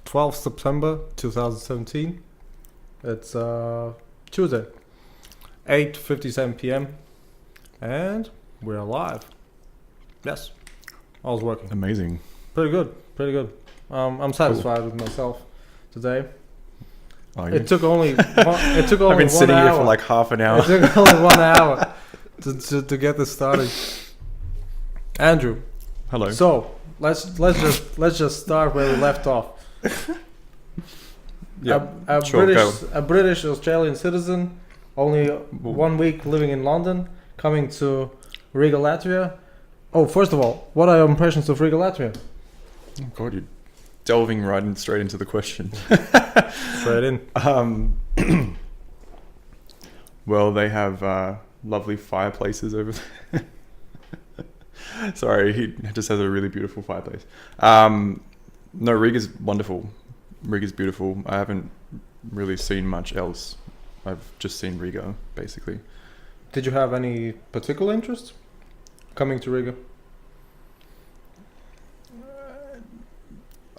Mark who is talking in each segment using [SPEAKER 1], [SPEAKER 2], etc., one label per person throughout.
[SPEAKER 1] 12th September 2017. It's Tuesday, 8:57 p.m. and we're live. Yes, I was working.
[SPEAKER 2] Amazing.
[SPEAKER 1] Pretty good. I'm satisfied with myself today.
[SPEAKER 2] Are you?
[SPEAKER 1] It took only
[SPEAKER 2] I've been sitting here for like half an hour.
[SPEAKER 1] It took only 1 hour to get this started. Andrew.
[SPEAKER 2] Hello.
[SPEAKER 1] So let's just start where we left off.
[SPEAKER 2] Yeah.
[SPEAKER 1] A British Australian citizen, only 1 week living in London, coming to Riga, Latvia. Oh, first of all, what are your impressions of Riga, Latvia?
[SPEAKER 2] Oh God, you're delving straight into the question.
[SPEAKER 1] Straight in.
[SPEAKER 2] Well, they have lovely fireplaces over there. Sorry, he just has a really beautiful fireplace. No, Riga's wonderful. Riga's beautiful. I haven't really seen much else. I've just seen Riga, basically.
[SPEAKER 1] Did you have any particular interest coming to Riga?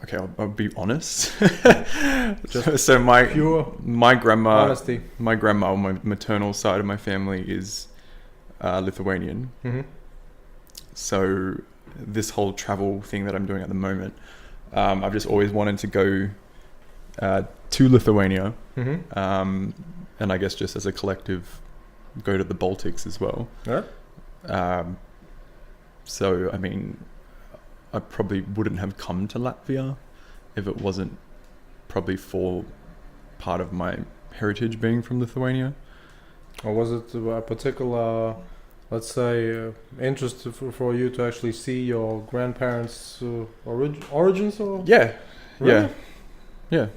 [SPEAKER 2] Okay, I'll be honest.
[SPEAKER 1] Just
[SPEAKER 2] so my grandma,
[SPEAKER 1] honesty.
[SPEAKER 2] my grandma on my maternal side of my family is Lithuanian.
[SPEAKER 1] Mm-hmm.
[SPEAKER 2] So this whole travel thing that I'm doing at the moment, I've just always wanted to go to Lithuania,
[SPEAKER 1] Mm-hmm.
[SPEAKER 2] and I guess just as a collective, go to the Baltics as well.
[SPEAKER 1] Yeah.
[SPEAKER 2] So I mean, I probably wouldn't have come to Latvia if it wasn't probably for part of my heritage being from Lithuania.
[SPEAKER 1] Or was it a particular, let's say, interest for you to actually see your grandparents' origins? Or
[SPEAKER 2] Yeah,
[SPEAKER 1] Really?
[SPEAKER 2] yeah.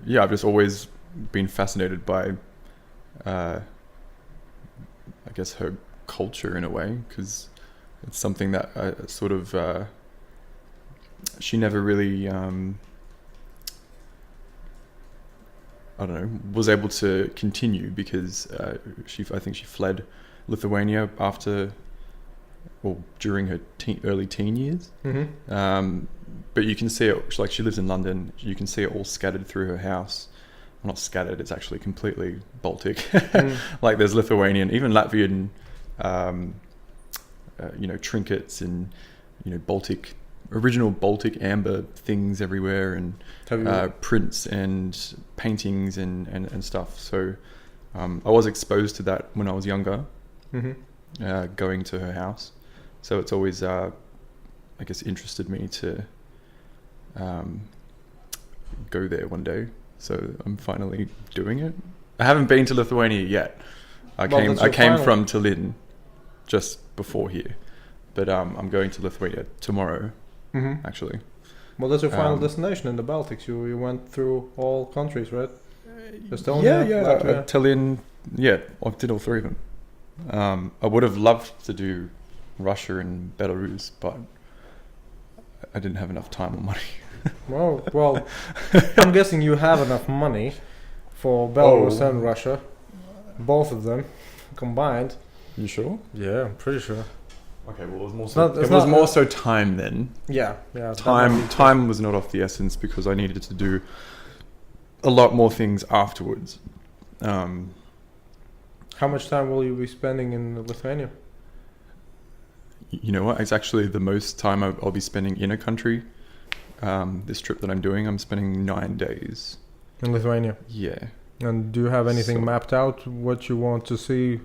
[SPEAKER 2] Yeah, I've just always been fascinated by, I guess, her culture in a way, because it's something that I sort of, she never really, I don't know, was able to continue because I think she fled Lithuania after, well, during her early teen years.
[SPEAKER 1] Mm-hmm.
[SPEAKER 2] But you can see it, like she lives in London, you can see it all scattered through her house. Well, not scattered, it's actually completely Baltic. Like there's Lithuanian, even Latvian, trinkets and, original Baltic amber things everywhere, and prints and paintings and stuff. So I was exposed to that when I was younger,
[SPEAKER 1] Mm-hmm.
[SPEAKER 2] going to her house. So it's always, I guess, interested me to go there one day. So I'm finally doing it. I haven't been to Lithuania yet. I came from Tallinn just before here, but I'm going to Lithuania tomorrow.
[SPEAKER 1] Mm-hmm.
[SPEAKER 2] Actually.
[SPEAKER 1] Well, that's your final destination in the Baltics. You went through all countries, right? Estonia, Latvia.
[SPEAKER 2] Tallinn. Yeah, I did all three of them. I would have loved to do Russia and Belarus, but I didn't have enough time or money.
[SPEAKER 1] Well, I'm guessing you have enough money for Belarus and Russia, both of them combined.
[SPEAKER 2] You sure?
[SPEAKER 1] Yeah, I'm pretty sure.
[SPEAKER 2] Okay, well, it
[SPEAKER 1] It's
[SPEAKER 2] was
[SPEAKER 1] not
[SPEAKER 2] more so time then.
[SPEAKER 1] Yeah.
[SPEAKER 2] Time was not of the essence because I needed to do a lot more things afterwards.
[SPEAKER 1] How much time will you be spending in Lithuania?
[SPEAKER 2] You know what? It's actually the most time I'll be spending in a country. This trip that I'm doing, I'm spending 9 days.
[SPEAKER 1] In Lithuania?
[SPEAKER 2] Yeah.
[SPEAKER 1] And do you have anything mapped out, what you want to see,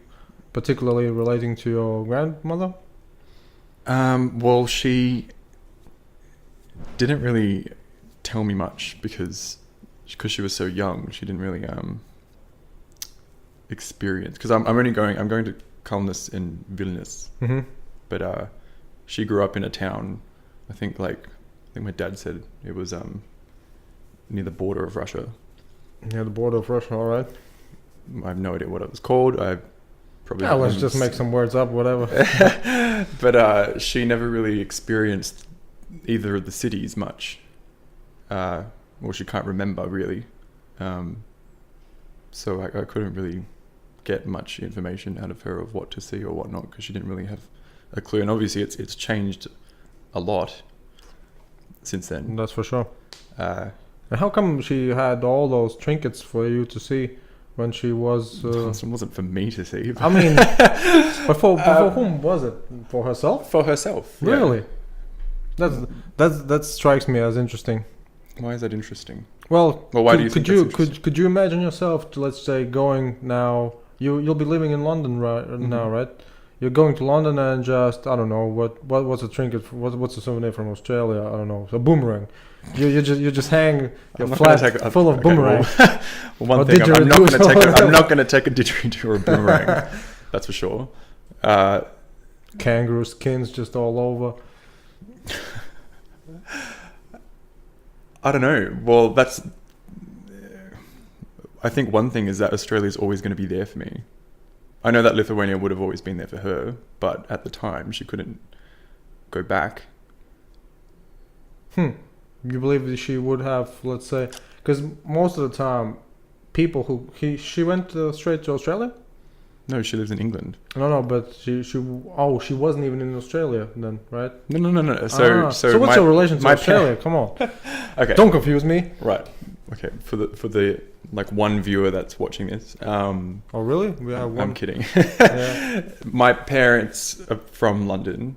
[SPEAKER 1] particularly relating to your grandmother?
[SPEAKER 2] Well, she didn't really tell me much because she was so young. She didn't really experience. Because I'm going to Kaunas in Vilnius.
[SPEAKER 1] Mm-hmm.
[SPEAKER 2] But she grew up in a town. I think my dad said it was near the border of Russia.
[SPEAKER 1] Near the border of Russia, all right.
[SPEAKER 2] I have no idea what it was called. I probably.
[SPEAKER 1] Yeah, let's just make some words up, whatever.
[SPEAKER 2] But she never really experienced either of the cities much. Well, she can't remember really. So I couldn't really get much information out of her of what to see or what not because she didn't really have a clue. And obviously it's changed a lot since then.
[SPEAKER 1] That's for sure.
[SPEAKER 2] Uh,
[SPEAKER 1] And how come she had all those trinkets for you to see when she was?
[SPEAKER 2] It wasn't for me to see.
[SPEAKER 1] I mean, before whom was it? For herself?
[SPEAKER 2] For herself. Yeah.
[SPEAKER 1] Really? That strikes me as interesting.
[SPEAKER 2] Why is that interesting?
[SPEAKER 1] Well,
[SPEAKER 2] Why do you think that's interesting?
[SPEAKER 1] could you imagine yourself, let's say, going now? You'll be living in London now, right? You're going to London and just, I don't know, what's a trinket? What's a souvenir from Australia? I don't know, a boomerang. You just hang your flat full of boomerang.
[SPEAKER 2] Well,
[SPEAKER 1] Or
[SPEAKER 2] one thing, I'm
[SPEAKER 1] didgeridoo.
[SPEAKER 2] not going to take a didgeridoo or a boomerang. That's for sure.
[SPEAKER 1] Kangaroo skins just all over.
[SPEAKER 2] I don't know. Well, I think one thing is that Australia's always going to be there for me. I know that Lithuania would have always been there for her, but at the time she couldn't go back.
[SPEAKER 1] You believe that she would have, let's say, because most of the time, people she went straight to Australia?
[SPEAKER 2] No, she lives in England.
[SPEAKER 1] No, but she wasn't even in Australia then, right?
[SPEAKER 2] No.
[SPEAKER 1] So what's your relation to Australia? Come on.
[SPEAKER 2] Okay.
[SPEAKER 1] Don't confuse me.
[SPEAKER 2] Right. Okay. For the like one viewer that's watching this.
[SPEAKER 1] Oh really? We have one.
[SPEAKER 2] I'm kidding.
[SPEAKER 1] Yeah.
[SPEAKER 2] My parents are from London.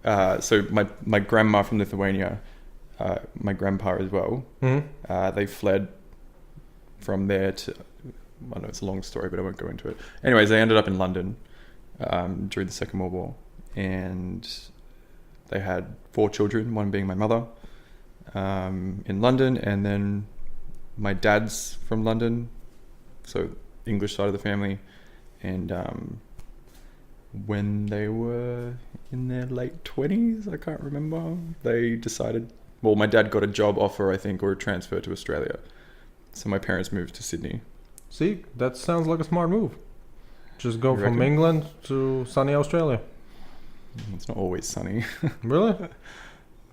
[SPEAKER 2] So my grandma from Lithuania, my grandpa as well.
[SPEAKER 1] Mm-hmm.
[SPEAKER 2] They fled from there to. I know it's a long story, but I won't go into it. Anyways, they ended up in London during the Second World War, and they had 4 children, one being my mother, in London, and then my dad's from London, so English side of the family, and when they were in their late 20s, I can't remember, they decided, well, my dad got a job offer, I think, or a transfer to Australia, so my parents moved to Sydney.
[SPEAKER 1] See, that sounds like a smart move. Just go
[SPEAKER 2] You
[SPEAKER 1] from
[SPEAKER 2] reckon?
[SPEAKER 1] England to sunny Australia.
[SPEAKER 2] It's not always sunny.
[SPEAKER 1] Really?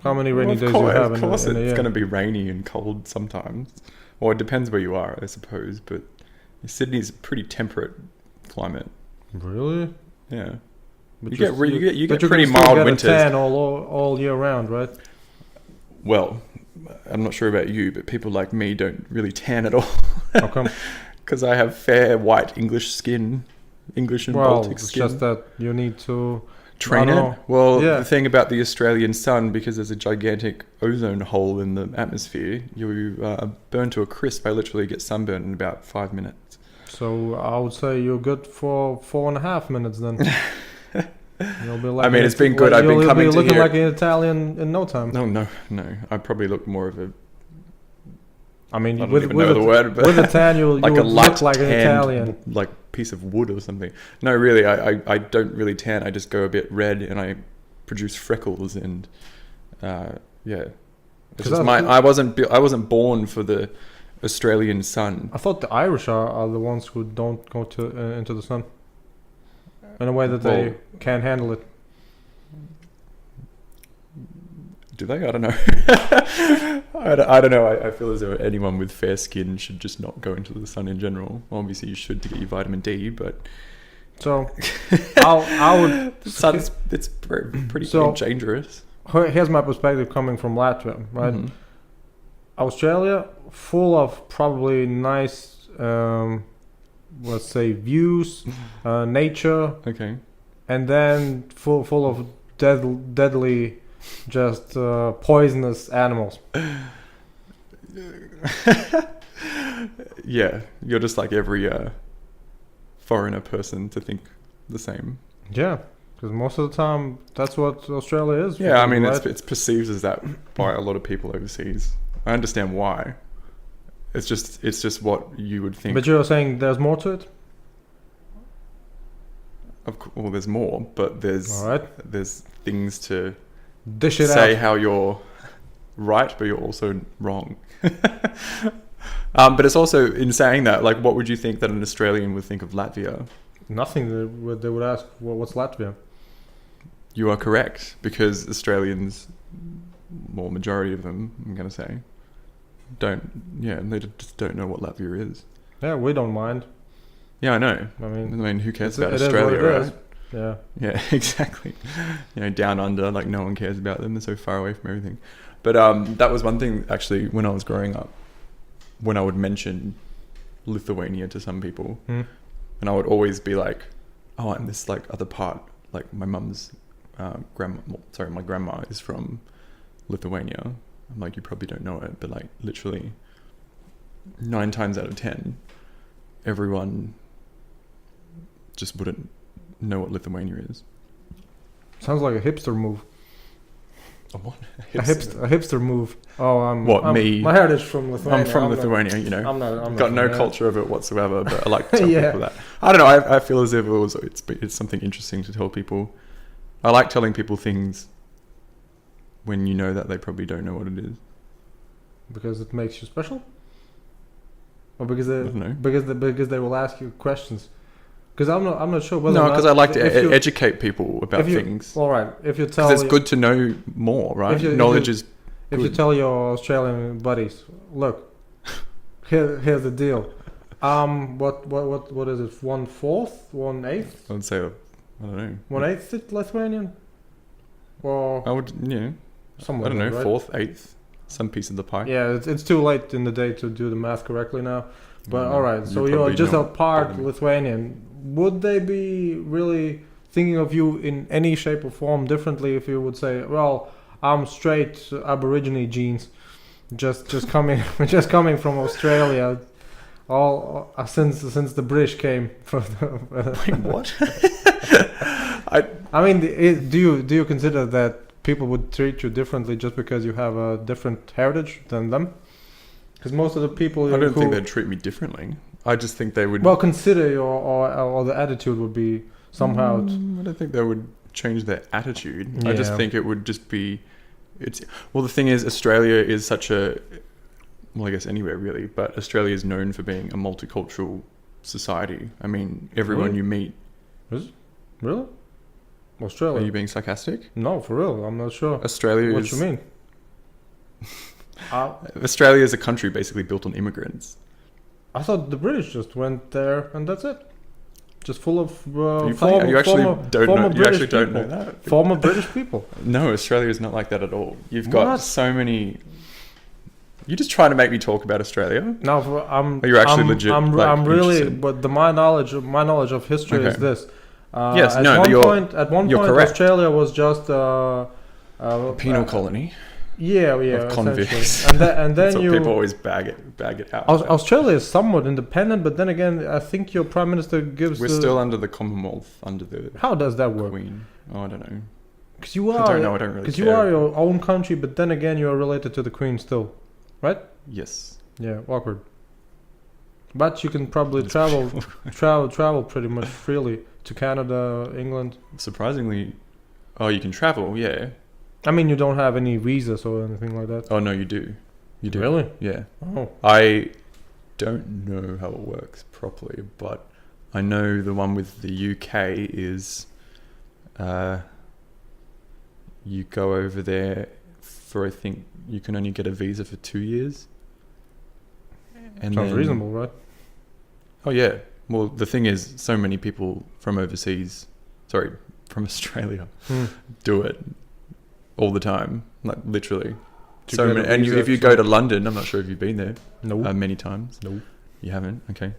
[SPEAKER 1] How many rainy days
[SPEAKER 2] Of
[SPEAKER 1] you have
[SPEAKER 2] Of
[SPEAKER 1] in
[SPEAKER 2] course,
[SPEAKER 1] a year?
[SPEAKER 2] it's going to be rainy and cold sometimes. Well, it depends where you are, I suppose. But Sydney's a pretty temperate climate.
[SPEAKER 1] Really?
[SPEAKER 2] Yeah,
[SPEAKER 1] But
[SPEAKER 2] you get
[SPEAKER 1] but you
[SPEAKER 2] pretty
[SPEAKER 1] can still
[SPEAKER 2] mild
[SPEAKER 1] get
[SPEAKER 2] winters.
[SPEAKER 1] a tan all year round, right?
[SPEAKER 2] Well, I'm not sure about you, but people like me don't really tan at all.
[SPEAKER 1] How come?
[SPEAKER 2] Because I have fair white English skin, English and Baltic
[SPEAKER 1] It's
[SPEAKER 2] skin.
[SPEAKER 1] just that you need to
[SPEAKER 2] Train
[SPEAKER 1] I
[SPEAKER 2] it?
[SPEAKER 1] don't know.
[SPEAKER 2] Well,
[SPEAKER 1] Yeah.
[SPEAKER 2] the thing about the Australian sun, because there's a gigantic ozone hole in the atmosphere, you burn to a crisp. I literally get sunburned in about 5 minutes.
[SPEAKER 1] So I would say you're good for 4.5 minutes then. You'll be like
[SPEAKER 2] I mean, it's been good. I've been coming
[SPEAKER 1] you'll
[SPEAKER 2] to
[SPEAKER 1] be looking
[SPEAKER 2] here.
[SPEAKER 1] like an Italian in no time.
[SPEAKER 2] No. I probably look more of a...
[SPEAKER 1] I mean,
[SPEAKER 2] I don't
[SPEAKER 1] with
[SPEAKER 2] even know the word, but
[SPEAKER 1] with a tan, you
[SPEAKER 2] like
[SPEAKER 1] would
[SPEAKER 2] a light
[SPEAKER 1] look like an
[SPEAKER 2] tanned,
[SPEAKER 1] Italian.
[SPEAKER 2] like piece of wood or something. No, really, I don't really tan. I just go a bit red and I produce freckles and yeah. It's just I wasn't born for the Australian sun.
[SPEAKER 1] I thought the Irish are the ones who don't go to into the sun in a way that they can't handle it.
[SPEAKER 2] Do they? I don't know. I don't know. I feel as though anyone with fair skin should just not go into the sun in general. Obviously, you should to get your vitamin D, but
[SPEAKER 1] So I would.
[SPEAKER 2] the sun's it's pretty dangerous.
[SPEAKER 1] Here's my perspective coming from Latvia, right?
[SPEAKER 2] Mhm.
[SPEAKER 1] Australia, full of probably nice, let's say, views, nature,
[SPEAKER 2] Okay.
[SPEAKER 1] and then full of deadly, just poisonous animals.
[SPEAKER 2] Yeah, you're just like every foreigner person to think the same.
[SPEAKER 1] Yeah, because most of the time that's what Australia is.
[SPEAKER 2] Yeah, I mean
[SPEAKER 1] right?
[SPEAKER 2] it's perceived as that by a lot of people overseas. I understand why. It's just what you would think.
[SPEAKER 1] But you're saying there's more to it.
[SPEAKER 2] Well, there's more, but there's
[SPEAKER 1] All right.
[SPEAKER 2] there's things to
[SPEAKER 1] Dish it
[SPEAKER 2] say
[SPEAKER 1] out.
[SPEAKER 2] how you're right, but you're also wrong. But it's also in saying that, like, what would you think that an Australian would think of Latvia?
[SPEAKER 1] Nothing. They would ask, what's Latvia?
[SPEAKER 2] You are correct, because Australians, well, majority of them, I'm going to say, they just don't know what Latvia is.
[SPEAKER 1] Yeah, we don't mind.
[SPEAKER 2] Yeah, I know.
[SPEAKER 1] I
[SPEAKER 2] I
[SPEAKER 1] mean,
[SPEAKER 2] mean, who cares
[SPEAKER 1] it
[SPEAKER 2] about
[SPEAKER 1] is what
[SPEAKER 2] Australia,
[SPEAKER 1] it is.
[SPEAKER 2] right?
[SPEAKER 1] Yeah.
[SPEAKER 2] Yeah, exactly. Down under, like no one cares about them. They're so far away from everything. But that was one thing actually when I was growing up, when I would mention Lithuania to some people,
[SPEAKER 1] Hmm.
[SPEAKER 2] and I would always be like, "Oh, and this like other part, like my mum's my grandma is from Lithuania." I'm like, "You probably don't know it, but like literally 9 times out of 10, everyone just wouldn't know what Lithuania is."
[SPEAKER 1] Sounds like a hipster move.
[SPEAKER 2] A what?
[SPEAKER 1] A hipster move. Oh,
[SPEAKER 2] Me?
[SPEAKER 1] My heritage from Lithuania.
[SPEAKER 2] I'm from
[SPEAKER 1] not-
[SPEAKER 2] Lithuania,
[SPEAKER 1] I'm not
[SPEAKER 2] got no
[SPEAKER 1] from there.
[SPEAKER 2] culture of it whatsoever, but I like to tell
[SPEAKER 1] Yeah.
[SPEAKER 2] people that. I don't know, I feel as if it's something interesting to tell people. I like telling people things when you know that they probably don't know what it is.
[SPEAKER 1] Because it makes you special, or because
[SPEAKER 2] I don't know.
[SPEAKER 1] because they will ask you questions. Because I'm not sure whether.
[SPEAKER 2] No,
[SPEAKER 1] or not-
[SPEAKER 2] because I like to
[SPEAKER 1] if you-
[SPEAKER 2] educate people about
[SPEAKER 1] if you-
[SPEAKER 2] things.
[SPEAKER 1] All right, if you tell
[SPEAKER 2] Because it's good to know more, right?
[SPEAKER 1] if you-
[SPEAKER 2] Knowledge is
[SPEAKER 1] if you
[SPEAKER 2] good.
[SPEAKER 1] tell your Australian buddies, look, here's the deal. What is it? 1/4, 1/8,
[SPEAKER 2] I'd say, I don't know.
[SPEAKER 1] 1/8 Lithuanian, or
[SPEAKER 2] I would,
[SPEAKER 1] somewhere.
[SPEAKER 2] I don't know,
[SPEAKER 1] right?
[SPEAKER 2] 4th, 8th, some piece of the pie.
[SPEAKER 1] Yeah, it's too late in the day to do the math correctly now. But
[SPEAKER 2] Mm,
[SPEAKER 1] all right, so
[SPEAKER 2] you
[SPEAKER 1] you're
[SPEAKER 2] probably
[SPEAKER 1] just a
[SPEAKER 2] don't
[SPEAKER 1] part
[SPEAKER 2] bother me.
[SPEAKER 1] Lithuanian. Would they be really thinking of you in any shape or form differently if you would say, "Well, I'm straight Aborigine genes, just coming just coming from Australia, all since the British came."
[SPEAKER 2] Wait, what?
[SPEAKER 1] I mean, do you consider that people would treat you differently just because you have a different heritage than them? Because most of the people
[SPEAKER 2] I don't
[SPEAKER 1] who,
[SPEAKER 2] think they'd treat me differently. I just think they would.
[SPEAKER 1] well, consider your or the attitude would be somehow.
[SPEAKER 2] I don't think they would change their attitude. I just
[SPEAKER 1] Yeah.
[SPEAKER 2] think it would just be. Well, the thing is, Australia is such a. Well, I guess anywhere really, but Australia is known for being a multicultural society. I mean, everyone
[SPEAKER 1] Really?
[SPEAKER 2] you meet.
[SPEAKER 1] Really?
[SPEAKER 2] Are
[SPEAKER 1] Australia?
[SPEAKER 2] you being sarcastic?
[SPEAKER 1] No, for real. I'm not sure.
[SPEAKER 2] Australia
[SPEAKER 1] What
[SPEAKER 2] is.
[SPEAKER 1] you mean?
[SPEAKER 2] Australia is a country basically built on immigrants.
[SPEAKER 1] I thought the British just went there and that's it. Just full of
[SPEAKER 2] You actually don't know. You
[SPEAKER 1] British
[SPEAKER 2] actually don't know
[SPEAKER 1] people.
[SPEAKER 2] that.
[SPEAKER 1] Former British people.
[SPEAKER 2] No, Australia is not like that at all. You've got
[SPEAKER 1] What?
[SPEAKER 2] so many. You're just trying to make me talk about Australia.
[SPEAKER 1] No,
[SPEAKER 2] Are you actually legit,
[SPEAKER 1] I'm
[SPEAKER 2] like,
[SPEAKER 1] really.
[SPEAKER 2] interested?
[SPEAKER 1] But my knowledge of history is
[SPEAKER 2] Okay.
[SPEAKER 1] this.
[SPEAKER 2] Yes,
[SPEAKER 1] at
[SPEAKER 2] no,
[SPEAKER 1] one
[SPEAKER 2] you're-
[SPEAKER 1] point,
[SPEAKER 2] you're correct.
[SPEAKER 1] Australia was just
[SPEAKER 2] Penal colony
[SPEAKER 1] Yeah,
[SPEAKER 2] of convicts.
[SPEAKER 1] essentially. And then
[SPEAKER 2] so
[SPEAKER 1] you.
[SPEAKER 2] people always bag it out.
[SPEAKER 1] Australia is somewhat independent, but then again, I think your prime minister gives.
[SPEAKER 2] We're still under the Commonwealth, under the
[SPEAKER 1] How does that work?
[SPEAKER 2] Queen. Oh, I don't know.
[SPEAKER 1] Because you are.
[SPEAKER 2] I don't know. I don't really.
[SPEAKER 1] Because
[SPEAKER 2] care.
[SPEAKER 1] you are your own country, but then again, you are related to the Queen still, right?
[SPEAKER 2] Yes.
[SPEAKER 1] Yeah, awkward. But you can probably
[SPEAKER 2] That's
[SPEAKER 1] travel pretty much freely to Canada, England.
[SPEAKER 2] Surprisingly, oh, you can travel. Yeah.
[SPEAKER 1] I mean, you don't have any visas or anything like that.
[SPEAKER 2] Oh no, you do. You do.
[SPEAKER 1] Really?
[SPEAKER 2] Yeah.
[SPEAKER 1] Oh,
[SPEAKER 2] I don't know how it works properly, but I know the one with the UK is you go over there for, I think you can only get a visa for 2 years. And
[SPEAKER 1] sounds
[SPEAKER 2] then-
[SPEAKER 1] reasonable, right?
[SPEAKER 2] Oh yeah. Well, the thing is, so many people from from Australia
[SPEAKER 1] Hmm.
[SPEAKER 2] do it all the time, like literally.
[SPEAKER 1] To
[SPEAKER 2] So
[SPEAKER 1] get a
[SPEAKER 2] many, and
[SPEAKER 1] visa
[SPEAKER 2] if you
[SPEAKER 1] to-
[SPEAKER 2] go to London, I'm not sure if you've been there
[SPEAKER 1] No.
[SPEAKER 2] many times.
[SPEAKER 1] No.
[SPEAKER 2] You haven't? Okay.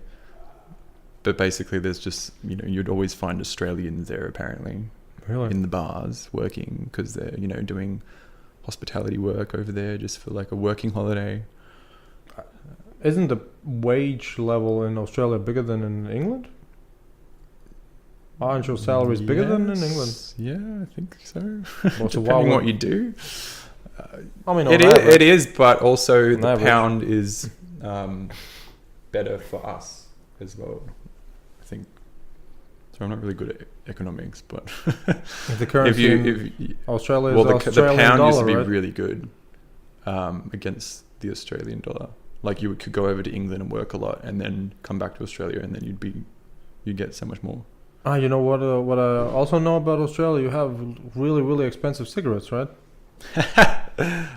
[SPEAKER 2] But basically, there's just, you'd always find Australians there apparently
[SPEAKER 1] Really?
[SPEAKER 2] in the bars working because they're, doing hospitality work over there just for like a working holiday.
[SPEAKER 1] Isn't the wage level in Australia bigger than in England? Aren't your salaries bigger than in England?
[SPEAKER 2] Yes. Yeah, I think so.
[SPEAKER 1] What's a
[SPEAKER 2] Depending
[SPEAKER 1] wild-
[SPEAKER 2] what you do.
[SPEAKER 1] I mean,
[SPEAKER 2] It is, but also
[SPEAKER 1] On
[SPEAKER 2] the
[SPEAKER 1] average.
[SPEAKER 2] pound is better for us as well, I think. So I'm not really good at economics, but
[SPEAKER 1] the currency in
[SPEAKER 2] if you,
[SPEAKER 1] Australia is
[SPEAKER 2] well, the
[SPEAKER 1] Australian
[SPEAKER 2] pound
[SPEAKER 1] dollar,
[SPEAKER 2] used to be
[SPEAKER 1] right?
[SPEAKER 2] really good against the Australian dollar. Like you could go over to England and work a lot, and then come back to Australia, and then you'd get so much more.
[SPEAKER 1] Ah, you know what I also know about Australia? You have really, really expensive cigarettes, right?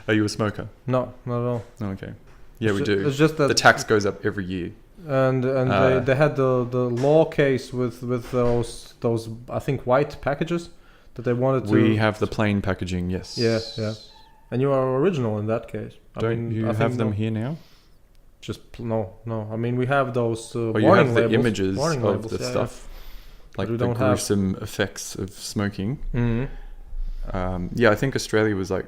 [SPEAKER 2] Are you a smoker?
[SPEAKER 1] No, not at all.
[SPEAKER 2] Oh, okay. Yeah, we do.
[SPEAKER 1] It's just that
[SPEAKER 2] The tax goes up every year.
[SPEAKER 1] and they had the law case with those I think white packages that they wanted to.
[SPEAKER 2] We have the plain packaging, yes.
[SPEAKER 1] Yeah. And you are original in that case.
[SPEAKER 2] Don't you
[SPEAKER 1] I
[SPEAKER 2] have
[SPEAKER 1] think
[SPEAKER 2] them here now?
[SPEAKER 1] No. I mean, we have those
[SPEAKER 2] Or
[SPEAKER 1] warning
[SPEAKER 2] you have the
[SPEAKER 1] labels,
[SPEAKER 2] images
[SPEAKER 1] warning
[SPEAKER 2] of
[SPEAKER 1] labels,
[SPEAKER 2] the
[SPEAKER 1] yeah,
[SPEAKER 2] stuff, like
[SPEAKER 1] we
[SPEAKER 2] the
[SPEAKER 1] don't have-
[SPEAKER 2] gruesome effects of smoking.
[SPEAKER 1] Mm-hmm.
[SPEAKER 2] Yeah, I think Australia was like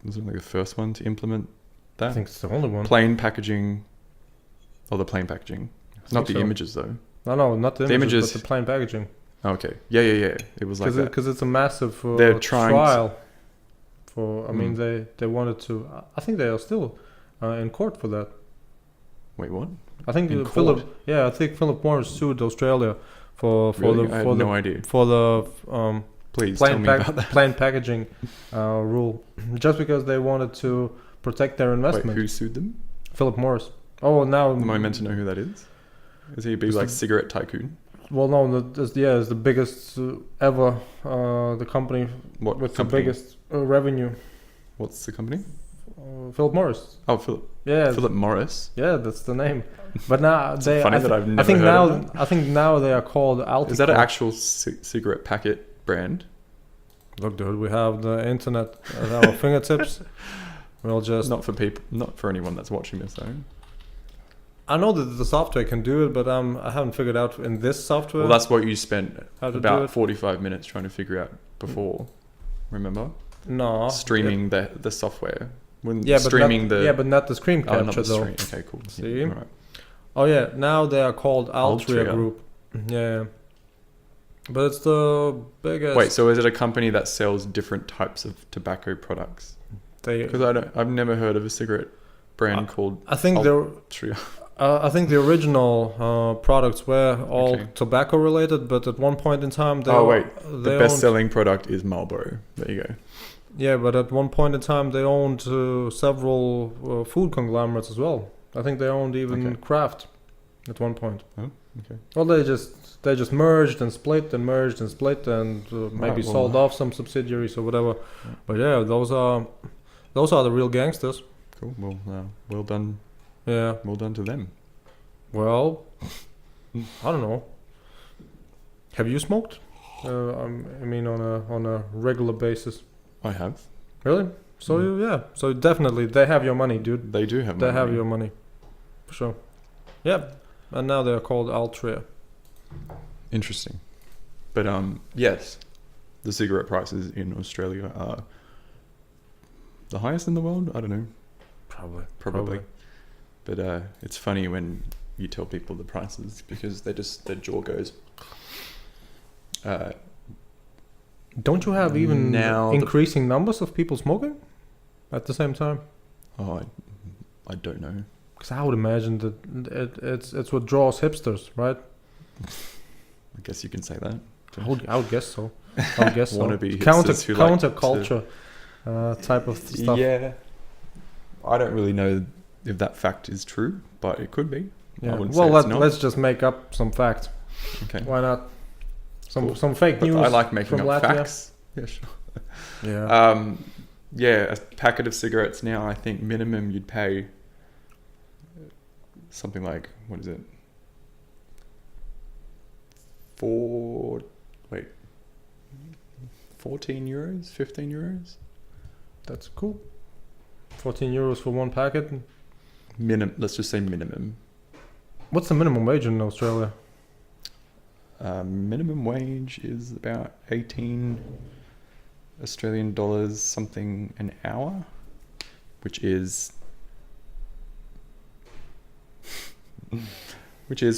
[SPEAKER 2] the first one to implement that.
[SPEAKER 1] I think it's the only one.
[SPEAKER 2] Plain packaging, or the plain packaging, not the
[SPEAKER 1] so.
[SPEAKER 2] images though.
[SPEAKER 1] No, not the images, but the plain packaging.
[SPEAKER 2] Okay, yeah. It was like that.
[SPEAKER 1] Because it's a massive
[SPEAKER 2] They're trying
[SPEAKER 1] trial. I mean, they wanted to. I think they are still in court for that.
[SPEAKER 2] Wait, what?
[SPEAKER 1] I think
[SPEAKER 2] In
[SPEAKER 1] Philip.
[SPEAKER 2] court?
[SPEAKER 1] Yeah, I think Philip Morris sued Australia for
[SPEAKER 2] Really? I had no idea.
[SPEAKER 1] for the
[SPEAKER 2] Please tell me about that.
[SPEAKER 1] plain packaging rule, just because they wanted to protect their investment.
[SPEAKER 2] Wait, who sued them?
[SPEAKER 1] Philip Morris. Oh, now
[SPEAKER 2] Am I meant to know who that is? Is he a big
[SPEAKER 1] It's
[SPEAKER 2] like
[SPEAKER 1] the-
[SPEAKER 2] cigarette tycoon?
[SPEAKER 1] Well, no, it's the biggest ever. The company
[SPEAKER 2] What
[SPEAKER 1] with
[SPEAKER 2] company?
[SPEAKER 1] the biggest revenue.
[SPEAKER 2] What's the company?
[SPEAKER 1] Philip Morris.
[SPEAKER 2] Oh, Philip.
[SPEAKER 1] Yeah,
[SPEAKER 2] Philip Morris.
[SPEAKER 1] yeah, that's the name. But now they.
[SPEAKER 2] funny
[SPEAKER 1] I
[SPEAKER 2] that I've never
[SPEAKER 1] I think
[SPEAKER 2] heard
[SPEAKER 1] now.
[SPEAKER 2] of
[SPEAKER 1] I think now they are called Alticor.
[SPEAKER 2] Is that an actual cigarette packet brand?
[SPEAKER 1] Look, dude, we have the internet at our fingertips. We'll just.
[SPEAKER 2] Not for people, not for anyone that's watching this though.
[SPEAKER 1] I know that the software can do it, but I haven't figured out in this software.
[SPEAKER 2] Well, that's what you spent
[SPEAKER 1] how to do
[SPEAKER 2] about
[SPEAKER 1] it.
[SPEAKER 2] 45 minutes trying to figure out before. Remember?
[SPEAKER 1] No.
[SPEAKER 2] Streaming the software. When
[SPEAKER 1] Yeah, but
[SPEAKER 2] streaming
[SPEAKER 1] but not the screen
[SPEAKER 2] oh,
[SPEAKER 1] capture
[SPEAKER 2] not the
[SPEAKER 1] though.
[SPEAKER 2] stream. Okay, cool.
[SPEAKER 1] See?
[SPEAKER 2] Yeah, alright.
[SPEAKER 1] Oh yeah, now they are called Altria
[SPEAKER 2] Altria.
[SPEAKER 1] Group. Yeah. But it's the biggest.
[SPEAKER 2] Wait, so is it a company that sells different types of tobacco products?
[SPEAKER 1] they.
[SPEAKER 2] Because I've never heard of a cigarette brand called
[SPEAKER 1] I think they're.
[SPEAKER 2] Altria.
[SPEAKER 1] I think the original products were all
[SPEAKER 2] Okay.
[SPEAKER 1] tobacco related, but at one point in time they.
[SPEAKER 2] Oh wait,
[SPEAKER 1] they
[SPEAKER 2] the
[SPEAKER 1] owned-
[SPEAKER 2] best-selling product is Marlboro. There you go.
[SPEAKER 1] Yeah, but at one point in time they owned several food conglomerates as well. I think they owned even
[SPEAKER 2] Okay.
[SPEAKER 1] Kraft at one point.
[SPEAKER 2] Oh, okay.
[SPEAKER 1] Well, they just merged and split and merged and split and maybe
[SPEAKER 2] Right, well-
[SPEAKER 1] sold off some subsidiaries or whatever.
[SPEAKER 2] Yeah.
[SPEAKER 1] But yeah, those are the real gangsters.
[SPEAKER 2] Cool. Well, well done.
[SPEAKER 1] Yeah.
[SPEAKER 2] Well done to them.
[SPEAKER 1] Well, I don't know. Have you smoked? I mean, on a regular basis.
[SPEAKER 2] I have.
[SPEAKER 1] Really? So so definitely they have your money, dude.
[SPEAKER 2] They do have.
[SPEAKER 1] They
[SPEAKER 2] my
[SPEAKER 1] have
[SPEAKER 2] money.
[SPEAKER 1] your money, for sure. Yeah, and now they are called Altria.
[SPEAKER 2] Interesting. But yes, the cigarette prices in Australia are the highest in the world. I don't know. Probably. But it's funny when you tell people the prices because their jaw goes.
[SPEAKER 1] Don't you have even
[SPEAKER 2] Now the-
[SPEAKER 1] increasing numbers of people smoking at the same time?
[SPEAKER 2] Oh, I don't know.
[SPEAKER 1] Because I would imagine that it's what draws hipsters, right?
[SPEAKER 2] I guess you can say that.
[SPEAKER 1] I would guess so. I would guess so.
[SPEAKER 2] Wannabe
[SPEAKER 1] Counter
[SPEAKER 2] hipsters who like
[SPEAKER 1] counterculture type of stuff.
[SPEAKER 2] Yeah. I don't really know if that fact is true, but it could be.
[SPEAKER 1] Yeah.
[SPEAKER 2] I wouldn't
[SPEAKER 1] Well,
[SPEAKER 2] say it's not.
[SPEAKER 1] let's just make up some fact.
[SPEAKER 2] Okay.
[SPEAKER 1] Why not?
[SPEAKER 2] Cool.
[SPEAKER 1] Some fake
[SPEAKER 2] But
[SPEAKER 1] news.
[SPEAKER 2] I like making
[SPEAKER 1] from
[SPEAKER 2] up
[SPEAKER 1] Latvia.
[SPEAKER 2] facts. Yeah, sure.
[SPEAKER 1] Yeah.
[SPEAKER 2] Yeah, a packet of cigarettes now, I think minimum you'd pay something like, what is it? 14 euros, 15 euros?
[SPEAKER 1] That's cool. 14 euros for one packet.
[SPEAKER 2] Let's just say minimum.
[SPEAKER 1] What's the minimum wage in Australia?
[SPEAKER 2] Minimum wage is about 18 Australian dollars something an hour, which is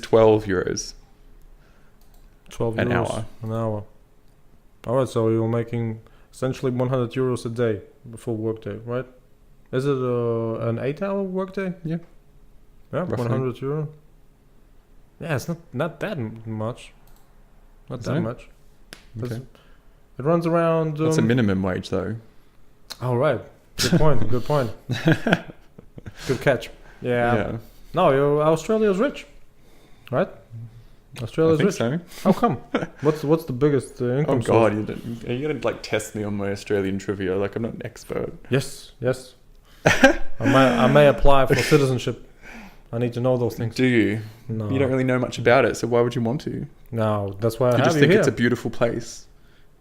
[SPEAKER 2] 12 euros
[SPEAKER 1] 12
[SPEAKER 2] an
[SPEAKER 1] euros
[SPEAKER 2] hour.
[SPEAKER 1] an hour. All right, so you're making essentially 100 euros a day before workday, right? Is it an 8-hour workday?
[SPEAKER 2] Yeah.
[SPEAKER 1] Yeah,
[SPEAKER 2] Roughly.
[SPEAKER 1] 100 euro. Yeah, it's not that much. Not
[SPEAKER 2] Is
[SPEAKER 1] that
[SPEAKER 2] it?
[SPEAKER 1] much.
[SPEAKER 2] Okay.
[SPEAKER 1] It runs around.
[SPEAKER 2] That's a minimum wage though.
[SPEAKER 1] All right. Good point. Good point. Good catch. Yeah. No, Australia's rich, right?
[SPEAKER 2] I
[SPEAKER 1] Australia's
[SPEAKER 2] think
[SPEAKER 1] rich.
[SPEAKER 2] so.
[SPEAKER 1] How come? What's the biggest
[SPEAKER 2] Oh
[SPEAKER 1] income
[SPEAKER 2] god,
[SPEAKER 1] source?
[SPEAKER 2] you're gonna like test me on my Australian trivia. Like I'm not an expert.
[SPEAKER 1] Yes. I may apply for citizenship I need to know those things.
[SPEAKER 2] Do you?
[SPEAKER 1] No,
[SPEAKER 2] You don't really know much about it, so why would you want to?
[SPEAKER 1] no, that's why I
[SPEAKER 2] You
[SPEAKER 1] have
[SPEAKER 2] just
[SPEAKER 1] you
[SPEAKER 2] think
[SPEAKER 1] here.
[SPEAKER 2] it's a beautiful place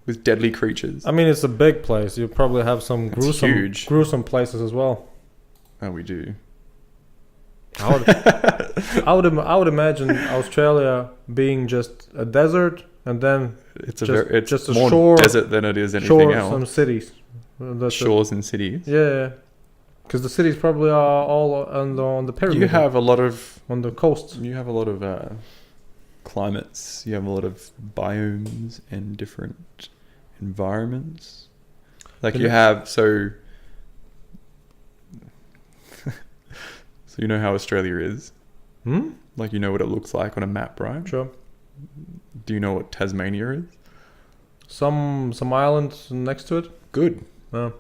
[SPEAKER 2] with deadly creatures.
[SPEAKER 1] I mean, it's a big place. You probably have some
[SPEAKER 2] It's huge.
[SPEAKER 1] gruesome places as well.
[SPEAKER 2] Oh, we do.
[SPEAKER 1] I would, I would imagine Australia being just a desert and then
[SPEAKER 2] It's
[SPEAKER 1] Just- just a
[SPEAKER 2] more
[SPEAKER 1] shore-
[SPEAKER 2] desert than it is anything
[SPEAKER 1] shore,
[SPEAKER 2] else.
[SPEAKER 1] some cities. That's it.
[SPEAKER 2] Shores and cities.
[SPEAKER 1] Yeah, because the cities probably are all on the pyramid.
[SPEAKER 2] You have a lot of
[SPEAKER 1] on the coasts.
[SPEAKER 2] climates. You have a lot of biomes and different environments. Like
[SPEAKER 1] Can
[SPEAKER 2] you
[SPEAKER 1] you-
[SPEAKER 2] have so. So you know how Australia is.
[SPEAKER 1] Hmm.
[SPEAKER 2] Like you know what it looks like on a map, right?
[SPEAKER 1] Sure.
[SPEAKER 2] Do you know what Tasmania is?
[SPEAKER 1] Some islands next to it.
[SPEAKER 2] Good.
[SPEAKER 1] No.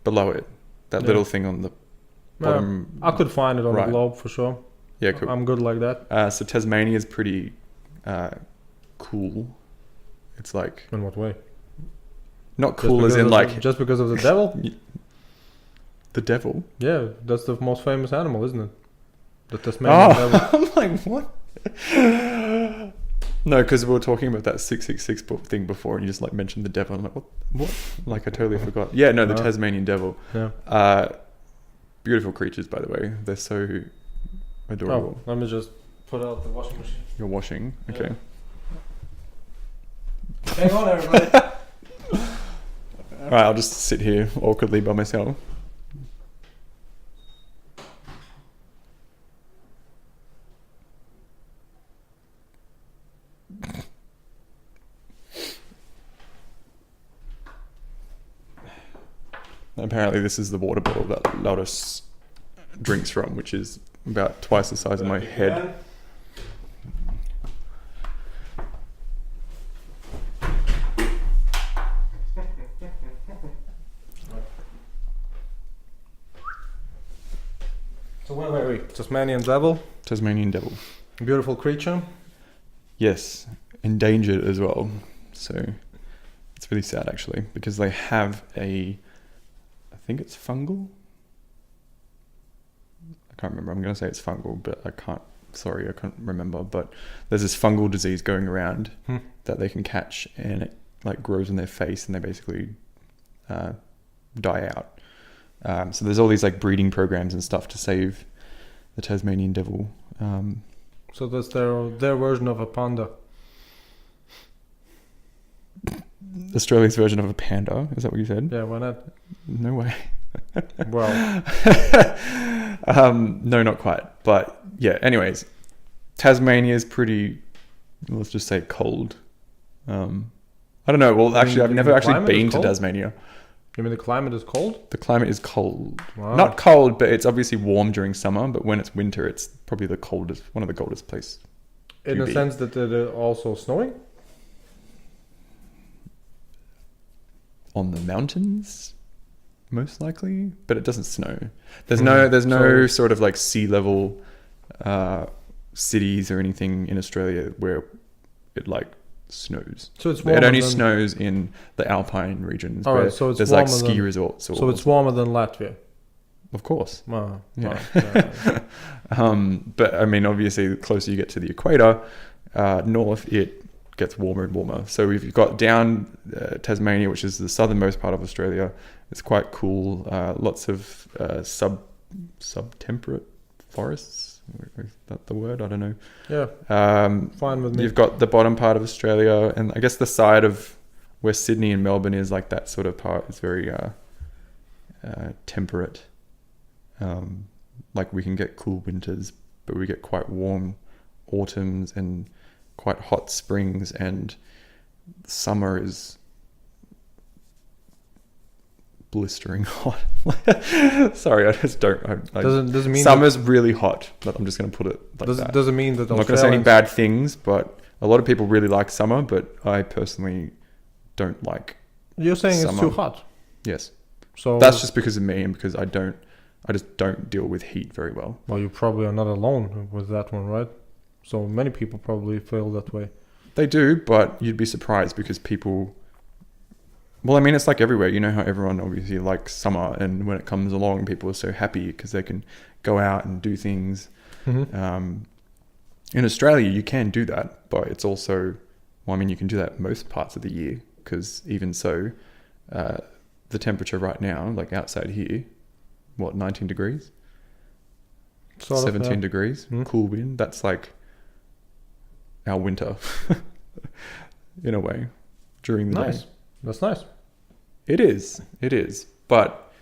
[SPEAKER 2] Below it, that
[SPEAKER 1] Yeah.
[SPEAKER 2] little thing on the bottom.
[SPEAKER 1] I could find it on
[SPEAKER 2] right.
[SPEAKER 1] the globe for sure.
[SPEAKER 2] Yeah, cool.
[SPEAKER 1] I'm good like that.
[SPEAKER 2] So Tasmania is pretty cool. It's like
[SPEAKER 1] In what way?
[SPEAKER 2] not
[SPEAKER 1] Just
[SPEAKER 2] cool as
[SPEAKER 1] because
[SPEAKER 2] in
[SPEAKER 1] of
[SPEAKER 2] like
[SPEAKER 1] just because of the devil?
[SPEAKER 2] the devil.
[SPEAKER 1] Yeah, that's the most famous animal, isn't it? The Tasmanian devil.
[SPEAKER 2] I'm like, what? No, because we were talking about that 666 thing before, and you just like mentioned the devil. I'm like, what? What? Like I totally forgot. Yeah, no, the Tasmanian devil.
[SPEAKER 1] Yeah.
[SPEAKER 2] Beautiful creatures, by the way. They're so adorable.
[SPEAKER 1] Oh, let me just put out the washing machine.
[SPEAKER 2] You're washing, okay?
[SPEAKER 1] Hang on, everybody.
[SPEAKER 2] All right, I'll just sit here awkwardly by myself. Apparently, this is the water bottle that Lotus drinks from, which is about twice the size of my head.
[SPEAKER 1] So wait. Tasmanian devil,
[SPEAKER 2] Tasmanian devil.
[SPEAKER 1] beautiful creature.
[SPEAKER 2] Yes, endangered as well. So it's really sad actually, because they have I think it's fungal. I can't remember. I'm going to say it's fungal, but I can't remember. But there's this fungal disease going around that they can catch, and it like grows in their face, and they basically die out. So there's all these like breeding programs and stuff to save the Tasmanian devil.
[SPEAKER 1] So that's their version of a panda.
[SPEAKER 2] Australia's version of a panda. Is that what you said?
[SPEAKER 1] Yeah, why not?
[SPEAKER 2] No way.
[SPEAKER 1] Well,
[SPEAKER 2] no, not quite. But yeah, anyways, Tasmania is pretty, let's just say cold. I don't know. Well, actually, I've never actually been to Tasmania.
[SPEAKER 1] You mean the climate is cold?
[SPEAKER 2] The climate is cold.
[SPEAKER 1] Wow.
[SPEAKER 2] Not cold, but it's obviously warm during summer. But when it's winter, it's probably one of the coldest places.
[SPEAKER 1] In the sense that it is also snowing?
[SPEAKER 2] On the mountains, most likely, but it doesn't snow. There's no sort of like sea level cities or anything in Australia where it like snows.
[SPEAKER 1] So it's
[SPEAKER 2] It only snows in the alpine regions where
[SPEAKER 1] so it's
[SPEAKER 2] there's like ski resorts.
[SPEAKER 1] So it's warmer than Latvia.
[SPEAKER 2] Of course.
[SPEAKER 1] Wow.
[SPEAKER 2] Yeah.
[SPEAKER 1] Wow.
[SPEAKER 2] But I mean, obviously, the closer you get to the equator, north, it gets warmer and warmer. So we've got down Tasmania, which is the southernmost part of Australia. It's quite cool. Lots of subtemperate forests. Is that the word? I don't know.
[SPEAKER 1] Yeah. Fine with me.
[SPEAKER 2] You've got the bottom part of Australia, and I guess the side of where Sydney and Melbourne is, like that sort of part, is very temperate. Like we can get cool winters, but we get quite warm autumns and quite hot springs, and summer is blistering hot. Sorry, I just don't.
[SPEAKER 1] Doesn't mean
[SPEAKER 2] summer's really hot, but I'm just going to put it like that.
[SPEAKER 1] Doesn't mean that
[SPEAKER 2] I'm not going to say any bad things, but a lot of people really like summer, but I personally don't like.
[SPEAKER 1] You're saying
[SPEAKER 2] summer.
[SPEAKER 1] It's too hot.
[SPEAKER 2] Yes.
[SPEAKER 1] So
[SPEAKER 2] that's just because of me, and because I just don't deal with heat very well.
[SPEAKER 1] Well, you probably are not alone with that one, right? So many people probably feel that way.
[SPEAKER 2] They do, but you'd be surprised because people. Well, I mean, it's like everywhere. You know how everyone obviously likes summer, and when it comes along, people are so happy because they can go out and do things. In Australia, you can do that, but it's also, well, I mean, you can do that most parts of the year, because even so, the temperature right now, like outside here, 19 degrees?
[SPEAKER 1] Sort of,
[SPEAKER 2] 17
[SPEAKER 1] yeah.
[SPEAKER 2] degrees,
[SPEAKER 1] Mm.
[SPEAKER 2] cool wind. That's like our winter, in a way, during the
[SPEAKER 1] Nice.
[SPEAKER 2] day.
[SPEAKER 1] That's nice.
[SPEAKER 2] It is. But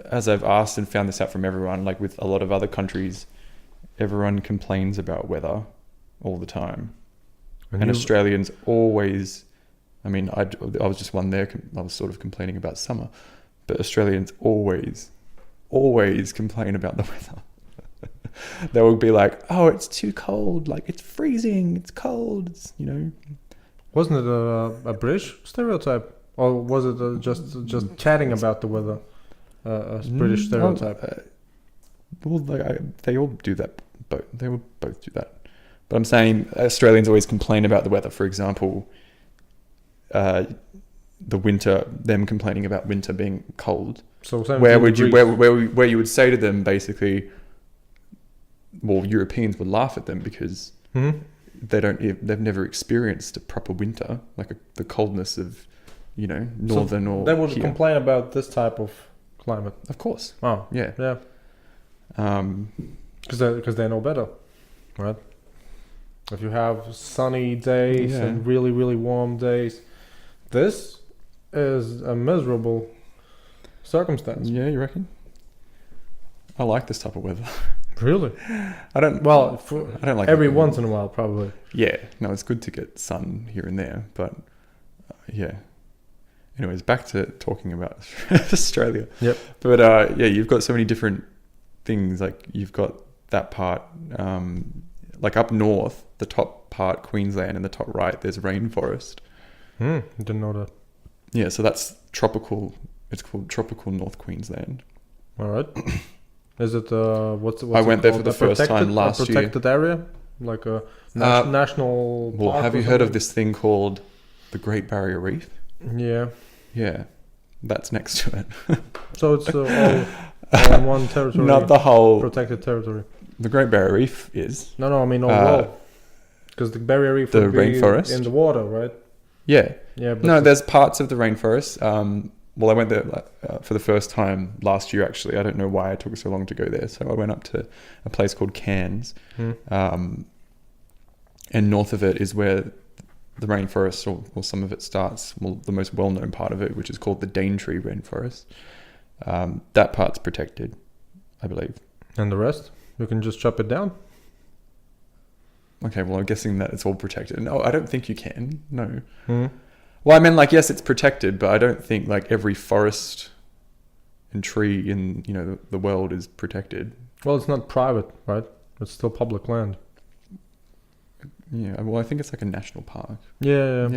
[SPEAKER 2] as I've asked and found this out from everyone, like with a lot of other countries, everyone complains about weather all the time. And Australians always, I mean, I was just one there, I was sort of complaining about summer, but Australians always complain about the weather. They will be like, oh, it's too cold, like it's freezing, it's cold, it's, you know.
[SPEAKER 1] Wasn't it a British stereotype? Or was it just chatting about the weather? A British stereotype?
[SPEAKER 2] They all do that. They will both do that. But I'm saying Australians always complain about the weather. For example, the winter, them complaining about winter being cold.
[SPEAKER 1] So
[SPEAKER 2] where you would say to them basically, well, Europeans would laugh at them because they've never experienced a proper winter, like the coldness of, you know, northern or
[SPEAKER 1] they would
[SPEAKER 2] here.
[SPEAKER 1] complain about this type of climate.
[SPEAKER 2] Of course.
[SPEAKER 1] Oh,
[SPEAKER 2] Yeah.
[SPEAKER 1] yeah. Because they know better, right? If you have sunny days and really, really warm days, this is a miserable circumstance.
[SPEAKER 2] Yeah, you reckon? I like this type of weather.
[SPEAKER 1] Really?
[SPEAKER 2] I don't like
[SPEAKER 1] every
[SPEAKER 2] it.
[SPEAKER 1] once in a while, probably.
[SPEAKER 2] Yeah, no, it's good to get sun here and there, but yeah. Anyways, back to talking about Australia.
[SPEAKER 1] Yep.
[SPEAKER 2] But you've got so many different things. Like you've got that part, like up north, the top part, Queensland, in the top right, there's rainforest.
[SPEAKER 1] Didn't know that.
[SPEAKER 2] Yeah, so that's tropical. It's called tropical North Queensland.
[SPEAKER 1] All right. Is it what's
[SPEAKER 2] I went there for the first time last year.
[SPEAKER 1] A protected area, like a national.
[SPEAKER 2] Well,
[SPEAKER 1] park
[SPEAKER 2] have you heard of this thing called the Great Barrier Reef?
[SPEAKER 1] Yeah.
[SPEAKER 2] Yeah, that's next to it.
[SPEAKER 1] So it's all in one territory.
[SPEAKER 2] Not the whole
[SPEAKER 1] protected territory.
[SPEAKER 2] The Great Barrier Reef is.
[SPEAKER 1] No, I mean overall. Because the barrier reef
[SPEAKER 2] the
[SPEAKER 1] would be
[SPEAKER 2] rainforest
[SPEAKER 1] in the water, right?
[SPEAKER 2] Yeah.
[SPEAKER 1] Yeah. But
[SPEAKER 2] No, there's parts of the rainforest. Well, I went there for the first time last year, actually. I don't know why it took so long to go there. So I went up to a place called Cairns. And north of it is where the rainforest, or some of it starts. Well, the most well-known part of it, which is called the Daintree rainforest. That part's protected, I believe.
[SPEAKER 1] And the rest? You can just chop it down?
[SPEAKER 2] Okay, well, I'm guessing that it's all protected. No, I don't think you can. No. Well, I mean, like, yes, it's protected, but I don't think like every forest and tree in, you know, the world is protected.
[SPEAKER 1] Well, it's not private, right? It's still public land.
[SPEAKER 2] Yeah, well, I think it's like a national park.
[SPEAKER 1] Yeah.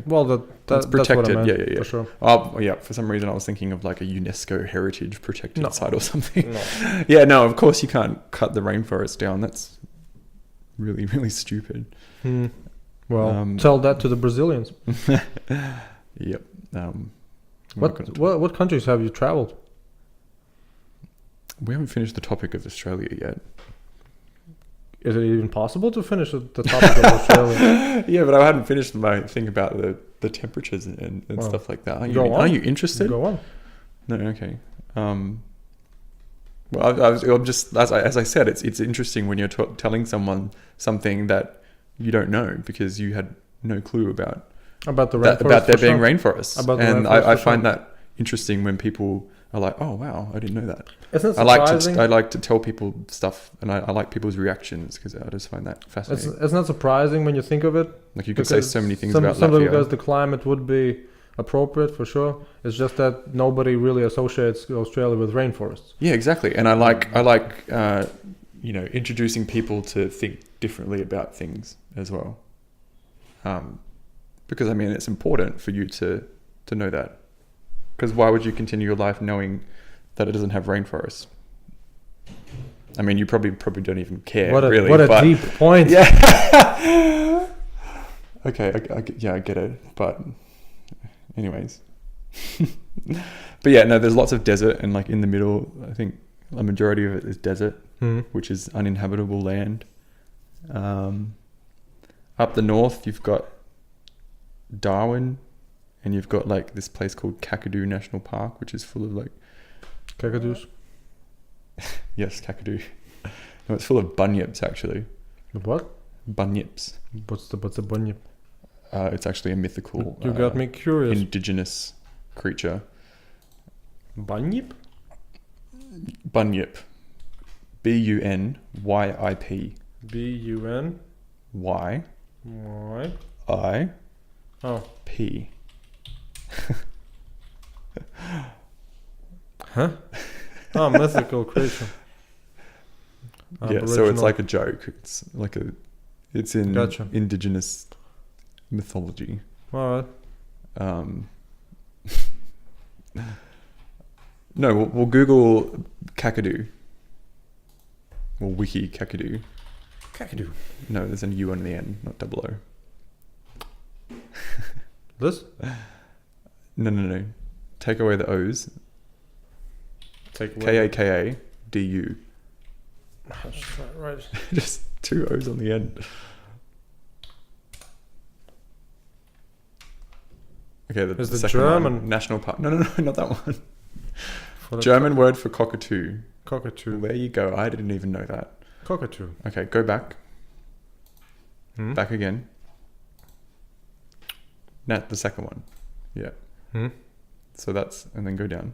[SPEAKER 1] Well,
[SPEAKER 2] it's
[SPEAKER 1] that's
[SPEAKER 2] protected.
[SPEAKER 1] what I meant,
[SPEAKER 2] Yeah.
[SPEAKER 1] for sure.
[SPEAKER 2] Oh, yeah. For some reason, I was thinking of like a UNESCO heritage protected site or something.
[SPEAKER 1] No.
[SPEAKER 2] Yeah, no. Of course, you can't cut the rainforest down. That's really, really stupid.
[SPEAKER 1] Well, tell that to the Brazilians.
[SPEAKER 2] Yep.
[SPEAKER 1] What countries have you traveled?
[SPEAKER 2] We haven't finished the topic of Australia yet.
[SPEAKER 1] Is it even possible to finish the topic of Australia?
[SPEAKER 2] Yeah, but I hadn't finished my thing about the temperatures and stuff like that. Are you interested?
[SPEAKER 1] Go on.
[SPEAKER 2] No, okay. Well, I'm just as I said, it's interesting when you're telling someone something that you don't know because you had no clue about
[SPEAKER 1] the rainforest,
[SPEAKER 2] about there being rainforests.
[SPEAKER 1] And
[SPEAKER 2] I find that interesting when people are like, "Oh wow, I didn't know that."
[SPEAKER 1] Isn't it surprising?
[SPEAKER 2] I like to tell people stuff, and I like people's reactions because I just find that fascinating.
[SPEAKER 1] It's not surprising when you think of it.
[SPEAKER 2] Like you could say so many things about
[SPEAKER 1] simply
[SPEAKER 2] Latvia.
[SPEAKER 1] because the climate would be appropriate for sure. It's just that nobody really associates Australia with rainforests.
[SPEAKER 2] Yeah, exactly. And I like introducing people to think differently about things as well. Because I mean, it's important for you to know that. Because why would you continue your life knowing that it doesn't have rainforests? I mean, you probably don't even care. What
[SPEAKER 1] a deep point.
[SPEAKER 2] Yeah. Okay. I get it. But anyways. But yeah, no, there's lots of desert and like in the middle, I think a majority of it is desert,
[SPEAKER 1] Hmm.
[SPEAKER 2] which is uninhabitable land. Up the north, you've got Darwin, and you've got like this place called Kakadu National Park, which is full of like
[SPEAKER 1] Cacadus.
[SPEAKER 2] yes, Kakadu. No, it's full of bunyips actually.
[SPEAKER 1] What?
[SPEAKER 2] Bunyips.
[SPEAKER 1] What's a bunyip?
[SPEAKER 2] It's actually a mythical.
[SPEAKER 1] You got me curious.
[SPEAKER 2] Indigenous creature.
[SPEAKER 1] Bunyip?
[SPEAKER 2] Bunyip. Bunyip.
[SPEAKER 1] B-U-N?
[SPEAKER 2] Y.
[SPEAKER 1] Why?
[SPEAKER 2] I.
[SPEAKER 1] Oh.
[SPEAKER 2] P.
[SPEAKER 1] Huh? Oh, mythical creature.
[SPEAKER 2] Yeah, so it's like a joke. It's in
[SPEAKER 1] Gotcha.
[SPEAKER 2] indigenous mythology.
[SPEAKER 1] Alright.
[SPEAKER 2] No, we'll Google Kakadu. Or wiki Kakadu.
[SPEAKER 1] Cacadu.
[SPEAKER 2] No, there's an U on the end, not double O.
[SPEAKER 1] This?
[SPEAKER 2] No. Take away the O's.
[SPEAKER 1] Take away.
[SPEAKER 2] Kakadu.
[SPEAKER 1] That's right.
[SPEAKER 2] Just 2 O's on the end. Okay, the
[SPEAKER 1] Is the
[SPEAKER 2] second
[SPEAKER 1] German-
[SPEAKER 2] one, national park. No, not that one.
[SPEAKER 1] For the
[SPEAKER 2] German word for cockatoo.
[SPEAKER 1] cockatoo.
[SPEAKER 2] There you go. I didn't even know that.
[SPEAKER 1] Cockatoo.
[SPEAKER 2] Okay, go back.
[SPEAKER 1] Hmm?
[SPEAKER 2] Back again. The second one. Yeah.
[SPEAKER 1] Hmm?
[SPEAKER 2] So that's, and then go down.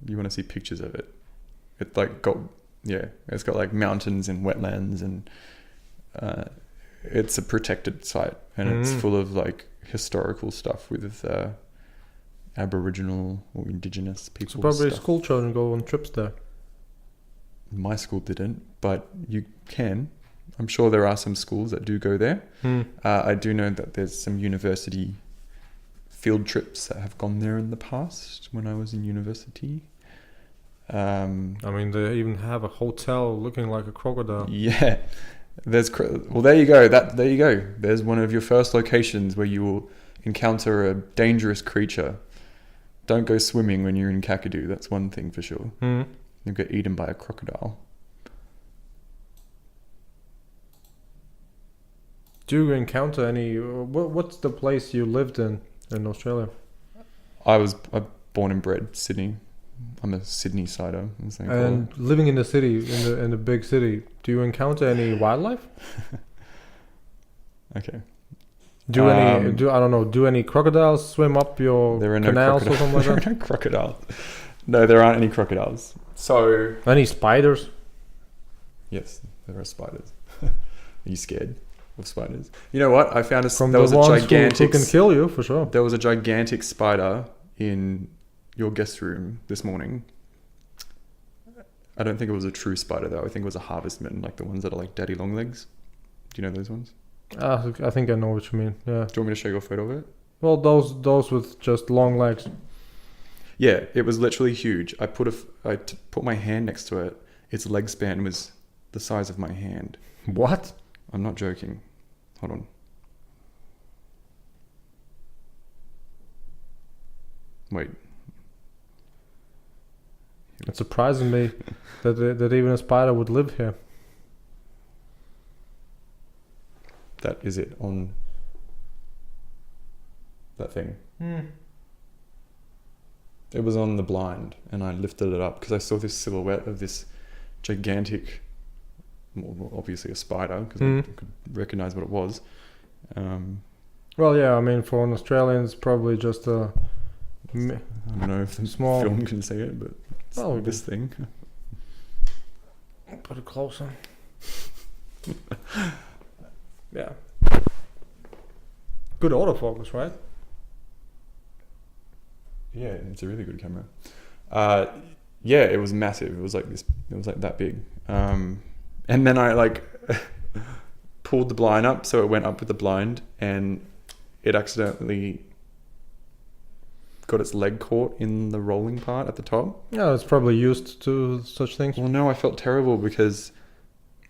[SPEAKER 2] You want to see pictures of it. It's like it's got like mountains and wetlands, and it's a protected site, and it's full of like historical stuff with Aboriginal or Indigenous people.
[SPEAKER 1] So probably
[SPEAKER 2] stuff.
[SPEAKER 1] school children go on trips there.
[SPEAKER 2] My school didn't, but you can. I'm sure there are some schools that do go there.
[SPEAKER 1] Hmm.
[SPEAKER 2] I do know that there's some university field trips that have gone there in the past when I was in university.
[SPEAKER 1] I mean, they even have a hotel looking like a crocodile.
[SPEAKER 2] Yeah, there you go. There you go. There's one of your first locations where you will encounter a dangerous creature. Don't go swimming when you're in Kakadu. That's one thing for sure.
[SPEAKER 1] Hmm.
[SPEAKER 2] You'll get eaten by a crocodile.
[SPEAKER 1] Do you encounter any? What's the place you lived in Australia?
[SPEAKER 2] I was born and bred Sydney. I'm a Sydney sider. as they call
[SPEAKER 1] And
[SPEAKER 2] it.
[SPEAKER 1] living in the city, in the big city, do you encounter any wildlife?
[SPEAKER 2] Okay.
[SPEAKER 1] Do any crocodiles swim up your
[SPEAKER 2] There are no
[SPEAKER 1] canals or something like
[SPEAKER 2] There
[SPEAKER 1] that?
[SPEAKER 2] are no crocodiles. No, there aren't any crocodiles. So
[SPEAKER 1] Any spiders?
[SPEAKER 2] yes, there are spiders. Are you scared of spiders? You know what? I found
[SPEAKER 1] From
[SPEAKER 2] there
[SPEAKER 1] the
[SPEAKER 2] was a
[SPEAKER 1] ones
[SPEAKER 2] gigantic
[SPEAKER 1] who can kill you for sure.
[SPEAKER 2] There was a gigantic spider in your guest room this morning. I don't think it was a true spider though. I think it was a harvestman, like the ones that are like daddy long legs. Do you know those ones?
[SPEAKER 1] I think I know what you mean. Yeah.
[SPEAKER 2] Do you want me to show you a photo of it?
[SPEAKER 1] Well, those with just long legs.
[SPEAKER 2] Yeah, it was literally huge. I put my hand next to it. Its leg span was the size of my hand.
[SPEAKER 1] What?
[SPEAKER 2] I'm not joking. Hold on. Wait.
[SPEAKER 1] It's surprising me that even a spider would live here.
[SPEAKER 2] That is it on that thing. It was on the blind, and I lifted it up because I saw this silhouette of this gigantic, well, obviously a spider, because I could recognize what it was.
[SPEAKER 1] Well, yeah, I mean, for an Australian, it's probably just a...
[SPEAKER 2] I don't know if the
[SPEAKER 1] Small-
[SPEAKER 2] film can see it, but it's
[SPEAKER 1] Well,
[SPEAKER 2] this thing.
[SPEAKER 1] Put it closer. Yeah. Good autofocus, right?
[SPEAKER 2] Yeah, it's a really good camera. Yeah, it was massive. It was like this. It was like that big. And then I like pulled the blind up, so it went up with the blind, and it accidentally got its leg caught in the rolling part at the top.
[SPEAKER 1] Yeah, it's probably used to such things.
[SPEAKER 2] Well, no, I felt terrible because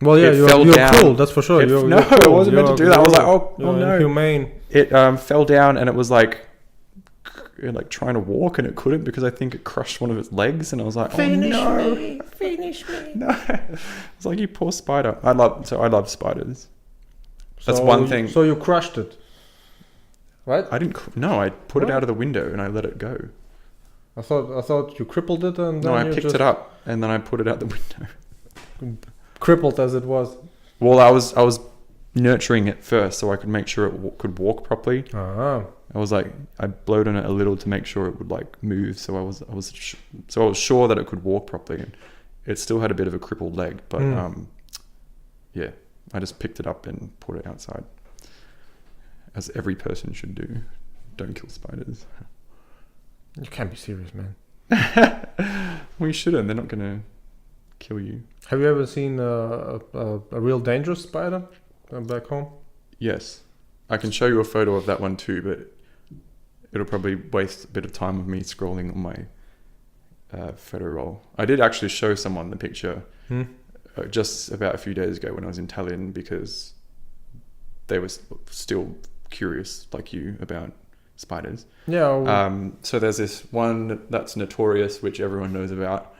[SPEAKER 1] Well, yeah,
[SPEAKER 2] it fell
[SPEAKER 1] you're
[SPEAKER 2] down.
[SPEAKER 1] cool, that's for sure.
[SPEAKER 2] It-
[SPEAKER 1] You're
[SPEAKER 2] no,
[SPEAKER 1] cool.
[SPEAKER 2] I wasn't meant to do that. I was like, oh
[SPEAKER 1] You're
[SPEAKER 2] no.
[SPEAKER 1] inhumane.
[SPEAKER 2] It fell down, and it was like like trying to walk, and it couldn't because I think it crushed one of its legs, and I was like,
[SPEAKER 1] Finish
[SPEAKER 2] oh no,
[SPEAKER 1] me! Finish me!
[SPEAKER 2] no. It's like, you poor spider. I love spiders. That's
[SPEAKER 1] So
[SPEAKER 2] one thing.
[SPEAKER 1] So you crushed it, right?
[SPEAKER 2] No, I put it
[SPEAKER 1] What?
[SPEAKER 2] out of the window and I let it go.
[SPEAKER 1] I thought you crippled it and then
[SPEAKER 2] No, I
[SPEAKER 1] you
[SPEAKER 2] picked
[SPEAKER 1] just
[SPEAKER 2] it up and then I put it out the window.
[SPEAKER 1] crippled as it was.
[SPEAKER 2] Well, I was nurturing it first so I could make sure it could walk properly.
[SPEAKER 1] Ah.
[SPEAKER 2] I was like, I blowed on it a little to make sure it would like move. So I was sure that it could walk properly. And it still had a bit of a crippled leg, but yeah, I just picked it up and put it outside, as every person should do. Don't kill spiders.
[SPEAKER 1] You can't be serious, man.
[SPEAKER 2] Well, you shouldn't. They're not gonna kill you.
[SPEAKER 1] Have you ever seen a real dangerous spider back home?
[SPEAKER 2] Yes, I can show you a photo of that one too, but it'll probably waste a bit of time of me scrolling on my photo roll. I did actually show someone the picture just about a few days ago when I was in Tallinn, because they were still curious like you about spiders.
[SPEAKER 1] Yeah.
[SPEAKER 2] So there's this one that's notorious, which everyone knows about.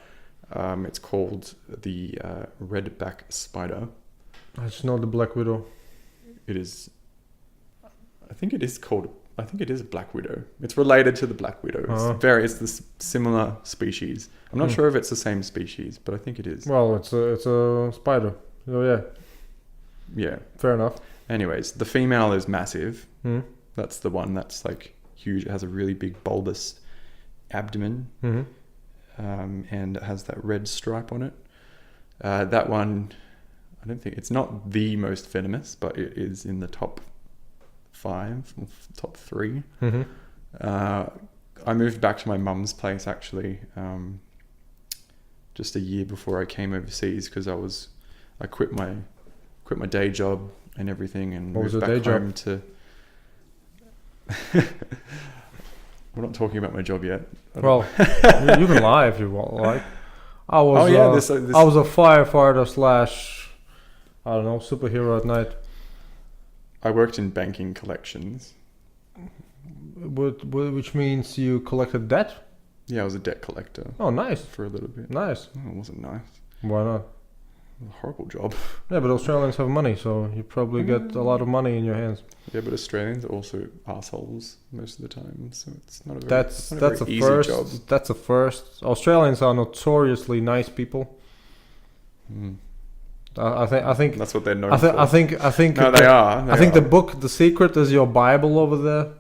[SPEAKER 2] It's called the redback spider.
[SPEAKER 1] I just know the black widow.
[SPEAKER 2] It is. I think it is a black widow. It's related to the black widow. It's this similar species. I'm not sure if it's the same species, but I think it is.
[SPEAKER 1] Well, it's a spider. So yeah.
[SPEAKER 2] Yeah.
[SPEAKER 1] Fair enough.
[SPEAKER 2] Anyways, the female is massive. That's the one that's like huge. It has a really big bulbous abdomen, and it has that red stripe on it. That one, I don't think it's not the most venomous, but it is in the top 5 or top 3. I moved back to my mum's place actually, just a year before I came overseas, because I quit my day job and everything, and
[SPEAKER 1] what was
[SPEAKER 2] moved
[SPEAKER 1] your
[SPEAKER 2] back
[SPEAKER 1] day
[SPEAKER 2] home
[SPEAKER 1] job?
[SPEAKER 2] to. We're not talking about my job yet.
[SPEAKER 1] Well, you can lie if you want. Like, I was. I was a firefighter / I don't know, superhero at night.
[SPEAKER 2] I worked in banking collections.
[SPEAKER 1] Which means you collected debt?
[SPEAKER 2] Yeah, I was a debt collector.
[SPEAKER 1] Oh, nice.
[SPEAKER 2] For a little bit.
[SPEAKER 1] Nice.
[SPEAKER 2] Oh, it wasn't nice.
[SPEAKER 1] Why not?
[SPEAKER 2] It was a horrible job.
[SPEAKER 1] Yeah, but Australians have money, so you probably get a lot of money in your hands.
[SPEAKER 2] Yeah, but Australians are also assholes most of the time, so it's not a very,
[SPEAKER 1] That's
[SPEAKER 2] very
[SPEAKER 1] a
[SPEAKER 2] easy
[SPEAKER 1] first.
[SPEAKER 2] job.
[SPEAKER 1] That's a first. Australians are notoriously nice people. I think
[SPEAKER 2] that's what they're known for.
[SPEAKER 1] I think.
[SPEAKER 2] No, they are.
[SPEAKER 1] I think the book, The Secret, is your Bible over there.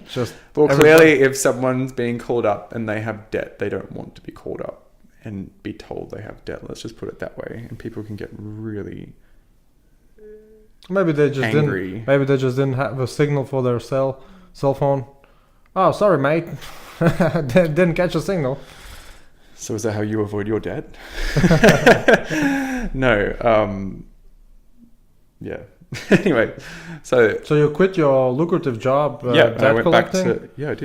[SPEAKER 1] Just
[SPEAKER 2] well, clearly, if someone's being called up and they have debt, they don't want to be called up and be told they have debt. Let's just put it that way, and people can get really
[SPEAKER 1] maybe they just
[SPEAKER 2] angry.
[SPEAKER 1] didn't have a signal for their cell phone. Oh, sorry, mate. Didn't catch a signal.
[SPEAKER 2] So is that how you avoid your debt? No. Yeah. Anyway, so
[SPEAKER 1] you quit your lucrative job.
[SPEAKER 2] Yeah, I went
[SPEAKER 1] collecting?
[SPEAKER 2] back to. Yeah, I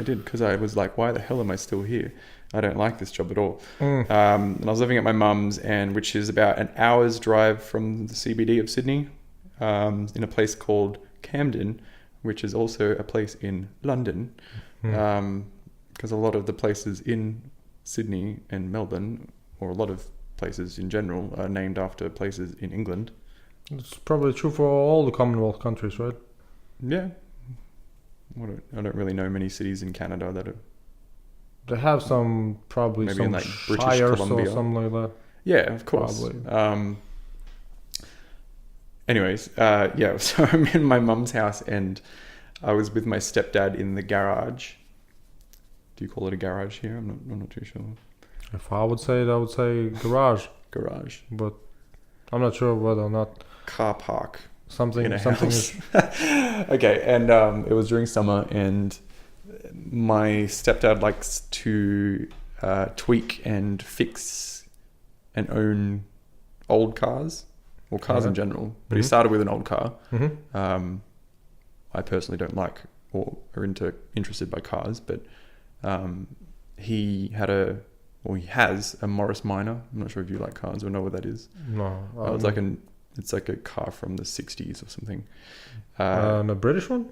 [SPEAKER 2] did. Because I was like, why the hell am I still here? I don't like this job at all. And I was living at my mum's, which is about an hour's drive from the CBD of Sydney, in a place called Camden, which is also a place in London, because a lot of the places in Sydney and Melbourne, or a lot of places in general, are named after places in England.
[SPEAKER 1] It's probably true for all the Commonwealth countries, right?
[SPEAKER 2] Yeah. I don't really know many cities in Canada that are.
[SPEAKER 1] They have some, probably
[SPEAKER 2] maybe
[SPEAKER 1] some
[SPEAKER 2] in like British
[SPEAKER 1] shires
[SPEAKER 2] Columbia
[SPEAKER 1] or something like that.
[SPEAKER 2] Yeah, of course.
[SPEAKER 1] Probably.
[SPEAKER 2] Anyways, yeah, so I'm in my mum's house and I was with my stepdad in the garage. Do you call it a garage here? I'm not too sure.
[SPEAKER 1] If I would say it, I would say garage.
[SPEAKER 2] Garage.
[SPEAKER 1] But I'm not sure whether or not
[SPEAKER 2] car park.
[SPEAKER 1] something
[SPEAKER 2] In a
[SPEAKER 1] something
[SPEAKER 2] house.
[SPEAKER 1] is.
[SPEAKER 2] Okay, and it was during summer, and my stepdad likes to tweak and fix and own old cars, or cars in general. But he started with an old car. I personally don't like or are interested by cars, but he has a Morris Minor. I'm not sure if you like cars or know what that is.
[SPEAKER 1] No.
[SPEAKER 2] It's like a car from the 60s or something.
[SPEAKER 1] A British one?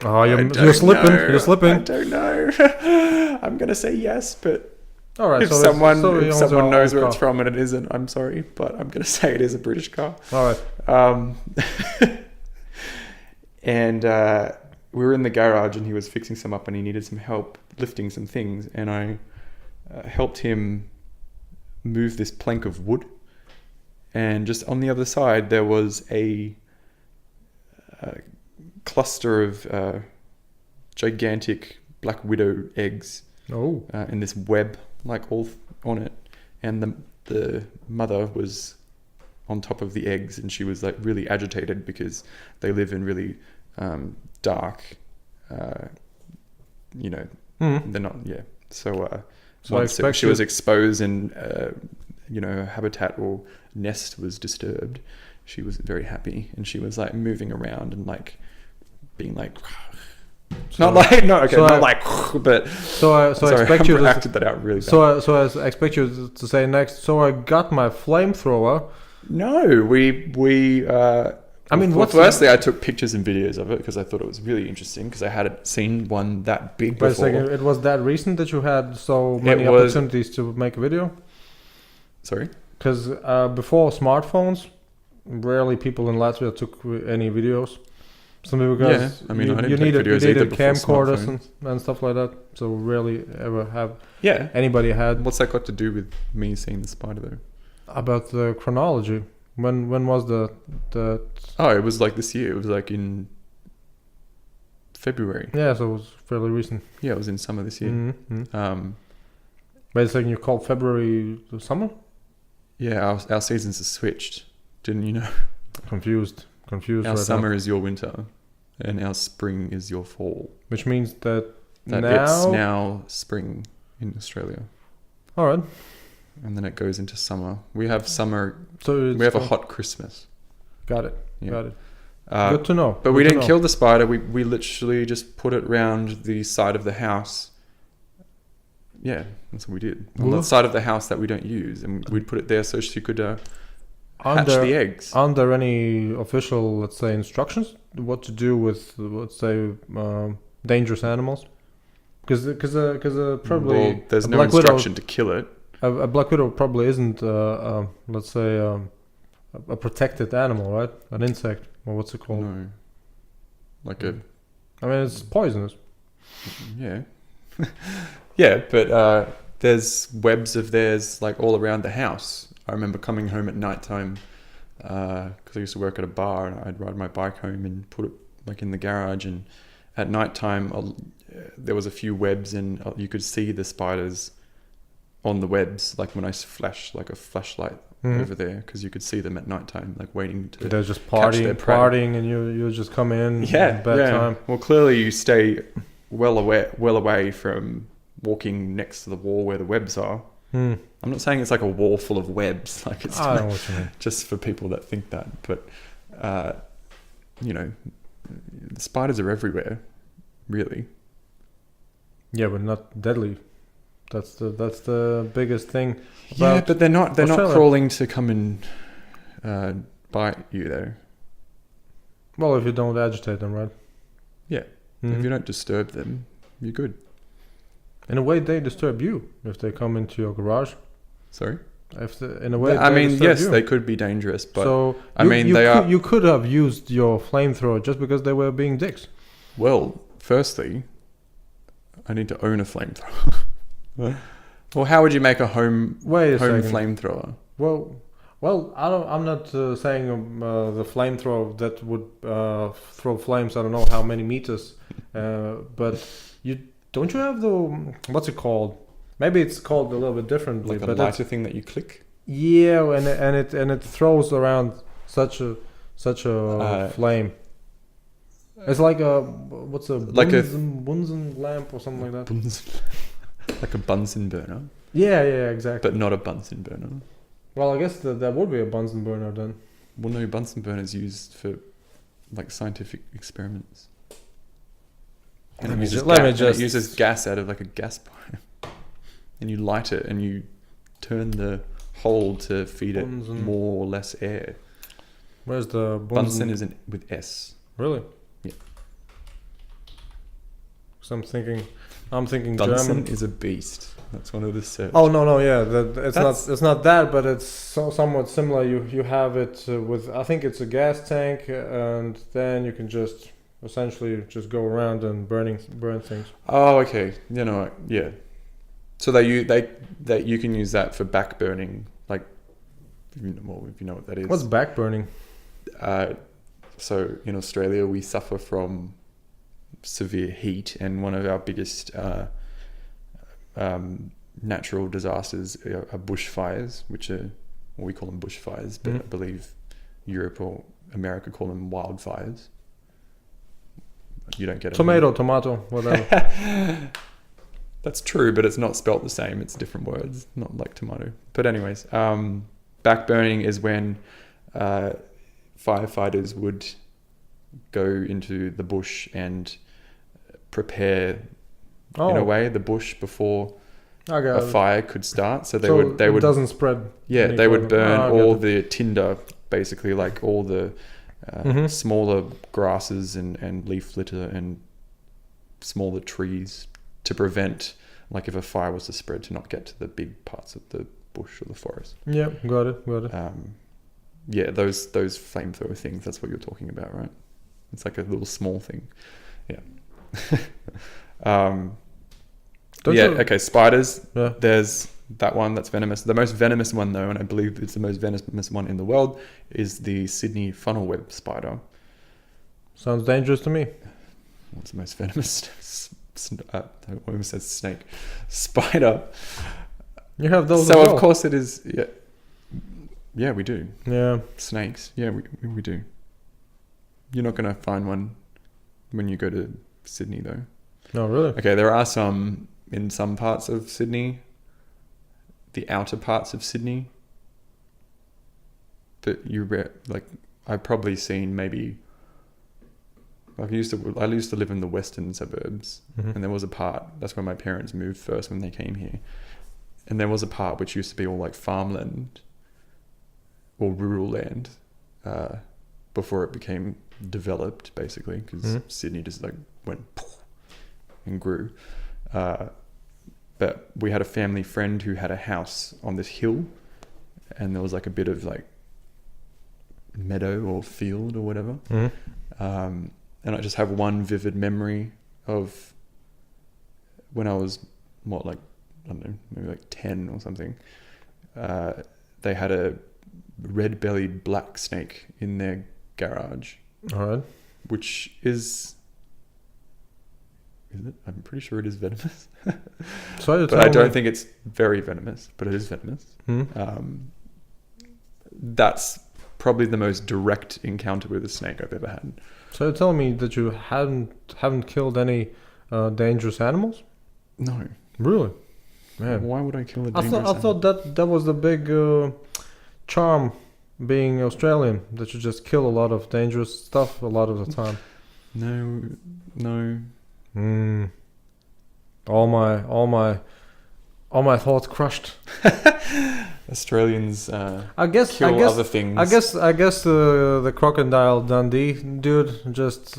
[SPEAKER 1] Oh,
[SPEAKER 2] I
[SPEAKER 1] you're
[SPEAKER 2] don't
[SPEAKER 1] slipping.
[SPEAKER 2] know.
[SPEAKER 1] You're
[SPEAKER 2] I
[SPEAKER 1] slipping.
[SPEAKER 2] don't know. I'm gonna say yes, but
[SPEAKER 1] All right.
[SPEAKER 2] if
[SPEAKER 1] so
[SPEAKER 2] someone
[SPEAKER 1] he owns
[SPEAKER 2] someone
[SPEAKER 1] our
[SPEAKER 2] knows
[SPEAKER 1] own
[SPEAKER 2] where it's
[SPEAKER 1] car.
[SPEAKER 2] from and it isn't, I'm sorry, but I'm gonna say it is a British car.
[SPEAKER 1] All right.
[SPEAKER 2] And we were in the garage, and he was fixing some up, and he needed some help lifting some things, and I helped him move this plank of wood, and just on the other side there was a cluster of gigantic black widow eggs
[SPEAKER 1] Oh.
[SPEAKER 2] in this web, like all on it, and the mother was on top of the eggs, and she was like really agitated because they live in really dark,
[SPEAKER 1] Mm-hmm.
[SPEAKER 2] they're not, yeah. So
[SPEAKER 1] So I
[SPEAKER 2] once
[SPEAKER 1] expect
[SPEAKER 2] she was exposed and her habitat or nest was disturbed, she was very happy, and she was like moving around and like being like,
[SPEAKER 1] So-
[SPEAKER 2] not
[SPEAKER 1] so
[SPEAKER 2] like, but
[SPEAKER 1] So I
[SPEAKER 2] sorry,
[SPEAKER 1] expect you
[SPEAKER 2] I
[SPEAKER 1] to
[SPEAKER 2] acted that out really bad.
[SPEAKER 1] so I expect you to say next. So I got my flamethrower.
[SPEAKER 2] No, we.
[SPEAKER 1] I mean,
[SPEAKER 2] well,
[SPEAKER 1] what's
[SPEAKER 2] firstly, I took pictures and videos of it because I thought it was really interesting because I hadn't seen one that big
[SPEAKER 1] Wait a
[SPEAKER 2] before.
[SPEAKER 1] second. It was that recent that you had so many
[SPEAKER 2] It was-
[SPEAKER 1] opportunities to make a video.
[SPEAKER 2] Sorry.
[SPEAKER 1] Because before smartphones, rarely people in Latvia took any videos. Simply because
[SPEAKER 2] I mean, I didn't
[SPEAKER 1] you
[SPEAKER 2] take
[SPEAKER 1] needed,
[SPEAKER 2] videos
[SPEAKER 1] you
[SPEAKER 2] either
[SPEAKER 1] needed
[SPEAKER 2] before
[SPEAKER 1] camcorders
[SPEAKER 2] smartphones.
[SPEAKER 1] and stuff like that. So rarely ever have
[SPEAKER 2] Yeah.
[SPEAKER 1] anybody had
[SPEAKER 2] What's that got to do with me seeing the spider though?
[SPEAKER 1] about the chronology. When was the
[SPEAKER 2] Oh, it was like this year. It was like in February.
[SPEAKER 1] yeah? So it was fairly recent.
[SPEAKER 2] Yeah, it was in summer this year.
[SPEAKER 1] Mm-hmm. Wait a second. You called February the summer?
[SPEAKER 2] Yeah, our seasons are switched. Didn't you know?
[SPEAKER 1] Confused.
[SPEAKER 2] Our
[SPEAKER 1] Right
[SPEAKER 2] summer
[SPEAKER 1] now.
[SPEAKER 2] is your winter, and our spring is your fall.
[SPEAKER 1] Which means that
[SPEAKER 2] That
[SPEAKER 1] now.
[SPEAKER 2] it's now spring in Australia,
[SPEAKER 1] All right.
[SPEAKER 2] and then it goes into summer. We have summer.
[SPEAKER 1] So
[SPEAKER 2] We have a hot Christmas.
[SPEAKER 1] Got it.
[SPEAKER 2] Yeah.
[SPEAKER 1] Got it.
[SPEAKER 2] Uh,
[SPEAKER 1] Good to know.
[SPEAKER 2] But we
[SPEAKER 1] Good to
[SPEAKER 2] didn't
[SPEAKER 1] know.
[SPEAKER 2] kill the spider. We literally just put it round the side of the house. Yeah, that's what we did. On the
[SPEAKER 1] Well-
[SPEAKER 2] side of the house that we don't use, and we'd put it there so she could hatch
[SPEAKER 1] Under
[SPEAKER 2] the eggs.
[SPEAKER 1] Aren't there any official, let's say, instructions what to do with, let's say, dangerous animals? Because probably
[SPEAKER 2] Well, there's
[SPEAKER 1] a
[SPEAKER 2] no
[SPEAKER 1] black widow-
[SPEAKER 2] instruction to kill it.
[SPEAKER 1] a black widow probably isn't, let's say, a protected animal, right? An insect, or what's it called?
[SPEAKER 2] No, like a
[SPEAKER 1] I mean, it's poisonous.
[SPEAKER 2] yeah, yeah. But there's webs of theirs like all around the house. I remember coming home at nighttime because I used to work at a bar, and I'd ride my bike home and put it like in the garage. And at nighttime, there was a few webs, and you could see the spiders on the webs, like when I flashed like a flashlight
[SPEAKER 1] Mhm.
[SPEAKER 2] over there, because you could see them at nighttime, like waiting to.
[SPEAKER 1] They're just
[SPEAKER 2] catch their prey.
[SPEAKER 1] partying, and you just come in.
[SPEAKER 2] Yeah,
[SPEAKER 1] bad
[SPEAKER 2] yeah.
[SPEAKER 1] time.
[SPEAKER 2] Well, clearly you stay well away from walking next to the wall where the webs are.
[SPEAKER 1] Hmm.
[SPEAKER 2] I'm not saying it's like a wall full of webs, like it's
[SPEAKER 1] I know what you mean.
[SPEAKER 2] just for people that think that, but the spiders are everywhere, really.
[SPEAKER 1] Yeah, but not deadly. That's the biggest thing.
[SPEAKER 2] Yeah,
[SPEAKER 1] about
[SPEAKER 2] but they're not
[SPEAKER 1] Australia.
[SPEAKER 2] crawling to come and bite you though.
[SPEAKER 1] Well, if you don't agitate them, right?
[SPEAKER 2] Yeah.
[SPEAKER 1] Mhm.
[SPEAKER 2] If you don't disturb them, you're good.
[SPEAKER 1] In a way, they disturb you if they come into your garage.
[SPEAKER 2] Sorry.
[SPEAKER 1] In a way,
[SPEAKER 2] I
[SPEAKER 1] they
[SPEAKER 2] mean,
[SPEAKER 1] disturb
[SPEAKER 2] yes,
[SPEAKER 1] you.
[SPEAKER 2] they could be dangerous, but
[SPEAKER 1] so
[SPEAKER 2] I mean,
[SPEAKER 1] you
[SPEAKER 2] they
[SPEAKER 1] could,
[SPEAKER 2] are.
[SPEAKER 1] You could have used your flamethrower just because they were being dicks.
[SPEAKER 2] Well, firstly, I need to own a flamethrower. Well, how would you make a home
[SPEAKER 1] Wait a
[SPEAKER 2] home
[SPEAKER 1] second.
[SPEAKER 2] flamethrower?
[SPEAKER 1] Well, I'm not saying the flamethrower that would throw flames. I don't know how many meters, but don't you have the what's it called? Maybe it's called a little bit differently,
[SPEAKER 2] Like a
[SPEAKER 1] but
[SPEAKER 2] lighter thing that you click?
[SPEAKER 1] yeah, and it throws around such a flame. It's like a what's a
[SPEAKER 2] Like a-
[SPEAKER 1] Bunsen lamp or something like that.
[SPEAKER 2] Like a Bunsen burner,
[SPEAKER 1] Yeah, exactly.
[SPEAKER 2] but not a Bunsen burner.
[SPEAKER 1] Well, I guess that would be a Bunsen burner then.
[SPEAKER 2] Well, no, Bunsen burners used for like scientific experiments. And it uses gas out of like a gas pipe, and you light it and you turn the hole to feed it
[SPEAKER 1] Bunsen.
[SPEAKER 2] more or less air.
[SPEAKER 1] Where's the
[SPEAKER 2] Bunsen is with S.
[SPEAKER 1] Really?
[SPEAKER 2] Yeah.
[SPEAKER 1] So I'm thinking
[SPEAKER 2] Dunson
[SPEAKER 1] German.
[SPEAKER 2] is a beast. That's one of the search.
[SPEAKER 1] Oh no, yeah, it's
[SPEAKER 2] That's-
[SPEAKER 1] not that, but it's somewhat similar. You have it with, I think it's a gas tank, and then you can just essentially just go around and burn things.
[SPEAKER 2] Oh, okay. You know what? Yeah. So they you can use that for back burning, like, if you know what that is.
[SPEAKER 1] What's back burning?
[SPEAKER 2] So in Australia, we suffer from severe heat, and one of our biggest natural disasters are bushfires, which are, well, we call them bushfires, but I believe Europe or America call them wildfires. You don't get it.
[SPEAKER 1] Tomato, whatever.
[SPEAKER 2] That's true, but it's not spelt the same. It's different words, not like tomato. But anyways, backburning is when firefighters would go into the bush and prepare, in a way, the bush before a fire could start. So they would
[SPEAKER 1] it doesn't spread.
[SPEAKER 2] Yeah, they would burn
[SPEAKER 1] I
[SPEAKER 2] all
[SPEAKER 1] get
[SPEAKER 2] the tinder, basically, like all the smaller grasses and leaf litter and smaller trees, to prevent, like, if a fire was to spread, to not get to the big parts of the bush or the forest.
[SPEAKER 1] Yeah, got it.
[SPEAKER 2] Yeah, those flamethrower things, that's what you're talking about, right? It's like a little small thing. Yeah. Okay, spiders.
[SPEAKER 1] Yeah.
[SPEAKER 2] There's that one that's venomous. The most venomous one, though, and I believe it's the most venomous one in the world, is the Sydney funnel web spider.
[SPEAKER 1] Sounds dangerous to me.
[SPEAKER 2] What's the most venomous? I almost said snake. Spider.
[SPEAKER 1] You have those.
[SPEAKER 2] So
[SPEAKER 1] as well.
[SPEAKER 2] of course it is. Yeah. Yeah, we do.
[SPEAKER 1] Yeah.
[SPEAKER 2] Snakes. Yeah, we do. You're not going to find one when you go to Sydney, though.
[SPEAKER 1] No, really?
[SPEAKER 2] Okay, there are some in some parts of Sydney, the outer parts of Sydney, but I've probably seen maybe. Like I used to live in the western suburbs, and there was a part, that's where my parents moved first when they came here, and there was a part which used to be all like farmland or rural land before it became developed, basically, because Sydney just like went and grew. But we had a family friend who had a house on this hill, and there was like a bit of like meadow or field or whatever. And I just have one vivid memory of when I was, I don't know, maybe like 10 or something. They had a red-bellied black snake in their garage.
[SPEAKER 1] All right.
[SPEAKER 2] Which is it? I'm pretty sure it is venomous. But I don't think it's very venomous, but it is venomous. That's probably the most direct encounter with a snake I've ever had.
[SPEAKER 1] So you're telling me that you haven't killed any dangerous animals?
[SPEAKER 2] No.
[SPEAKER 1] Really? Man.
[SPEAKER 2] Why would I kill a dangerous
[SPEAKER 1] I thought that was the big charm being Australian, that you just kill a lot of dangerous stuff a lot of the time.
[SPEAKER 2] No.
[SPEAKER 1] All my thoughts crushed.
[SPEAKER 2] Australians
[SPEAKER 1] I guess
[SPEAKER 2] other things.
[SPEAKER 1] I guess the Crocodile Dundee dude just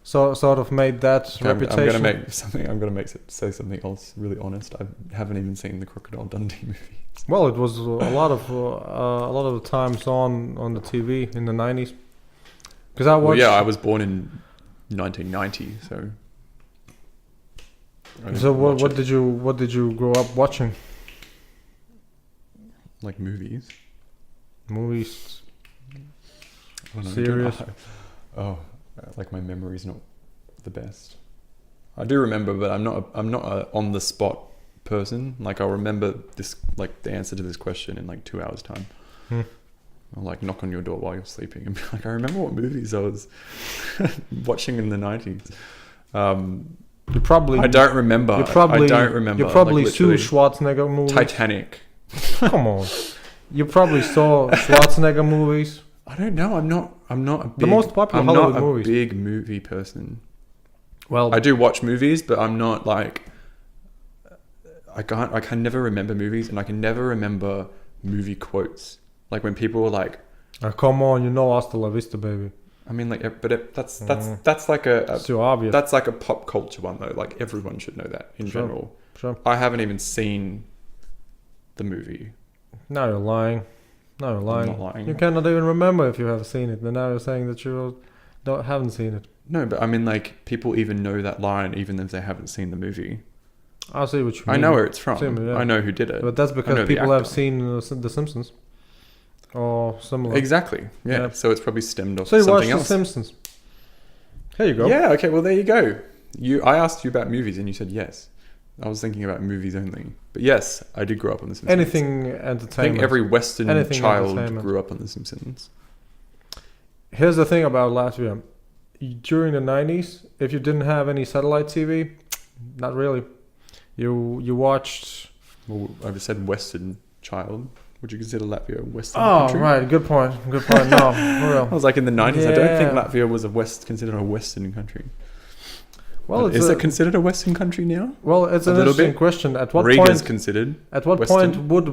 [SPEAKER 1] sort of made that reputation.
[SPEAKER 2] I'm gonna say something else really honest. I haven't even seen the Crocodile Dundee movie.
[SPEAKER 1] Well, it was a lot of the times on the TV in the 90s. Because I watched.
[SPEAKER 2] Well, yeah, I was born in 1990, so.
[SPEAKER 1] So what did you grow up watching?
[SPEAKER 2] Like movies.
[SPEAKER 1] Movies.
[SPEAKER 2] I don't know,
[SPEAKER 1] Serious.
[SPEAKER 2] Like my memory's not the best. I do remember, but I'm not a on the spot person. Like I'll remember this, like the answer to this question in like 2 hours time. I'll like knock on your door while you're sleeping and be like, I remember what movies I was watching in the 90s.
[SPEAKER 1] You probably.
[SPEAKER 2] I don't remember. You probably
[SPEAKER 1] Sue Schwarzenegger movies.
[SPEAKER 2] Titanic.
[SPEAKER 1] Come on. You probably saw Schwarzenegger movies.
[SPEAKER 2] I don't know. I'm not a big,
[SPEAKER 1] the most popular Hollywood movies.
[SPEAKER 2] I'm not a big movie person.
[SPEAKER 1] Well,
[SPEAKER 2] I do watch movies, but I'm not like. I can never remember movies, and I can never remember movie quotes. Like when people were like,
[SPEAKER 1] come on, you know, hasta la vista, baby.
[SPEAKER 2] I mean, like, but that's like
[SPEAKER 1] It's too obvious.
[SPEAKER 2] that's like a pop culture one though. Like everyone should know that in
[SPEAKER 1] Sure.
[SPEAKER 2] general.
[SPEAKER 1] Sure.
[SPEAKER 2] I haven't even seen the movie.
[SPEAKER 1] Now you're lying. Now you're lying.
[SPEAKER 2] I'm not lying.
[SPEAKER 1] You cannot even remember if you have seen it. And now you're saying that you haven't seen it.
[SPEAKER 2] No, but I mean, like, people even know that line even if they haven't seen the movie.
[SPEAKER 1] I see what you mean.
[SPEAKER 2] I know where it's from.
[SPEAKER 1] Same, yeah.
[SPEAKER 2] I know who did it.
[SPEAKER 1] But that's
[SPEAKER 2] I know
[SPEAKER 1] because
[SPEAKER 2] the
[SPEAKER 1] people have
[SPEAKER 2] actor.
[SPEAKER 1] seen The Simpsons. Or similar.
[SPEAKER 2] Exactly. Yeah.
[SPEAKER 1] Yeah.
[SPEAKER 2] So it's probably stemmed off
[SPEAKER 1] So you watched
[SPEAKER 2] something
[SPEAKER 1] The
[SPEAKER 2] else.
[SPEAKER 1] Simpsons. There you go.
[SPEAKER 2] Yeah. Okay. Well, there you go. I asked you about movies and you said yes. I was thinking about movies only. But yes, I did grow up on The Simpsons.
[SPEAKER 1] Anything
[SPEAKER 2] I
[SPEAKER 1] entertainment.
[SPEAKER 2] think every Western
[SPEAKER 1] Anything
[SPEAKER 2] child
[SPEAKER 1] entertainment.
[SPEAKER 2] grew up on The Simpsons.
[SPEAKER 1] Here's the thing about Latvia. During the 90s, if you didn't have any satellite TV, not really. You watched...
[SPEAKER 2] Well, I just said Western child. Would you consider Latvia a Western
[SPEAKER 1] Oh,
[SPEAKER 2] country?
[SPEAKER 1] right. Good point. Good point. No, for
[SPEAKER 2] I
[SPEAKER 1] real.
[SPEAKER 2] was like, in the 90s, I don't think
[SPEAKER 1] Yeah.
[SPEAKER 2] Latvia was considered a Western country.
[SPEAKER 1] Well,
[SPEAKER 2] Is it considered a Western country now?
[SPEAKER 1] well, it's
[SPEAKER 2] a
[SPEAKER 1] an
[SPEAKER 2] little
[SPEAKER 1] interesting
[SPEAKER 2] bit?
[SPEAKER 1] question. At what
[SPEAKER 2] Riga's
[SPEAKER 1] point?
[SPEAKER 2] considered.
[SPEAKER 1] At what
[SPEAKER 2] Western?
[SPEAKER 1] point would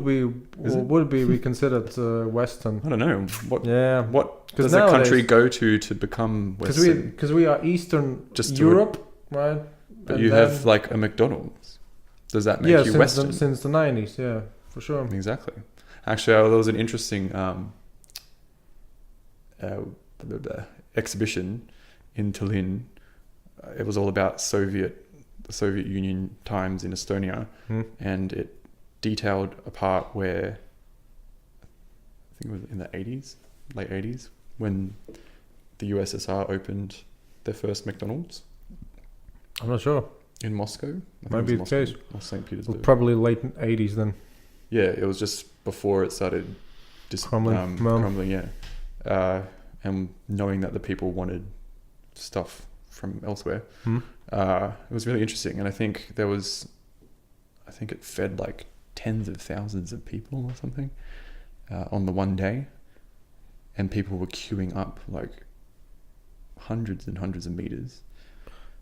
[SPEAKER 2] Is it?
[SPEAKER 1] we considered Western?
[SPEAKER 2] I don't know. What
[SPEAKER 1] Yeah,
[SPEAKER 2] What
[SPEAKER 1] 'Cause
[SPEAKER 2] does a country
[SPEAKER 1] nowadays-
[SPEAKER 2] go to become
[SPEAKER 1] because
[SPEAKER 2] Western?
[SPEAKER 1] we are Eastern
[SPEAKER 2] Just to
[SPEAKER 1] Europe, right?
[SPEAKER 2] But
[SPEAKER 1] And
[SPEAKER 2] you
[SPEAKER 1] then-
[SPEAKER 2] have like a McDonald's. Does that make
[SPEAKER 1] yeah,
[SPEAKER 2] you
[SPEAKER 1] since
[SPEAKER 2] Western?
[SPEAKER 1] since the 90s, yeah, for sure.
[SPEAKER 2] Exactly. Actually, there was an interesting exhibition in Tallinn. It was all about the Soviet Union times in Estonia,
[SPEAKER 1] Hmm.
[SPEAKER 2] and it detailed a part where I think it was in the 80s, late 80s, when the USSR opened their first McDonald's
[SPEAKER 1] I'm not sure.
[SPEAKER 2] in Moscow. I think
[SPEAKER 1] Might
[SPEAKER 2] it was
[SPEAKER 1] be the
[SPEAKER 2] Moscow
[SPEAKER 1] case.
[SPEAKER 2] or St.
[SPEAKER 1] Well,
[SPEAKER 2] Petersburg.
[SPEAKER 1] probably late 80s then.
[SPEAKER 2] Yeah, it was just before it started
[SPEAKER 1] Crumbling.
[SPEAKER 2] crumbling, yeah. And knowing that the people wanted stuff from elsewhere,
[SPEAKER 1] Hmm.
[SPEAKER 2] it was really interesting. And I think it fed like tens of thousands of people or something on the one day. And people were queuing up like hundreds and hundreds of meters.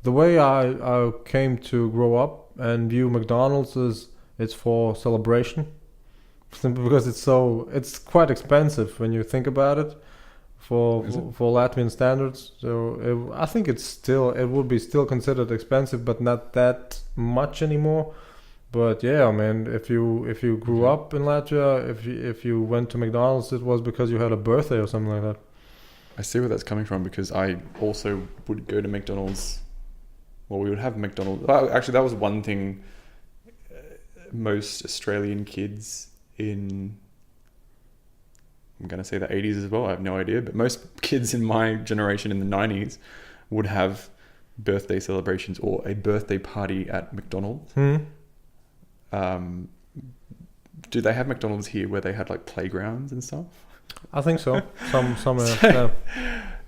[SPEAKER 1] The way I came to grow up and view McDonald's is it's for celebration, simply because it's quite expensive when you think about it for
[SPEAKER 2] Is it?
[SPEAKER 1] for Latvian standards. So I think it would be still considered expensive, but not that much anymore. But yeah, man, if you grew up in Latvia, if you went to McDonald's, it was because you had a birthday or something like that.
[SPEAKER 2] I see where that's coming from because I also would go to McDonald's. Well, we would have McDonald's. Well, actually, that was one thing most Australian kids in, I'm going to say the 80s as well, I have no idea, but most kids in my generation in the 90s would have birthday celebrations or a birthday party at McDonald's. Do they have McDonald's here where they had like playgrounds and stuff?
[SPEAKER 1] I think so. Some yeah.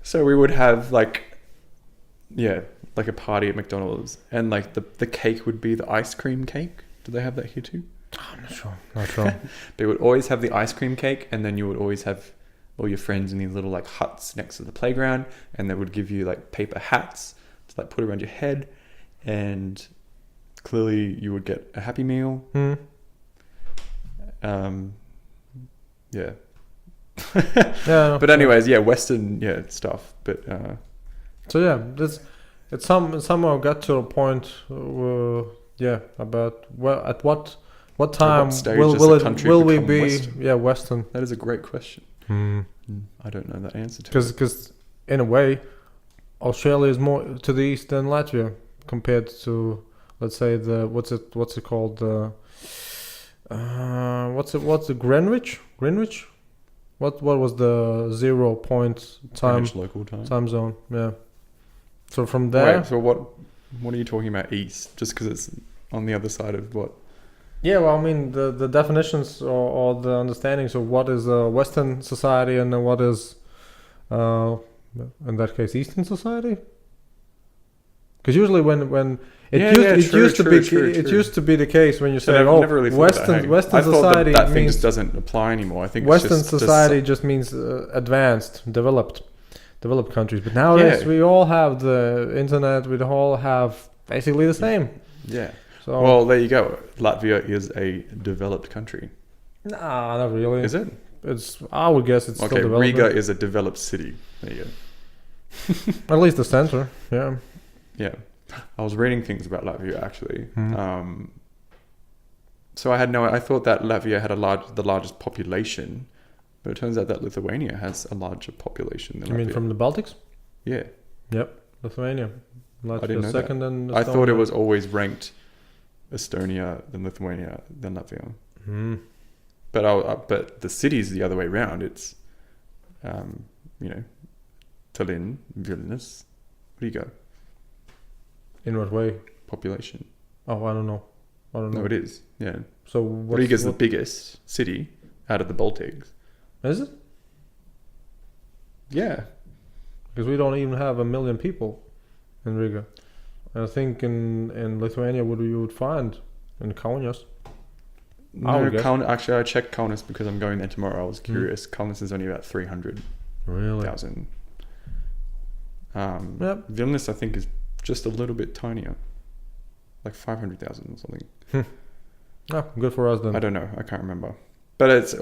[SPEAKER 2] So we would have like a party at McDonald's, and like the cake would be the ice cream cake. Do they have that here too?
[SPEAKER 1] I'm not sure.
[SPEAKER 2] They would always have the ice cream cake, and then you would always have all your friends in these little like huts next to the playground, and they would give you like paper hats to like put around your head, and clearly you would get a Happy Meal. Yeah.
[SPEAKER 1] Yeah.
[SPEAKER 2] But anyways, yeah, Western stuff. But
[SPEAKER 1] So yeah, it somehow got to a point about at what time
[SPEAKER 2] stage
[SPEAKER 1] will
[SPEAKER 2] does the
[SPEAKER 1] it
[SPEAKER 2] country
[SPEAKER 1] will we
[SPEAKER 2] become
[SPEAKER 1] be
[SPEAKER 2] Western?
[SPEAKER 1] Western?
[SPEAKER 2] that is a great question. I don't know that answer to.
[SPEAKER 1] Because in a way, Australia is more to the east than Latvia compared to, let's say, what's it called, what's the Greenwich? What was the 0 point time
[SPEAKER 2] Greenwich local time.
[SPEAKER 1] zone? Yeah. So from there,
[SPEAKER 2] Wait, so what are you talking about east? Just because it's on the other side of what?
[SPEAKER 1] yeah. Well, I mean the definitions or the understandings of what is a Western society and what is, in that case, Eastern society. Because usually when it used to be the case when you say
[SPEAKER 2] never really thought of that, hey.
[SPEAKER 1] Western
[SPEAKER 2] I thought
[SPEAKER 1] society
[SPEAKER 2] that thing
[SPEAKER 1] means
[SPEAKER 2] just doesn't apply anymore. I think
[SPEAKER 1] Western
[SPEAKER 2] it's just
[SPEAKER 1] society just means advanced, developed countries. But nowadays we all have the internet. We all have basically the same.
[SPEAKER 2] yeah.
[SPEAKER 1] So
[SPEAKER 2] Well, there you go. Latvia is a developed country.
[SPEAKER 1] nah, not really.
[SPEAKER 2] Is it?
[SPEAKER 1] It's I would guess it's
[SPEAKER 2] Okay,
[SPEAKER 1] still developing.
[SPEAKER 2] Riga is a developed city. There you go.
[SPEAKER 1] At least the center. Yeah.
[SPEAKER 2] Yeah. I was reading things about Latvia actually.
[SPEAKER 1] Mhm.
[SPEAKER 2] So I thought that Latvia had the largest population, but it turns out that Lithuania has a larger population than
[SPEAKER 1] I mean,
[SPEAKER 2] Latvia.
[SPEAKER 1] from the Baltics.
[SPEAKER 2] Yeah.
[SPEAKER 1] Yep. Lithuania.
[SPEAKER 2] I didn't
[SPEAKER 1] Latvia
[SPEAKER 2] know
[SPEAKER 1] second, and
[SPEAKER 2] I thought it
[SPEAKER 1] Estonia.
[SPEAKER 2] was always ranked Estonia, then Lithuania, then Latvia.
[SPEAKER 1] Mhm.
[SPEAKER 2] But the city's the other way around. It's, you know, Tallinn, Vilnius, Riga,
[SPEAKER 1] In what way?
[SPEAKER 2] population.
[SPEAKER 1] Oh, I don't know. I don't know.
[SPEAKER 2] No, it is. Yeah.
[SPEAKER 1] So
[SPEAKER 2] Riga's the biggest city out of the Baltics.
[SPEAKER 1] Is it?
[SPEAKER 2] Yeah.
[SPEAKER 1] Because we don't even have 1 million people in Riga. I think in Lithuania, what you would find in Kaunas. I would guess.
[SPEAKER 2] Actually, I checked Kaunas because I'm going there tomorrow. I was curious. Kaunas is only about 300,000.
[SPEAKER 1] Really? Yep.
[SPEAKER 2] Vilnius, I think, is just a little bit tinier, like 500,000 or something.
[SPEAKER 1] Ah, good for us then.
[SPEAKER 2] I don't know. I can't remember. But it's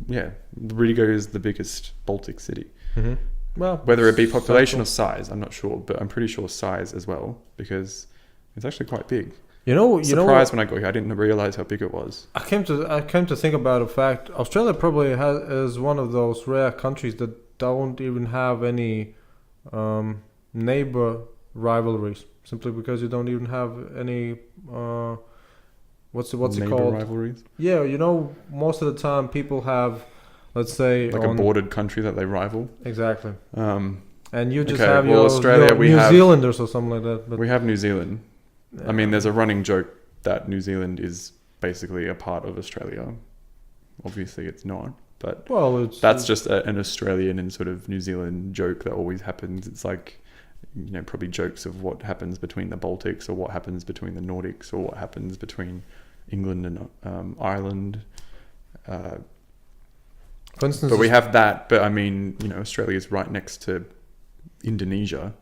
[SPEAKER 2] yeah. Riga is the biggest Baltic city.
[SPEAKER 1] Mm-hmm. Well,
[SPEAKER 2] Whether it be population or size, I'm not sure, but I'm pretty sure size as well because it's actually quite big. Surprised when I got here. I didn't realize how big it was.
[SPEAKER 1] I came to think about a fact. Australia probably is one of those rare countries that don't even have any neighbor rivalries, simply because you don't even have any what's it
[SPEAKER 2] Neighbor
[SPEAKER 1] called?
[SPEAKER 2] rivalries?
[SPEAKER 1] Yeah, most of the time people have, let's say,
[SPEAKER 2] Like a bordered country that they rival.
[SPEAKER 1] Exactly.
[SPEAKER 2] Um,
[SPEAKER 1] And you just
[SPEAKER 2] okay,
[SPEAKER 1] have
[SPEAKER 2] well, Australia,
[SPEAKER 1] your
[SPEAKER 2] we
[SPEAKER 1] New
[SPEAKER 2] have-
[SPEAKER 1] Zealanders or something like that. But
[SPEAKER 2] we have New Zealand. I mean, there's a running joke that New Zealand is basically a part of Australia. Obviously, it's not, but that's just an Australian and sort of New Zealand joke that always happens. It's like, probably jokes of what happens between the Baltics or what happens between the Nordics or what happens between England and Ireland.
[SPEAKER 1] For instance,
[SPEAKER 2] But we have that. But I mean, Australia is right next to Indonesia,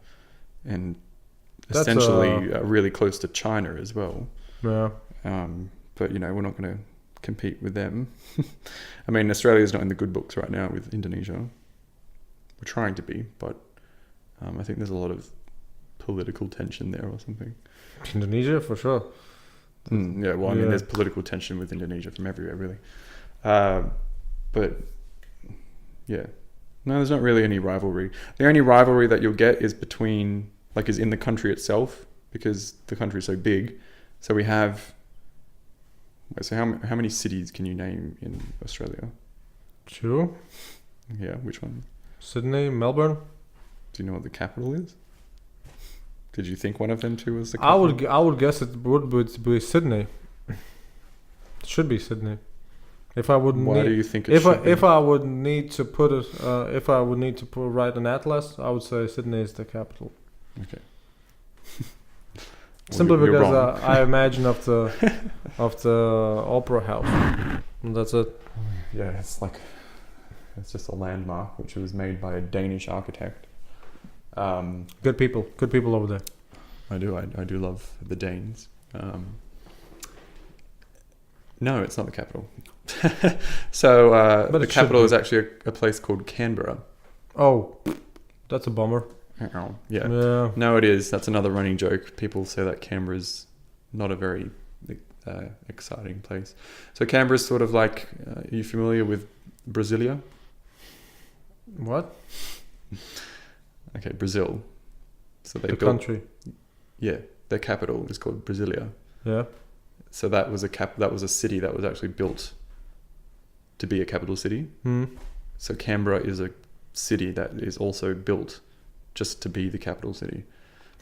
[SPEAKER 2] and
[SPEAKER 1] That's,
[SPEAKER 2] essentially really close to China as well.
[SPEAKER 1] yeah.
[SPEAKER 2] But we're not going to compete with them. I mean, Australia's not in the good books right now with Indonesia. We're trying to be, but I think there's a lot of political tension there or something.
[SPEAKER 1] Indonesia for sure.
[SPEAKER 2] Yeah, well, I mean, there's political tension with Indonesia from everywhere, really. But yeah, no, there's not really any rivalry. The only rivalry that you'll get is is in the country itself, because the country is so big. So we have. So how many cities can you name in Australia?
[SPEAKER 1] 2.
[SPEAKER 2] Yeah, which one?
[SPEAKER 1] Sydney, Melbourne.
[SPEAKER 2] Do you know what the capital is? Did you think one of them two was the capital?
[SPEAKER 1] I would guess it would be Sydney. It should be Sydney. If I would
[SPEAKER 2] Why do you think it should be?
[SPEAKER 1] if I would need to put it write an atlas, I would say Sydney is the capital.
[SPEAKER 2] Okay.
[SPEAKER 1] Simply
[SPEAKER 2] You're
[SPEAKER 1] because
[SPEAKER 2] wrong.
[SPEAKER 1] I imagine of the opera house. And that's it.
[SPEAKER 2] Yeah, it's just a landmark which was made by a Danish architect.
[SPEAKER 1] Good people over there.
[SPEAKER 2] I do love the Danes. No, it's not the capital. So
[SPEAKER 1] But
[SPEAKER 2] the
[SPEAKER 1] it should
[SPEAKER 2] capital
[SPEAKER 1] be.
[SPEAKER 2] is actually a place called Canberra.
[SPEAKER 1] Oh, that's a bummer.
[SPEAKER 2] Yeah.
[SPEAKER 1] Yeah.
[SPEAKER 2] No, it is. That's another running joke. People say that Canberra's not a very exciting place. So Canberra's sort of like, are you familiar with Brasilia?
[SPEAKER 1] What?
[SPEAKER 2] Okay, Brazil. So they
[SPEAKER 1] The
[SPEAKER 2] built,
[SPEAKER 1] country.
[SPEAKER 2] yeah, their capital is called Brasilia.
[SPEAKER 1] Yeah.
[SPEAKER 2] So that was a city that was actually built to be a capital city.
[SPEAKER 1] Hmm.
[SPEAKER 2] So Canberra is a city that is also built just to be the capital city.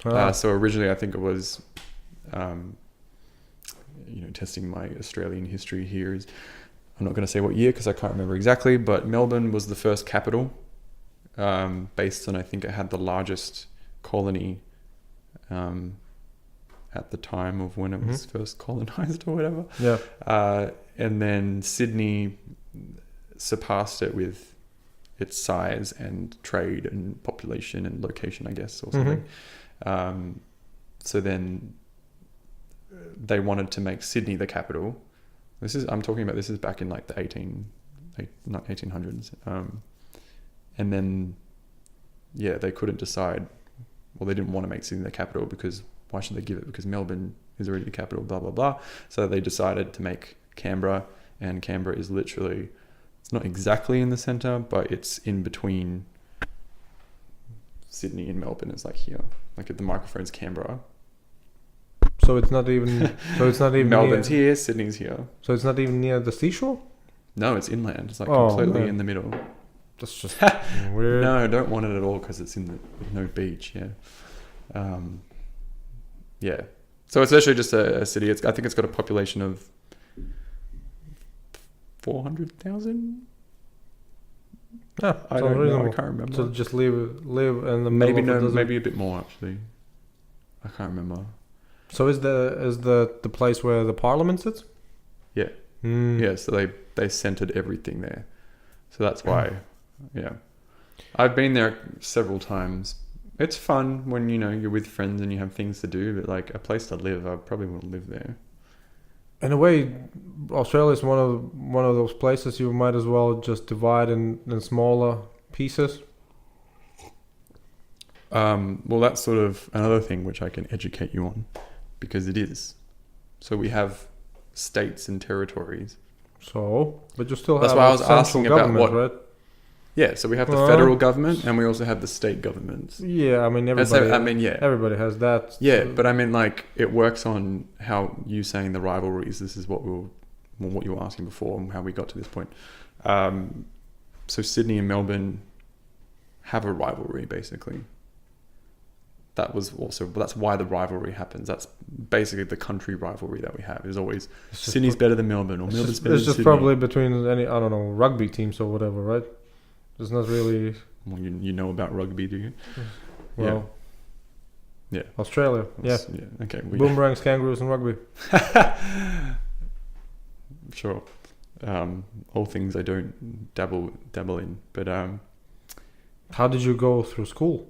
[SPEAKER 2] So originally, I think it was, testing my Australian history here is, I'm not going to say what year because I can't remember exactly, but Melbourne was the first capital, based on, I think it had the largest colony at the time of when it was first colonized or whatever.
[SPEAKER 1] Yeah.
[SPEAKER 2] And then Sydney surpassed it with its size and trade and population and location, I guess, or something. So then they wanted to make Sydney the capital. This is back in like the 1800s. And then yeah, they couldn't decide. Well, they didn't want to make Sydney the capital because why should they give it? Because Melbourne is already the capital, blah, blah, blah. So they decided to make Canberra, and Canberra is literally, it's not exactly in the centre, but it's in between Sydney and Melbourne. It's like here. Like at the microphone's Canberra.
[SPEAKER 1] So it's not even. So it's not even.
[SPEAKER 2] Melbourne's
[SPEAKER 1] near,
[SPEAKER 2] here, Sydney's here.
[SPEAKER 1] So it's not even near the seashore.
[SPEAKER 2] No, it's inland. It's like
[SPEAKER 1] Oh,
[SPEAKER 2] completely
[SPEAKER 1] man.
[SPEAKER 2] in the middle.
[SPEAKER 1] That's just weird.
[SPEAKER 2] No, I don't want it at all because it's in the no beach. Yeah, yeah. So it's actually just a city. I think it's got a population of 400,000.
[SPEAKER 1] Yeah,
[SPEAKER 2] I
[SPEAKER 1] sounds
[SPEAKER 2] don't know.
[SPEAKER 1] reasonable.
[SPEAKER 2] I can't remember.
[SPEAKER 1] So just live in the
[SPEAKER 2] Maybe
[SPEAKER 1] middle of the desert.
[SPEAKER 2] maybe a bit more actually. I can't remember.
[SPEAKER 1] So is the place where the parliament sits?
[SPEAKER 2] Yeah.
[SPEAKER 1] Mm.
[SPEAKER 2] Yeah. So they centered everything there. So that's why. Yeah. I've been there several times. It's fun when you're with friends and you have things to do, but like a place to live, I probably wouldn't live there.
[SPEAKER 1] In a way, Australia is one of those places you might as well just divide in smaller pieces.
[SPEAKER 2] Well, that's sort of another thing which I can educate you on, because it is. So we have states and territories.
[SPEAKER 1] So, but you still
[SPEAKER 2] That's
[SPEAKER 1] have
[SPEAKER 2] why I
[SPEAKER 1] a
[SPEAKER 2] was
[SPEAKER 1] central
[SPEAKER 2] asking about
[SPEAKER 1] government,
[SPEAKER 2] what-
[SPEAKER 1] right?
[SPEAKER 2] Yeah, so we have the federal government and we also have the state governments.
[SPEAKER 1] Yeah, I mean
[SPEAKER 2] That's
[SPEAKER 1] everybody.
[SPEAKER 2] yeah.
[SPEAKER 1] Everybody has that.
[SPEAKER 2] Yeah, but I mean, like, it works on how you saying the rivalries. This is what what you were asking before and how we got to this point. So Sydney and Melbourne have a rivalry, basically. That's why the rivalry happens. That's basically the country rivalry that we have. Is always Sydney's better than Melbourne, or Melbourne's better than
[SPEAKER 1] It's just
[SPEAKER 2] Sydney.
[SPEAKER 1] probably between any rugby teams or whatever, right? It's not really.
[SPEAKER 2] Well, you know about rugby, do you?
[SPEAKER 1] Well,
[SPEAKER 2] Yeah.
[SPEAKER 1] Australia, yeah.
[SPEAKER 2] Yeah. Okay.
[SPEAKER 1] Boomerangs, kangaroos, and rugby.
[SPEAKER 2] Sure. All things I don't dabble in, but
[SPEAKER 1] How did you go through school?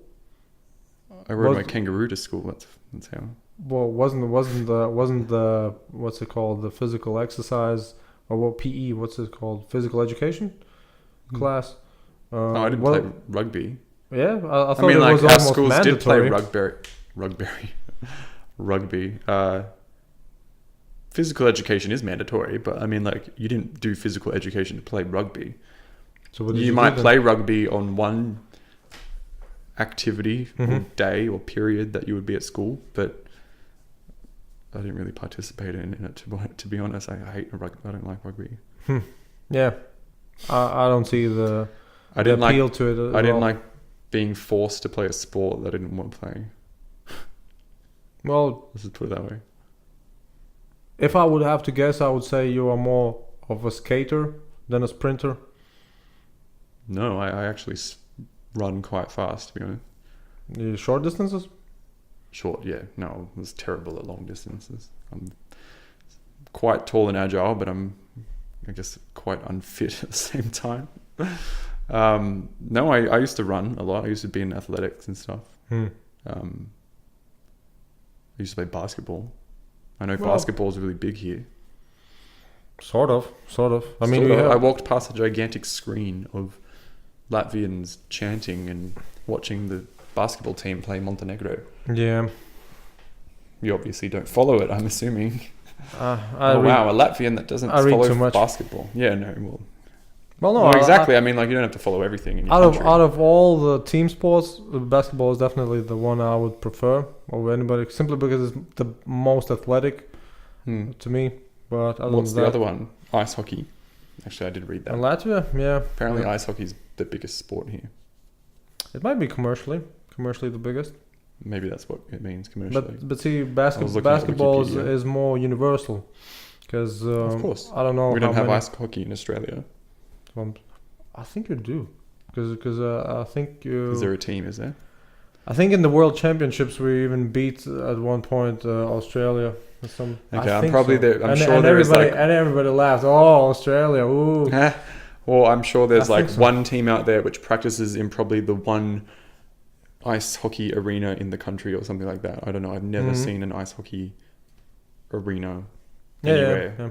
[SPEAKER 2] I rode my kangaroo to school. That's how.
[SPEAKER 1] Well, wasn't the what's it called, the physical exercise or what PE? What's it called? Physical education class.
[SPEAKER 2] I didn't play rugby.
[SPEAKER 1] Yeah, I thought
[SPEAKER 2] I mean,
[SPEAKER 1] it
[SPEAKER 2] like,
[SPEAKER 1] was
[SPEAKER 2] our
[SPEAKER 1] almost
[SPEAKER 2] schools
[SPEAKER 1] mandatory.
[SPEAKER 2] did play rugby. Physical education is mandatory, but I mean, like, you didn't do physical education to play rugby.
[SPEAKER 1] So what did
[SPEAKER 2] You
[SPEAKER 1] do
[SPEAKER 2] might
[SPEAKER 1] then?
[SPEAKER 2] play rugby on one activity or
[SPEAKER 1] Mhm.
[SPEAKER 2] day or period that you would be at school, but I didn't really participate in it. To be honest, I hate rugby. I don't like rugby.
[SPEAKER 1] Yeah, I don't see the
[SPEAKER 2] I didn't like.
[SPEAKER 1] appeal to it.
[SPEAKER 2] I didn't like being forced to play a sport that I didn't want to play.
[SPEAKER 1] Well,
[SPEAKER 2] Let's just put it that way.
[SPEAKER 1] if I would have to guess, I would say you are more of a skater than a sprinter.
[SPEAKER 2] No, I actually run quite fast, to be honest.
[SPEAKER 1] The short distances.
[SPEAKER 2] Short, yeah. No, I was terrible at long distances. I'm quite tall and agile, but I guess, quite unfit at the same time. No, I used to run a lot. I used to be in athletics and stuff. I used to play basketball. I know basketball is really big here.
[SPEAKER 1] Sort of. I mean,
[SPEAKER 2] I walked past a gigantic screen of Latvians chanting and watching the basketball team play Montenegro.
[SPEAKER 1] yeah.
[SPEAKER 2] You obviously don't follow it, I'm assuming.
[SPEAKER 1] I read,
[SPEAKER 2] Wow, a Latvian that doesn't
[SPEAKER 1] I read
[SPEAKER 2] follow
[SPEAKER 1] too much.
[SPEAKER 2] basketball. Yeah, no,
[SPEAKER 1] Well, no,
[SPEAKER 2] well, exactly. I mean, like, you don't have to follow everything in your country.
[SPEAKER 1] Out of all the team sports, basketball is definitely the one I would prefer over anybody, simply because it's the most athletic to me. But other
[SPEAKER 2] What's
[SPEAKER 1] than
[SPEAKER 2] the
[SPEAKER 1] that,
[SPEAKER 2] other one? Ice hockey. Actually, I did read that.
[SPEAKER 1] in Latvia, yeah,
[SPEAKER 2] Apparently,
[SPEAKER 1] yeah.
[SPEAKER 2] ice hockey's the biggest sport here.
[SPEAKER 1] It might be commercially the biggest.
[SPEAKER 2] Maybe that's what it means commercially.
[SPEAKER 1] But see,
[SPEAKER 2] looking at
[SPEAKER 1] basketball
[SPEAKER 2] Wikipedia.
[SPEAKER 1] is more universal, because
[SPEAKER 2] Of course.
[SPEAKER 1] I don't know.
[SPEAKER 2] we don't
[SPEAKER 1] how
[SPEAKER 2] have
[SPEAKER 1] many,
[SPEAKER 2] ice hockey in Australia.
[SPEAKER 1] I think you do, because I think you.
[SPEAKER 2] Is there a team? Is there?
[SPEAKER 1] I think in the World Championships we even beat at one point Australia.
[SPEAKER 2] Okay,
[SPEAKER 1] I
[SPEAKER 2] I'm
[SPEAKER 1] think
[SPEAKER 2] probably
[SPEAKER 1] so.
[SPEAKER 2] there. I'm
[SPEAKER 1] and,
[SPEAKER 2] sure
[SPEAKER 1] and
[SPEAKER 2] there is
[SPEAKER 1] everybody,
[SPEAKER 2] like.
[SPEAKER 1] and everybody laughed. Oh, Australia! Ooh.
[SPEAKER 2] Well, I'm sure there's
[SPEAKER 1] I
[SPEAKER 2] like
[SPEAKER 1] think so.
[SPEAKER 2] one team out there which practices in probably the one ice hockey arena in the country or something like that. I don't know. I've never seen an ice hockey arena anywhere.
[SPEAKER 1] Yeah.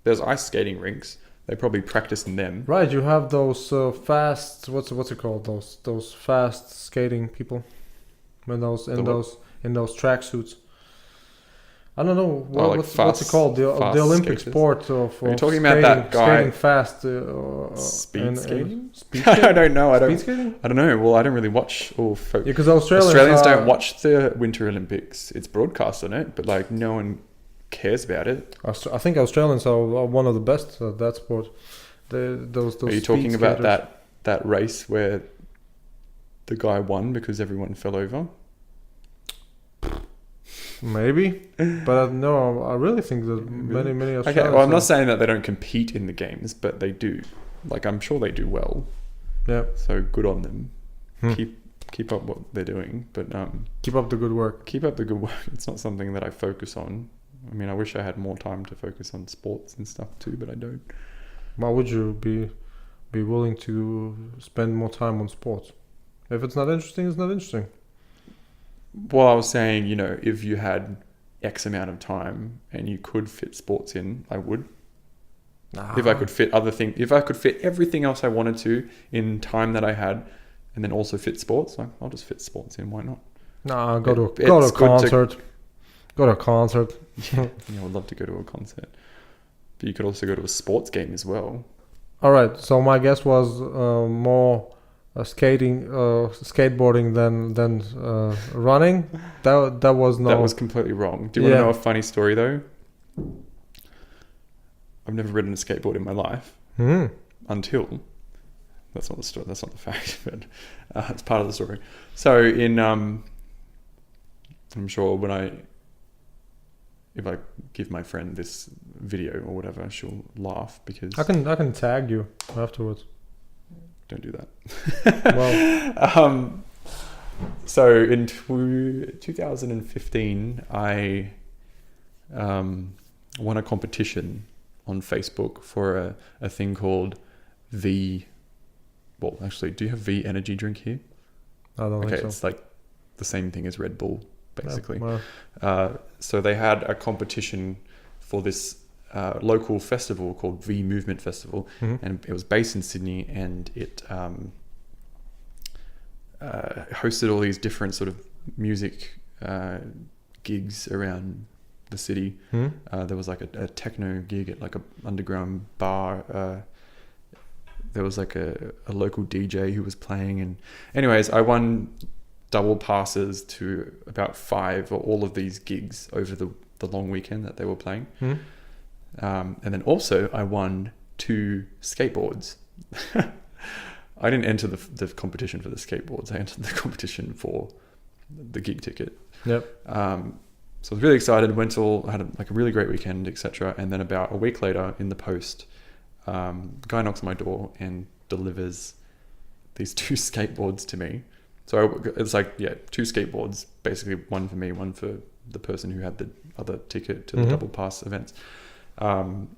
[SPEAKER 2] There's ice skating rinks, they probably practice in them.
[SPEAKER 1] Right, you have those fast. What's it called? Those fast skating people, in those tracksuits. I don't know what's it called. The Olympic
[SPEAKER 2] skaters.
[SPEAKER 1] sport of
[SPEAKER 2] Are you talking
[SPEAKER 1] skating,
[SPEAKER 2] about that guy?
[SPEAKER 1] Skating fast.
[SPEAKER 2] Speed skating?
[SPEAKER 1] Speed
[SPEAKER 2] I
[SPEAKER 1] skating?
[SPEAKER 2] don't know.
[SPEAKER 1] Speed skating?
[SPEAKER 2] I don't know. Well, I don't really watch
[SPEAKER 1] Because Australians
[SPEAKER 2] don't watch the Winter Olympics. It's broadcast on it, but like no one cares about it.
[SPEAKER 1] I think Australians are one of the best at that sport. Those
[SPEAKER 2] Are you
[SPEAKER 1] speed
[SPEAKER 2] talking about
[SPEAKER 1] skaters.
[SPEAKER 2] that race where the guy won because everyone fell over?
[SPEAKER 1] Maybe, but no, I really think that many Australians.
[SPEAKER 2] Okay, well, I'm not saying that they don't compete in the games, but they do. Like, I'm sure they do well.
[SPEAKER 1] Yeah.
[SPEAKER 2] So good on them. Keep up what they're doing, but
[SPEAKER 1] Keep up the good work.
[SPEAKER 2] keep up the good work. It's not something that I focus on. I mean, I wish I had more time to focus on sports and stuff too, but I don't.
[SPEAKER 1] Why would you be willing to spend more time on sports? If it's not interesting, it's not interesting.
[SPEAKER 2] Well, I was saying, if you had X amount of time and you could fit sports in, I would. If I could fit other things, if I could fit everything else I wanted to in time that I had, and then also fit sports, I'll just fit sports in. Why not?
[SPEAKER 1] Nah, go to a concert. Go to a concert.
[SPEAKER 2] Yeah, I would love to go to a concert. But you could also go to a sports game as well.
[SPEAKER 1] All right. So my guess was more skateboarding than running. That was no.
[SPEAKER 2] That was completely wrong. Do you want to know a funny story though? I've never ridden a skateboard in my life until. That's not the story. That's not the fact, but it's part of the story. So I'm sure if I give my friend this video or whatever, she'll laugh because
[SPEAKER 1] I can tag you afterwards.
[SPEAKER 2] Don't do that.
[SPEAKER 1] Well,
[SPEAKER 2] so in 2015, I won a competition on Facebook for a thing called V. Well, actually, do you have V energy drink here?
[SPEAKER 1] I don't think so.
[SPEAKER 2] It's like the same thing as Red Bull, basically.
[SPEAKER 1] Yeah, well.
[SPEAKER 2] So they had a competition for this local festival called V Movement Festival, and it was based in Sydney, and it hosted all these different sort of music gigs around the city. There was like a techno gig at like a underground bar. There was like a local DJ who was playing, and anyways, I won double passes to about 5 or all of these gigs over the long weekend that they were playing. And then also I won 2 skateboards. I didn't enter the competition for the skateboards. I entered the competition for the gig ticket.
[SPEAKER 1] Yep.
[SPEAKER 2] So I was really excited. I had a really great weekend, etc. And then about a week later, in the post, guy knocks on my door and delivers these 2 skateboards to me. So it's like 2 skateboards, basically one for me, one for the person who had the other ticket to the double pass events. And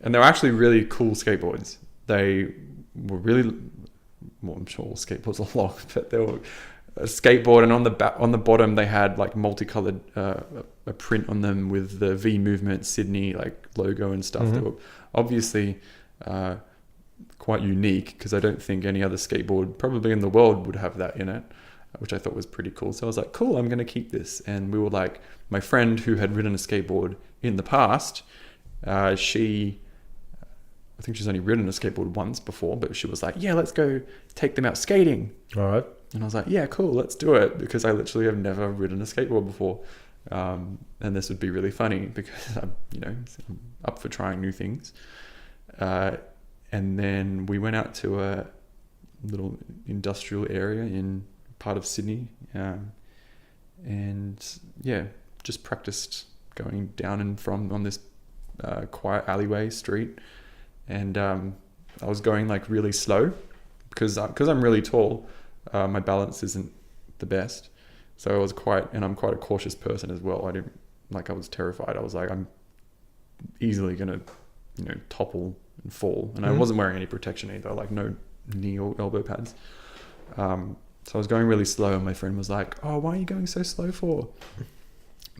[SPEAKER 2] they were actually really cool skateboards. They were really, well, I'm sure all skateboards are long, but they were a skateboard, and on the bottom they had like multicolored a print on them with the V Movement Sydney like logo and stuff. They were obviously quite unique, because I don't think any other skateboard probably in the world would have that in it, which I thought was pretty cool. So I was like, cool, I'm going to keep this. And we were like, my friend who had ridden a skateboard in the past, I think she's only ridden a skateboard once before, but she was like, yeah, let's go take them out skating.
[SPEAKER 1] All right.
[SPEAKER 2] And I was like, yeah, cool, let's do it, because I literally have never ridden a skateboard before. And this would be really funny because I'm up for trying new things. And then we went out to a little industrial area in part of Sydney. And just practiced going down and from on this quiet alleyway street. And I was going like really slow because I'm really tall. My balance isn't the best. So I'm quite a cautious person as well. I was terrified. I was like, I'm easily going to, topple and fall. And I wasn't wearing any protection either, like no knee or elbow pads. So I was going really slow, and my friend was like, oh, why are you going so slow for?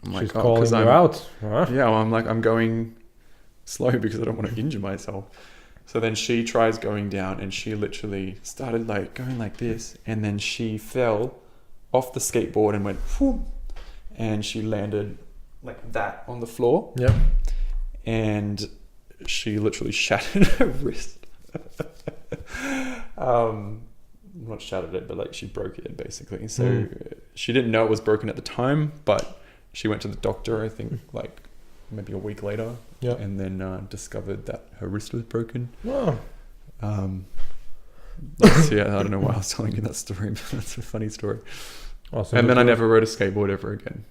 [SPEAKER 2] I'm like,
[SPEAKER 1] she's calling you out. Huh?
[SPEAKER 2] Yeah, well, I'm going slow because I don't want to injure myself. So then she tries going down, and she literally started like going like this, and then she fell off the skateboard and went whoop, and she landed like that on the floor.
[SPEAKER 1] Yeah.
[SPEAKER 2] And she literally shattered her wrist. Not shattered it, but like she broke it basically. So she didn't know it was broken at the time, but she went to the doctor, I think, like maybe a week later,
[SPEAKER 1] Yeah.
[SPEAKER 2] and then discovered that her wrist was broken.
[SPEAKER 1] Wow.
[SPEAKER 2] Yeah, I don't know why I was telling you that story, but that's a funny story.
[SPEAKER 1] Awesome.
[SPEAKER 2] And then I never rode a skateboard ever again.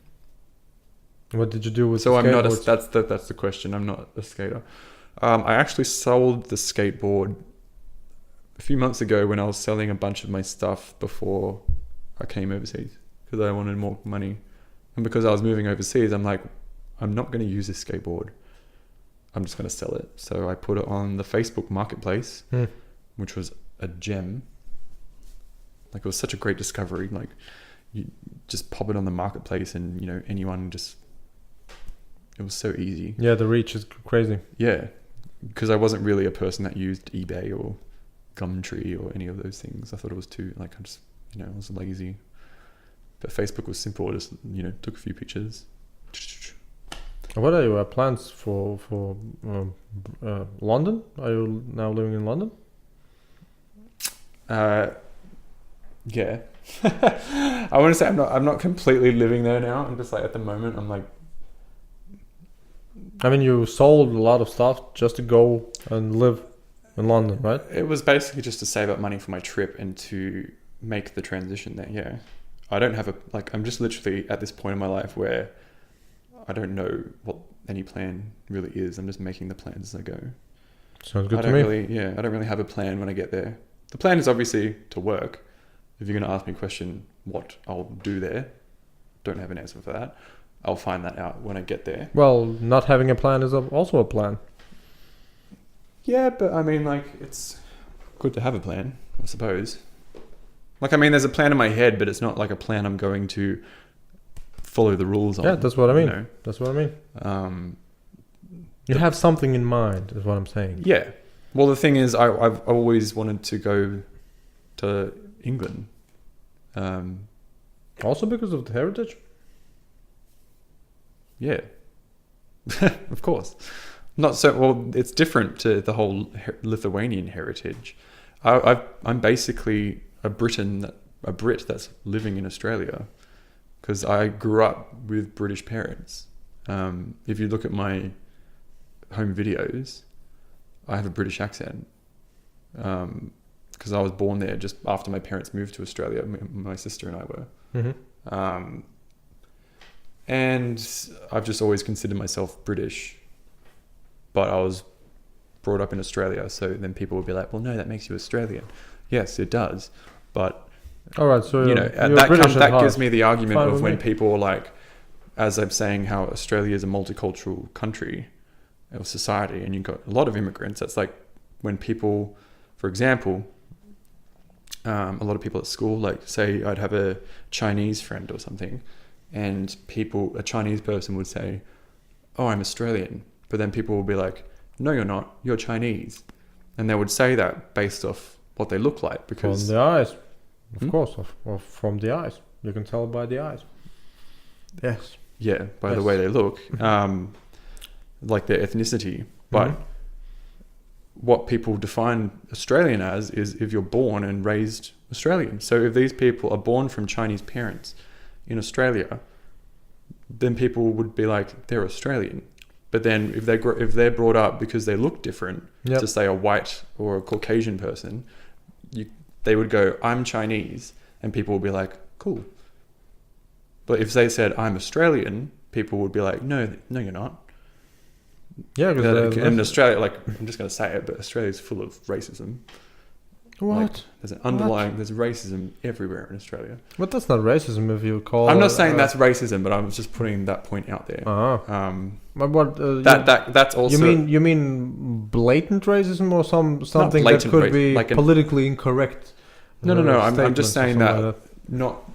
[SPEAKER 1] What did you do with
[SPEAKER 2] So
[SPEAKER 1] the
[SPEAKER 2] I'm not.
[SPEAKER 1] skateboards?
[SPEAKER 2] That's the question. I'm not a skater. I actually sold the skateboard a few months ago when I was selling a bunch of my stuff before I came overseas because I wanted more money, and because I was moving overseas, I'm like, I'm not going to use this skateboard. I'm just going to sell it. So I put it on the Facebook Marketplace, which was a gem. Like, it was such a great discovery. Like, you just pop it on the marketplace, and anyone just. It was so easy.
[SPEAKER 1] Yeah, the reach is crazy.
[SPEAKER 2] Yeah, because I wasn't really a person that used eBay or Gumtree or any of those things. I thought it was too, like, I just, I was lazy. But Facebook was simple. I just, took a few pictures.
[SPEAKER 1] What are your plans for London? Are you now living in London?
[SPEAKER 2] Yeah. I want to say I'm not completely living there now. I'm just like, at the moment, I'm like,
[SPEAKER 1] I mean, you sold a lot of stuff just to go and live in London, right?
[SPEAKER 2] it was basically just to save up money for my trip and to make the transition there. Yeah. I don't have I'm just literally at this point in my life where I don't know what any plan really is. I'm just making the plans as I go.
[SPEAKER 1] Sounds good
[SPEAKER 2] I
[SPEAKER 1] to
[SPEAKER 2] don't
[SPEAKER 1] me.
[SPEAKER 2] I don't really have a plan when I get there. The plan is obviously to work. If you're going to ask me a question, what I'll do there, don't have an answer for that. I'll find that out when I get there.
[SPEAKER 1] Well, not having a plan is also a plan.
[SPEAKER 2] Yeah, but I mean, like, it's good to have a plan, I suppose. Like, I mean, there's a plan in my head, but it's not like a plan I'm going to follow the rules on.
[SPEAKER 1] Yeah, that's what I mean. That's what I mean. You have something in mind, is what I'm saying.
[SPEAKER 2] Yeah. Well, the thing is, I've always wanted to go to England.
[SPEAKER 1] Also because of the heritage?
[SPEAKER 2] Yeah. Of course. Not so well. It's different to the whole Lithuanian heritage. I'm basically a Brit that's living in Australia, because I grew up with British parents. If you look at my home videos, I have a British accent, because I was born there just after my parents moved to Australia. My sister and I were.
[SPEAKER 1] Mm-hmm.
[SPEAKER 2] And I've just always considered myself British, but I was brought up in Australia. So then people would be like, well, no, that makes you Australian. Yes, it does. But,
[SPEAKER 1] all right, so
[SPEAKER 2] that gives me the argument
[SPEAKER 1] Fine
[SPEAKER 2] of when
[SPEAKER 1] me.
[SPEAKER 2] people are like, as I'm saying, how Australia is a multicultural country or society, and you've got a lot of immigrants. That's like when people, for example, a lot of people at school, like, say I'd have a Chinese friend or something, and a Chinese person would say, oh, I'm Australian. But then people will be like, no, you're not, you're Chinese. And they would say that based off what they look like, because
[SPEAKER 1] from the eyes, of course, or from the eyes. You can tell by the eyes. Yes.
[SPEAKER 2] Yeah, by the way they look, like their ethnicity. But what people define Australian as is if you're born and raised Australian. So if these people are born from Chinese parents in Australia, then people would be like, they're Australian. But then if they're brought up because they look different to, say, a white or a Caucasian person, they would go, I'm Chinese, and people would be like, cool. But if they said, I'm Australian, people would be like, no, you're not.
[SPEAKER 1] Yeah, because
[SPEAKER 2] in Australia, like, I'm just going to say it, but Australia's full of racism.
[SPEAKER 1] What?
[SPEAKER 2] Like, there's an underlying, there's racism everywhere in Australia.
[SPEAKER 1] But that's not racism if you call.
[SPEAKER 2] I'm not saying that's racism, but I'm just putting that point out there.
[SPEAKER 1] But what?
[SPEAKER 2] That's also.
[SPEAKER 1] You mean blatant racism or something that could be
[SPEAKER 2] like
[SPEAKER 1] politically incorrect?
[SPEAKER 2] No. I'm just saying that not.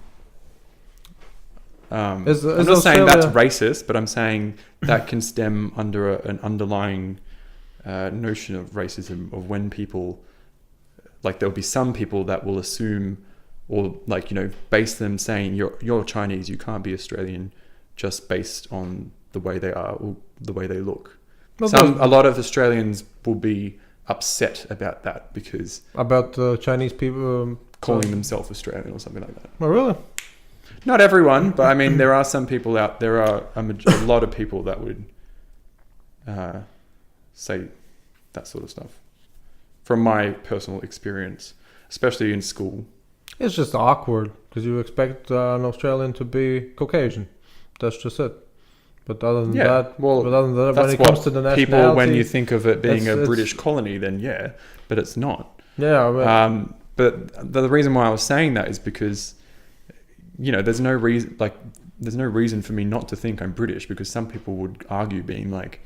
[SPEAKER 2] I'm not saying that's racist, but I'm saying that can stem under an underlying notion of racism of when people, like there'll be some people that will assume or like, base them saying you're Chinese, you can't be Australian just based on the way they are or the way they look.
[SPEAKER 1] Well,
[SPEAKER 2] A lot of Australians will be upset about that because
[SPEAKER 1] about Chinese people
[SPEAKER 2] calling themselves Australian or something like that.
[SPEAKER 1] Oh, really?
[SPEAKER 2] Not everyone, but I mean, there are some people out there. Are a lot of people that would say that sort of stuff. From my personal experience, especially in school.
[SPEAKER 1] It's just awkward because you expect an Australian to be Caucasian. That's just it. But other than that, when it comes to the nationality,
[SPEAKER 2] people, when you think of it being a British colony, then yeah, but it's not.
[SPEAKER 1] Yeah.
[SPEAKER 2] But the reason why I was saying that is because, there's no reason for me not to think I'm British, because some people would argue being like,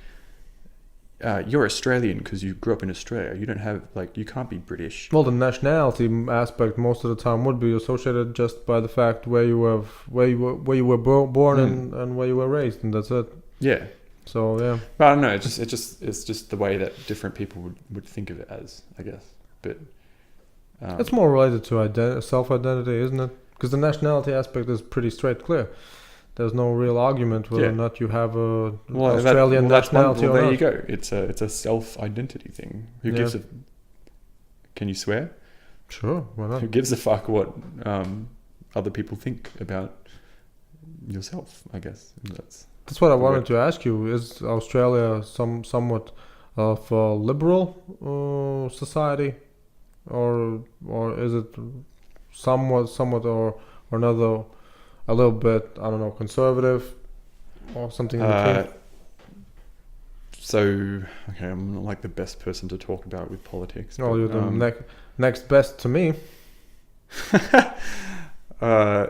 [SPEAKER 2] you're Australian because you grew up in Australia. You don't have you can't be British.
[SPEAKER 1] Well, the nationality aspect most of the time would be associated just by the fact where you were born and where you were raised, and that's it.
[SPEAKER 2] Yeah.
[SPEAKER 1] So yeah.
[SPEAKER 2] But I don't know. It's just the way that different people would think of it as, I guess. But
[SPEAKER 1] it's more related to self-identity, isn't it? Because the nationality aspect is pretty straight clear. There's no real argument whether or not you have a Australian nationality or not.
[SPEAKER 2] There you go. It's a self-identity thing. Who gives a... Can you swear?
[SPEAKER 1] Sure, why not?
[SPEAKER 2] Who gives a fuck what other people think about yourself, I guess.
[SPEAKER 1] That's what I wanted to ask you. Is Australia somewhat of a liberal society? Or is it somewhat or another... a little bit, I don't know, conservative or something in between?
[SPEAKER 2] So, okay, I'm not like the best person to talk about with politics.
[SPEAKER 1] Oh, you're the next best to me. You're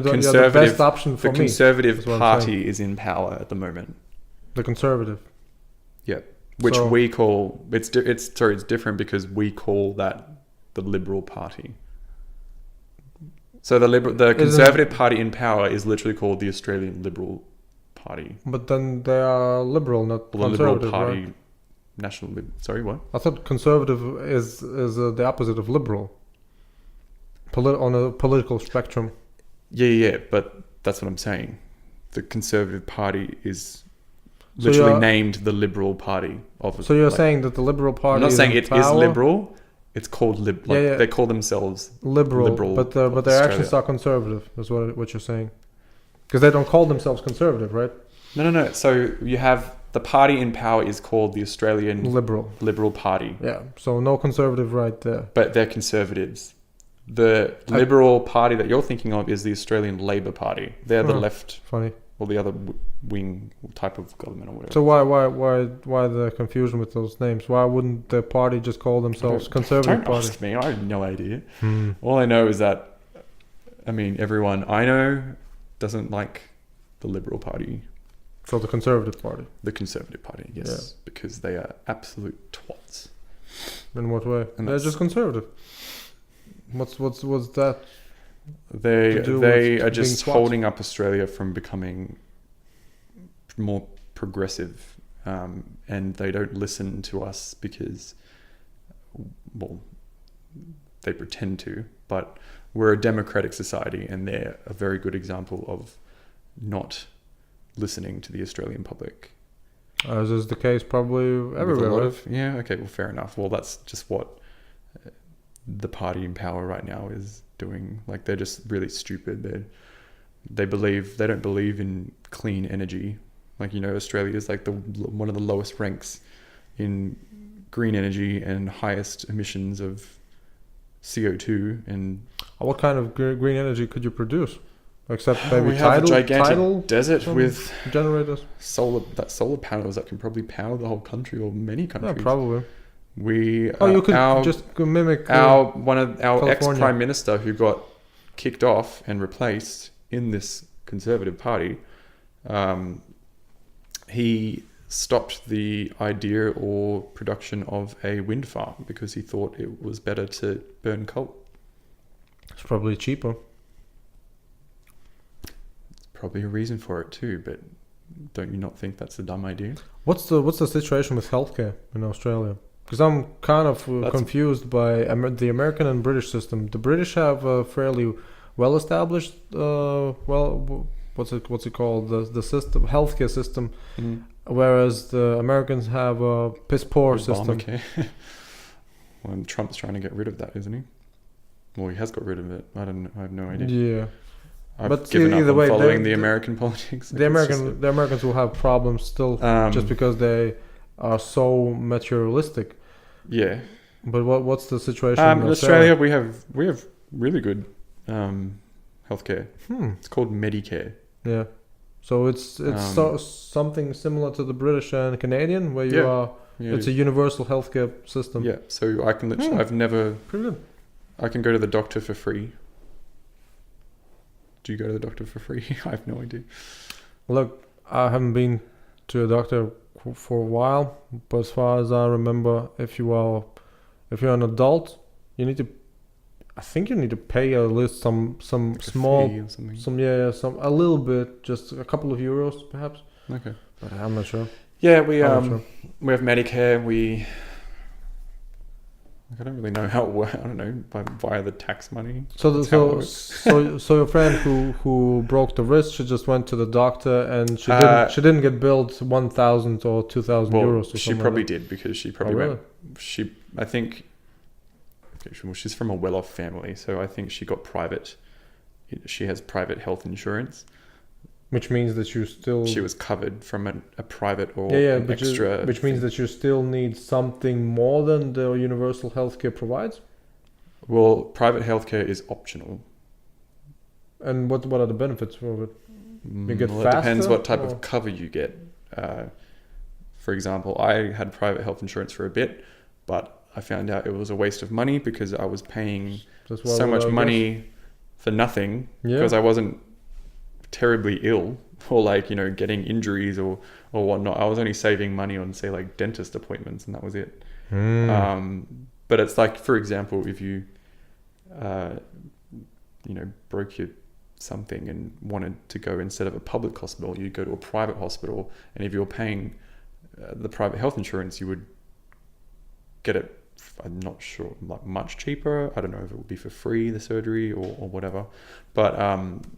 [SPEAKER 1] the best option for me.
[SPEAKER 2] The Conservative Party is in power at the moment.
[SPEAKER 1] The Conservative?
[SPEAKER 2] Yeah. Which we call... It's different because we call that the Liberal Party. So the Conservative Party in power is literally called the Australian Liberal Party.
[SPEAKER 1] But then they are liberal, not conservative,
[SPEAKER 2] the Liberal Party,
[SPEAKER 1] right?
[SPEAKER 2] Sorry, what?
[SPEAKER 1] I thought conservative is the opposite of liberal. On a political spectrum.
[SPEAKER 2] Yeah, but that's what I'm saying. The Conservative Party is literally named the Liberal Party.
[SPEAKER 1] So you're saying that the Liberal Party
[SPEAKER 2] I'm not saying it is liberal. It's called they call themselves
[SPEAKER 1] liberal, but their actions are conservative. Is what you're saying? Because they don't call themselves conservative, right?
[SPEAKER 2] No. So you have the party in power is called the Australian Liberal Party.
[SPEAKER 1] Yeah. So no conservative right there.
[SPEAKER 2] But they're conservatives. The Liberal Party that you're thinking of is the Australian Labor Party. They're the left.
[SPEAKER 1] Funny.
[SPEAKER 2] Or the other wing type of government or whatever.
[SPEAKER 1] So why the confusion with those names? Why wouldn't the party just call themselves Conservative Party?
[SPEAKER 2] Don't ask me. I have no idea. All I know is that, everyone I know doesn't like the Liberal Party.
[SPEAKER 1] So the Conservative Party.
[SPEAKER 2] The Conservative Party, yes, because they are absolute twats.
[SPEAKER 1] In what way? And they're just conservative. What's that?
[SPEAKER 2] They are just holding up Australia from becoming more progressive, and they don't listen to us because, well, they pretend to, but we're a democratic society, and they're a very good example of not listening to the Australian public.
[SPEAKER 1] As is the case probably everywhere.
[SPEAKER 2] Okay, well, fair enough. Well, that's just what the party in power right now is doing. They're just really stupid. They don't believe in clean energy. Australia is one of the lowest ranks in green energy and highest emissions of CO2. And
[SPEAKER 1] what kind of green energy could you produce? Except maybe
[SPEAKER 2] we have a gigantic
[SPEAKER 1] tidal
[SPEAKER 2] desert with
[SPEAKER 1] generators,
[SPEAKER 2] solar panels that can probably power the whole country or many countries.
[SPEAKER 1] Yeah, probably.
[SPEAKER 2] You could
[SPEAKER 1] just mimic
[SPEAKER 2] one of our ex-prime minister who got kicked off and replaced in this Conservative Party. He stopped the idea or production of a wind farm because he thought it was better to burn coal.
[SPEAKER 1] It's probably cheaper.
[SPEAKER 2] Probably a reason for it too, but don't you not think that's a dumb idea?
[SPEAKER 1] What's the situation with healthcare in Australia? Because I'm kind of confused by the American and British system. The British have a fairly well established, what's it called, the system, healthcare system, whereas the Americans have a piss poor system.
[SPEAKER 2] Well, Trump's trying to get rid of that, isn't he? Well, he has got rid of it. I have no idea.
[SPEAKER 1] Yeah.
[SPEAKER 2] I've given up on following the American politics.
[SPEAKER 1] The Americans will have problems still, just because they are so materialistic.
[SPEAKER 2] Yeah.
[SPEAKER 1] But what's the situation
[SPEAKER 2] in Australia? We have really good healthcare. It's called Medicare.
[SPEAKER 1] Yeah. So it's something similar to the British and Canadian, where you are. Yeah. It's a universal healthcare system.
[SPEAKER 2] Yeah. So I can literally. I've never.
[SPEAKER 1] Pretty good.
[SPEAKER 2] I can go to the doctor for free. Do you go to the doctor for free? I have no idea.
[SPEAKER 1] Look, I haven't been to a doctor for a while, but as far as I remember, if you're an adult, I think you need to pay at least some like small, a little bit, just a couple of euros perhaps.
[SPEAKER 2] Okay.
[SPEAKER 1] But I'm not sure.
[SPEAKER 2] Yeah, we have Medicare. I don't really know how it works. I don't know, via the tax money.
[SPEAKER 1] So your friend who broke the wrist, she just went to the doctor and she didn't get billed 1,000 or 2,000 euros. Or
[SPEAKER 2] she probably did, because she probably went. I think. Well, she's from a well-off family, so I think she got private. She has private health insurance,
[SPEAKER 1] which means that
[SPEAKER 2] she was covered from a private or
[SPEAKER 1] extra. Which means that you still need something more than the universal healthcare provides.
[SPEAKER 2] Well, private healthcare is optional.
[SPEAKER 1] And what are the benefits of it? You get faster,
[SPEAKER 2] it depends what type of cover you get. For example, I had private health insurance for a bit, but I found out it was a waste of money because I was paying so much money for nothing, because I wasn't terribly ill or getting injuries or whatnot. I was only saving money on, say, like dentist appointments, and that was it. But it's like, for example, if you broke your something and wanted to go, instead of a public hospital, you'd go to a private hospital, and if you're paying the private health insurance, you would get it, I'm not sure, like much cheaper. I don't know if it would be for free, the surgery or whatever. But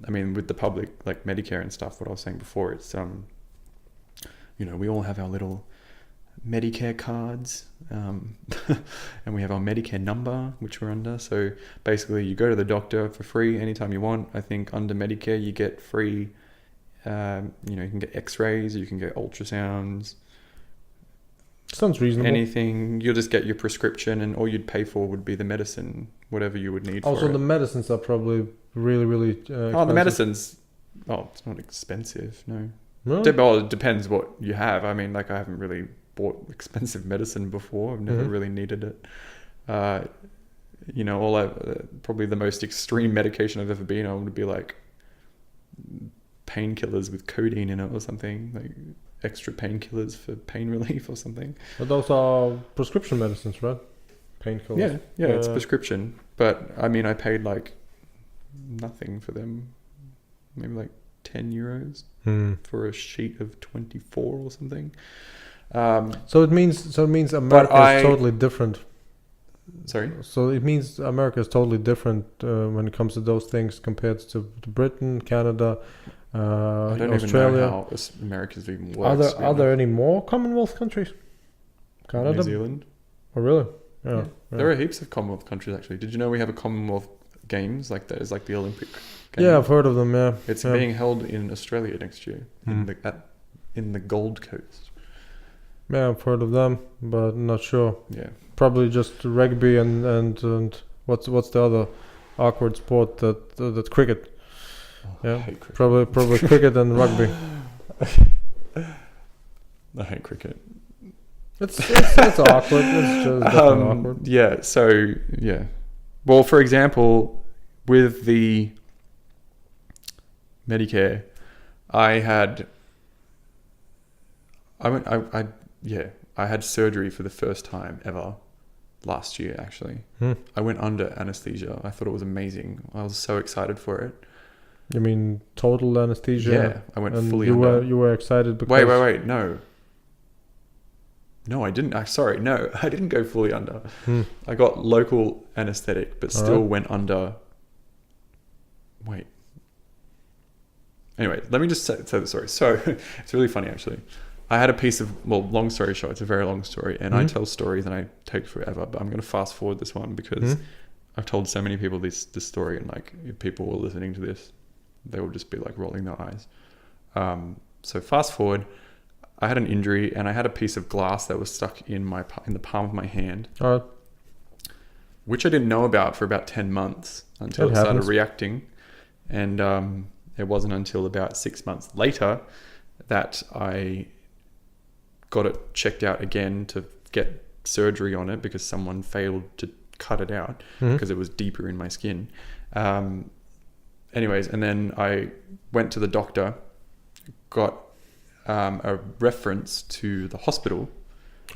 [SPEAKER 2] with the public, like Medicare and stuff, what I was saying before, it's we all have our little Medicare cards, and we have our Medicare number, which we're under. So basically, you go to the doctor for free anytime you want. I think under Medicare you get free. You can get X-rays, you can get ultrasounds.
[SPEAKER 1] Sounds reasonable.
[SPEAKER 2] Anything, you'll just get your prescription, and all you'd pay for would be the medicine, whatever you would need.
[SPEAKER 1] Also, the medicines are probably really, really expensive.
[SPEAKER 2] The medicines. It's not expensive. No.
[SPEAKER 1] Really?
[SPEAKER 2] It depends what you have. I mean, I haven't really bought expensive medicine before. I've never really needed it. Probably the most extreme medication I've ever been on would be like painkillers with codeine in it or something, like extra painkillers for pain relief or something.
[SPEAKER 1] But those are prescription medicines, right? Painkillers.
[SPEAKER 2] Yeah, it's prescription. But I mean, I paid like nothing for them. Maybe like 10 euros for a sheet of 24 or something.
[SPEAKER 1] So it means America is totally different.
[SPEAKER 2] Sorry?
[SPEAKER 1] So it means America is totally different when it comes to those things compared to Britain, Canada,
[SPEAKER 2] I don't
[SPEAKER 1] Australia.
[SPEAKER 2] even know how America's even works.
[SPEAKER 1] Are there any more Commonwealth countries? Canada?
[SPEAKER 2] New Zealand.
[SPEAKER 1] Oh, really? Yeah.
[SPEAKER 2] There are heaps of Commonwealth countries, actually. Did you know we have a Commonwealth Games? Like that is like the Olympic Games.
[SPEAKER 1] Yeah, I've heard of them, yeah.
[SPEAKER 2] It's being held in Australia next year, in the Gold Coast.
[SPEAKER 1] Yeah, I've heard of them, but not sure.
[SPEAKER 2] Yeah.
[SPEAKER 1] Probably just rugby and what's the other awkward sport that cricket.
[SPEAKER 2] I hate cricket.
[SPEAKER 1] Probably cricket and rugby.
[SPEAKER 2] I hate cricket.
[SPEAKER 1] It's awkward. It's just definitely awkward.
[SPEAKER 2] Yeah. So yeah. Well, for example, with the Medicare, I had surgery for the first time ever last year, actually. I went under anesthesia. I thought it was amazing. I was so excited for it.
[SPEAKER 1] You mean total anesthesia?
[SPEAKER 2] Yeah, I went
[SPEAKER 1] And
[SPEAKER 2] fully
[SPEAKER 1] you
[SPEAKER 2] under.
[SPEAKER 1] were excited because
[SPEAKER 2] Wait, no. No, I didn't. Sorry, no, I didn't go fully under. I got local anesthetic, but still went under. Wait. Anyway, let me just say the story. So it's really funny, actually. I had a piece of, long story short, it's a very long story, and I tell stories and I take forever, but I'm going to fast forward this one because I've told so many people this story, and like if people were listening to this, they would just be like rolling their eyes. So fast forward, I had an injury and I had a piece of glass that was stuck in the palm of my hand, which I didn't know about for about 10 months until it started reacting. And it wasn't until about 6 months later that I got it checked out again to get surgery on it because someone failed to cut it out because it was deeper in my skin. Anyways, and then I went to the doctor, got a reference to the hospital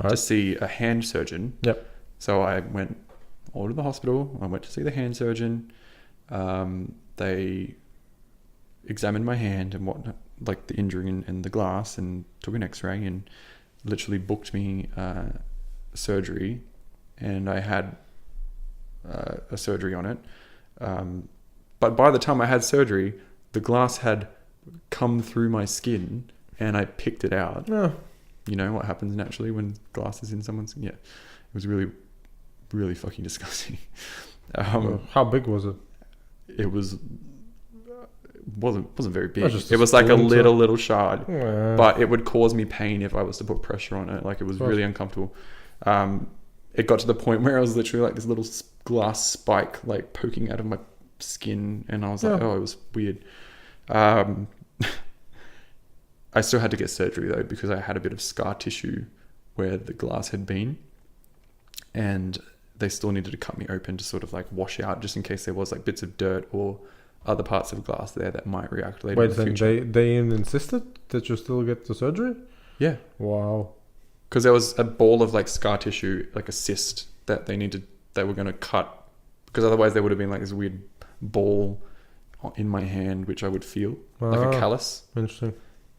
[SPEAKER 2] to see a hand surgeon.
[SPEAKER 1] Yep.
[SPEAKER 2] So I went all to the hospital. I went to see the hand surgeon. They examined my hand and whatnot, like the injury and the glass, and took an X-ray and literally booked me surgery. And I had a surgery on it. But by the time I had surgery, the glass had come through my skin and I picked it out.
[SPEAKER 1] Yeah.
[SPEAKER 2] You know what happens naturally when glass is in someone's skin? Yeah. It was really, really fucking disgusting.
[SPEAKER 1] How big was it?
[SPEAKER 2] It wasn't very big.
[SPEAKER 1] Just
[SPEAKER 2] it was like a little shard,
[SPEAKER 1] Yeah.
[SPEAKER 2] but it would cause me pain if I was to put pressure on it. Like it was really uncomfortable. It got to the point where I was literally like this little glass spike like poking out of my skin, and I was like, oh, it was weird. I still had to get surgery though because I had a bit of scar tissue where the glass had been, and they still needed to cut me open to sort of like wash out just in case there was like bits of dirt or other parts of glass there that might react later in the future.
[SPEAKER 1] They insisted that you still get the surgery?
[SPEAKER 2] Yeah.
[SPEAKER 1] Wow.
[SPEAKER 2] Because there was a ball of like scar tissue, like a cyst that they were going to cut, because otherwise there would have been like this weird ball in my hand which I would feel like a callus.
[SPEAKER 1] Interesting.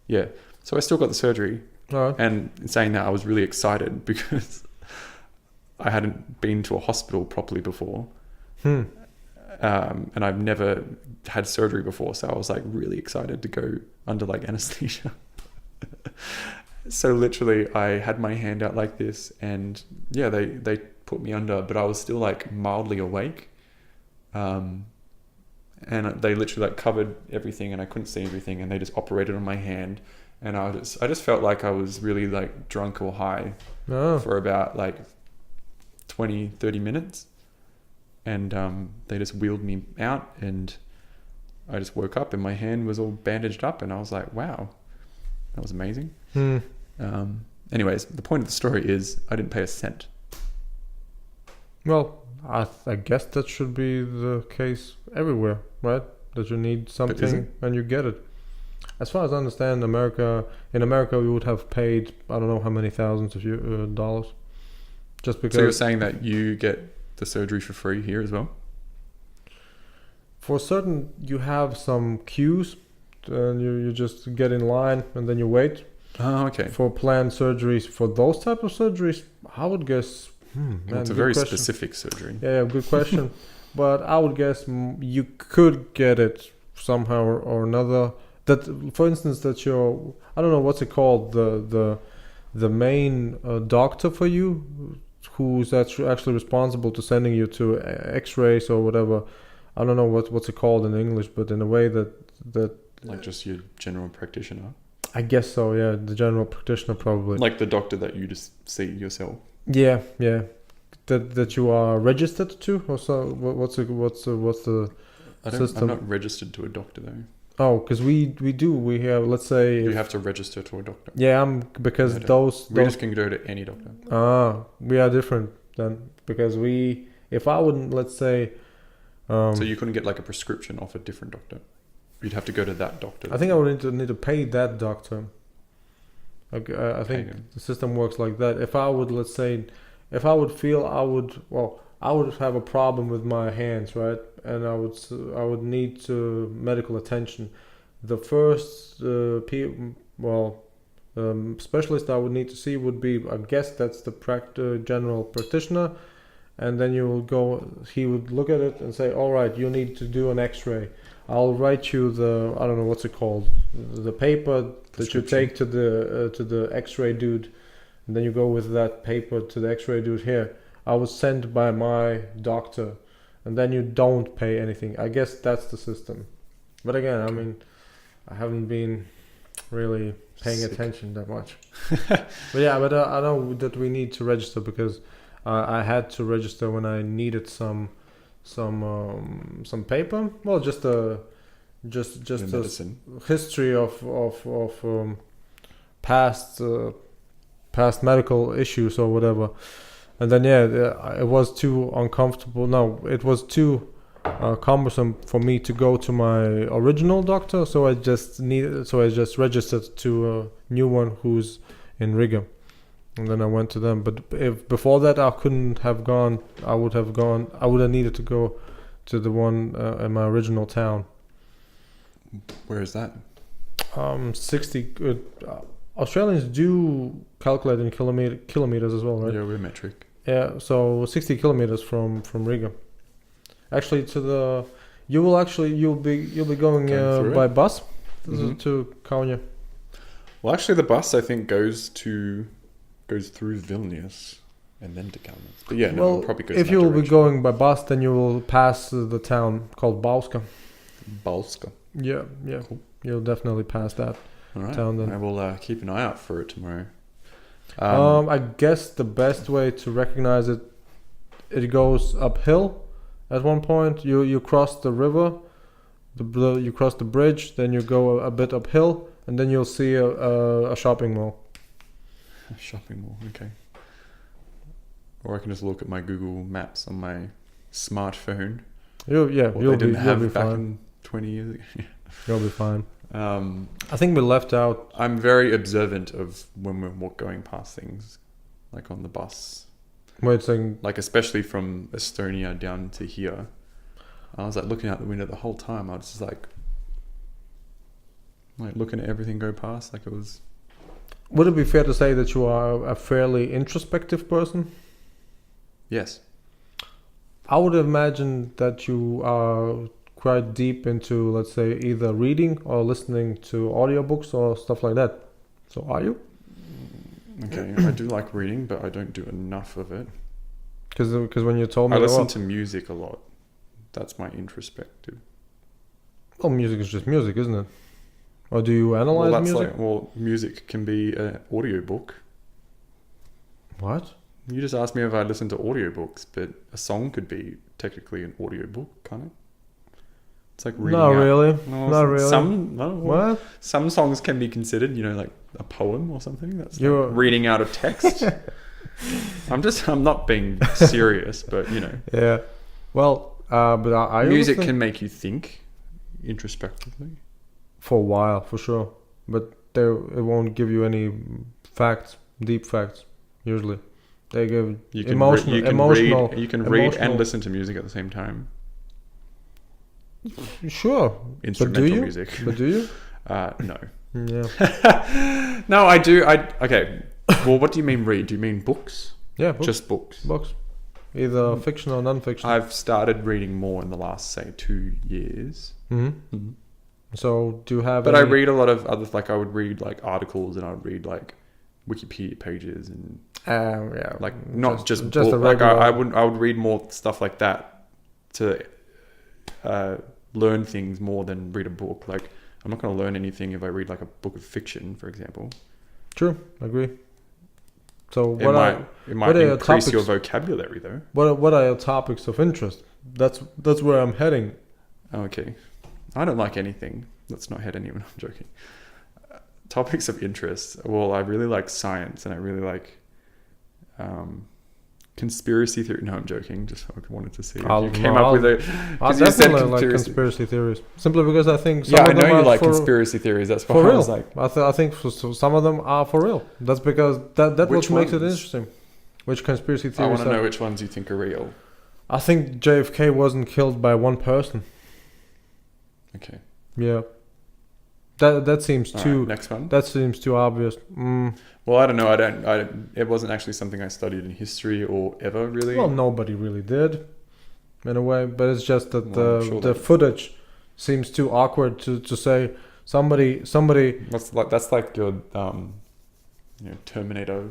[SPEAKER 2] Yeah. So I still got the surgery.
[SPEAKER 1] Alright.
[SPEAKER 2] And in saying that, I was really excited because I hadn't been to a hospital properly before. And I've never had surgery before, so I was like really excited to go under like anesthesia. So literally I had my hand out like this, and yeah, they put me under, but I was still like mildly awake. And they literally like covered everything and I couldn't see everything, and they just operated on my hand, and I just felt like I was really like drunk or high for about like 20-30 minutes. And they just wheeled me out, and I just woke up and my hand was all bandaged up, and I was like, wow, that was amazing. Anyways, the point of the story is I didn't pay a cent.
[SPEAKER 1] Well, I guess that should be the case everywhere, right? That you need something and you get it. As far as I understand, in America we would have paid, I don't know how many thousands of dollars. Just because.
[SPEAKER 2] So you're saying that you get the surgery for free here as well?
[SPEAKER 1] For certain, you have some queues, and you just get in line and then you wait.
[SPEAKER 2] Oh, okay.
[SPEAKER 1] For planned surgeries, for those type of surgeries, I would guess.
[SPEAKER 2] It's a very specific surgery.
[SPEAKER 1] Yeah, good question. But I would guess you could get it somehow or another. That, for instance, that your, I don't know what's it called, the main doctor for you, who's actually responsible to sending you to X-rays or whatever. I don't know what's it called in English, but in a way that
[SPEAKER 2] like just your general practitioner.
[SPEAKER 1] I guess so. Yeah, the general practitioner probably.
[SPEAKER 2] Like the doctor that you just see yourself.
[SPEAKER 1] Yeah. That you are registered to, or so. What's the system?
[SPEAKER 2] I'm not registered to a doctor though.
[SPEAKER 1] Oh, because we have, let's say.
[SPEAKER 2] You have to register to a doctor.
[SPEAKER 1] Yeah, because
[SPEAKER 2] we just can go to any doctor.
[SPEAKER 1] We are different then, because if I wouldn't, let's say.
[SPEAKER 2] So you couldn't get like a prescription off a different doctor. You'd have to go to that doctor.
[SPEAKER 1] I think I would need to pay that doctor. I think the system works like that. If I would, let's say, if I would feel I would have a problem with my hands, right? and I would need medical attention. The first specialist I would need to see would be, I guess that's the general practitioner, and then you will go. He would look at it and say, "All right, you need to do an X-ray. I'll write you I don't know what's it called, the paper that you take to the X-ray dude, and then you go with that paper to the X-ray dude. Here, I was sent by my doctor, and then you don't pay anything. I guess that's the system. But again, I mean, I haven't been really paying attention that much. But I know that we need to register because I had to register when I needed some paper. Well, just a history of past medical issues or whatever. And then it was too uncomfortable. No, it was too cumbersome for me to go to my original doctor, so I just registered to a new one who's in Riga, and then I went to them. But if before that I couldn't have gone, I would have needed to go to the one in my original town.
[SPEAKER 2] Where is that?
[SPEAKER 1] 60. Australians do calculate in kilometers as well, right?
[SPEAKER 2] Yeah, we're metric.
[SPEAKER 1] Yeah, so 60 kilometers from Riga. Actually, you'll be going by bus to Kaunas.
[SPEAKER 2] Well, actually, the bus I think goes through Vilnius and then to Kaunas. But yeah, no, probably goes.
[SPEAKER 1] If you will be going by bus, then you will pass the town called Bauska.
[SPEAKER 2] Bauska.
[SPEAKER 1] Yeah. Cool. You'll definitely pass that town then.
[SPEAKER 2] I will keep an eye out for it tomorrow.
[SPEAKER 1] I guess the best way to recognize it goes uphill. At one point, you cross the river, you cross the bridge, then you go a bit uphill, and then you'll see a shopping mall.
[SPEAKER 2] A shopping mall, okay. Or I can just look at my Google Maps on my smartphone. You'll be fine. 20 years ago.
[SPEAKER 1] You'll be fine. I think we left out.
[SPEAKER 2] I'm very observant of when we're going past things, like on the bus.
[SPEAKER 1] Wait, saying
[SPEAKER 2] like especially from Estonia down to here, I was like looking out the window the whole time. I was just like looking at everything go past, like it was.
[SPEAKER 1] Would it be fair to say that you are a fairly introspective person?
[SPEAKER 2] Yes.
[SPEAKER 1] I would imagine that you are quite deep into, let's say, either reading or listening to audiobooks or stuff like that. So are you?
[SPEAKER 2] Okay, I do like reading, but I don't do enough of it.
[SPEAKER 1] Because when you told me...
[SPEAKER 2] I listen to music a lot. That's my introspective.
[SPEAKER 1] Well, music is just music, isn't it? Or do you analyze music?
[SPEAKER 2] Music can be an audiobook.
[SPEAKER 1] What?
[SPEAKER 2] You just asked me if I listen to audiobooks, but a song could be technically an audiobook, can't it? It's like reading
[SPEAKER 1] Not
[SPEAKER 2] out.
[SPEAKER 1] really.
[SPEAKER 2] No,
[SPEAKER 1] Not really.
[SPEAKER 2] What? Some songs can be considered, like a poem or something. That's like reading out a text. I'm not being serious, but
[SPEAKER 1] Yeah. Well, but I
[SPEAKER 2] music can make you think introspectively.
[SPEAKER 1] For a while, for sure. But it won't give you any facts, deep facts, usually. They give emotional.
[SPEAKER 2] You can read and listen to music at the same time.
[SPEAKER 1] Sure.
[SPEAKER 2] Instrumental music.
[SPEAKER 1] But do you?
[SPEAKER 2] No.
[SPEAKER 1] Yeah.
[SPEAKER 2] No, I do. Okay. Well, what do you mean read? Do you mean books?
[SPEAKER 1] Yeah, books.
[SPEAKER 2] Just books.
[SPEAKER 1] Books. Either fiction or non-fiction.
[SPEAKER 2] I've started reading more in the last, say, 2 years.
[SPEAKER 1] Mm-hmm. Mm-hmm. So, do you have?
[SPEAKER 2] But I read a lot of other. Like, I would read like articles, and I would read like Wikipedia pages, and
[SPEAKER 1] yeah,
[SPEAKER 2] like not just
[SPEAKER 1] a
[SPEAKER 2] like
[SPEAKER 1] regular...
[SPEAKER 2] I would read more stuff like that to learn things more than read a book. Like, I'm not going to learn anything if I read like a book of fiction, for example.
[SPEAKER 1] True, I agree. So
[SPEAKER 2] it might increase your vocabulary, though.
[SPEAKER 1] What are your topics of interest? That's where I'm heading.
[SPEAKER 2] Okay, I don't like anything. Let's not head anywhere. I'm joking. Topics of interest. Well, I really like science, and I really like conspiracy theory. No, I'm joking. Just I wanted to see if you came up with it.
[SPEAKER 1] I definitely like conspiracy theories. Simply because I think
[SPEAKER 2] some of them you like conspiracy theories. That's why I was like,
[SPEAKER 1] I think some of them are for real. That's because that what makes it interesting. Which conspiracy theories?
[SPEAKER 2] I want to know which ones you think are real.
[SPEAKER 1] I think JFK wasn't killed by one person.
[SPEAKER 2] Okay.
[SPEAKER 1] Yeah. That seems
[SPEAKER 2] All
[SPEAKER 1] too.
[SPEAKER 2] right, next one.
[SPEAKER 1] That seems too obvious.
[SPEAKER 2] Well, I don't know. It wasn't actually something I studied in history or ever really.
[SPEAKER 1] Well, nobody really did, in a way. But it's just that
[SPEAKER 2] Well, I'm sure
[SPEAKER 1] the footage seems too awkward to say somebody.
[SPEAKER 2] That's like your Terminator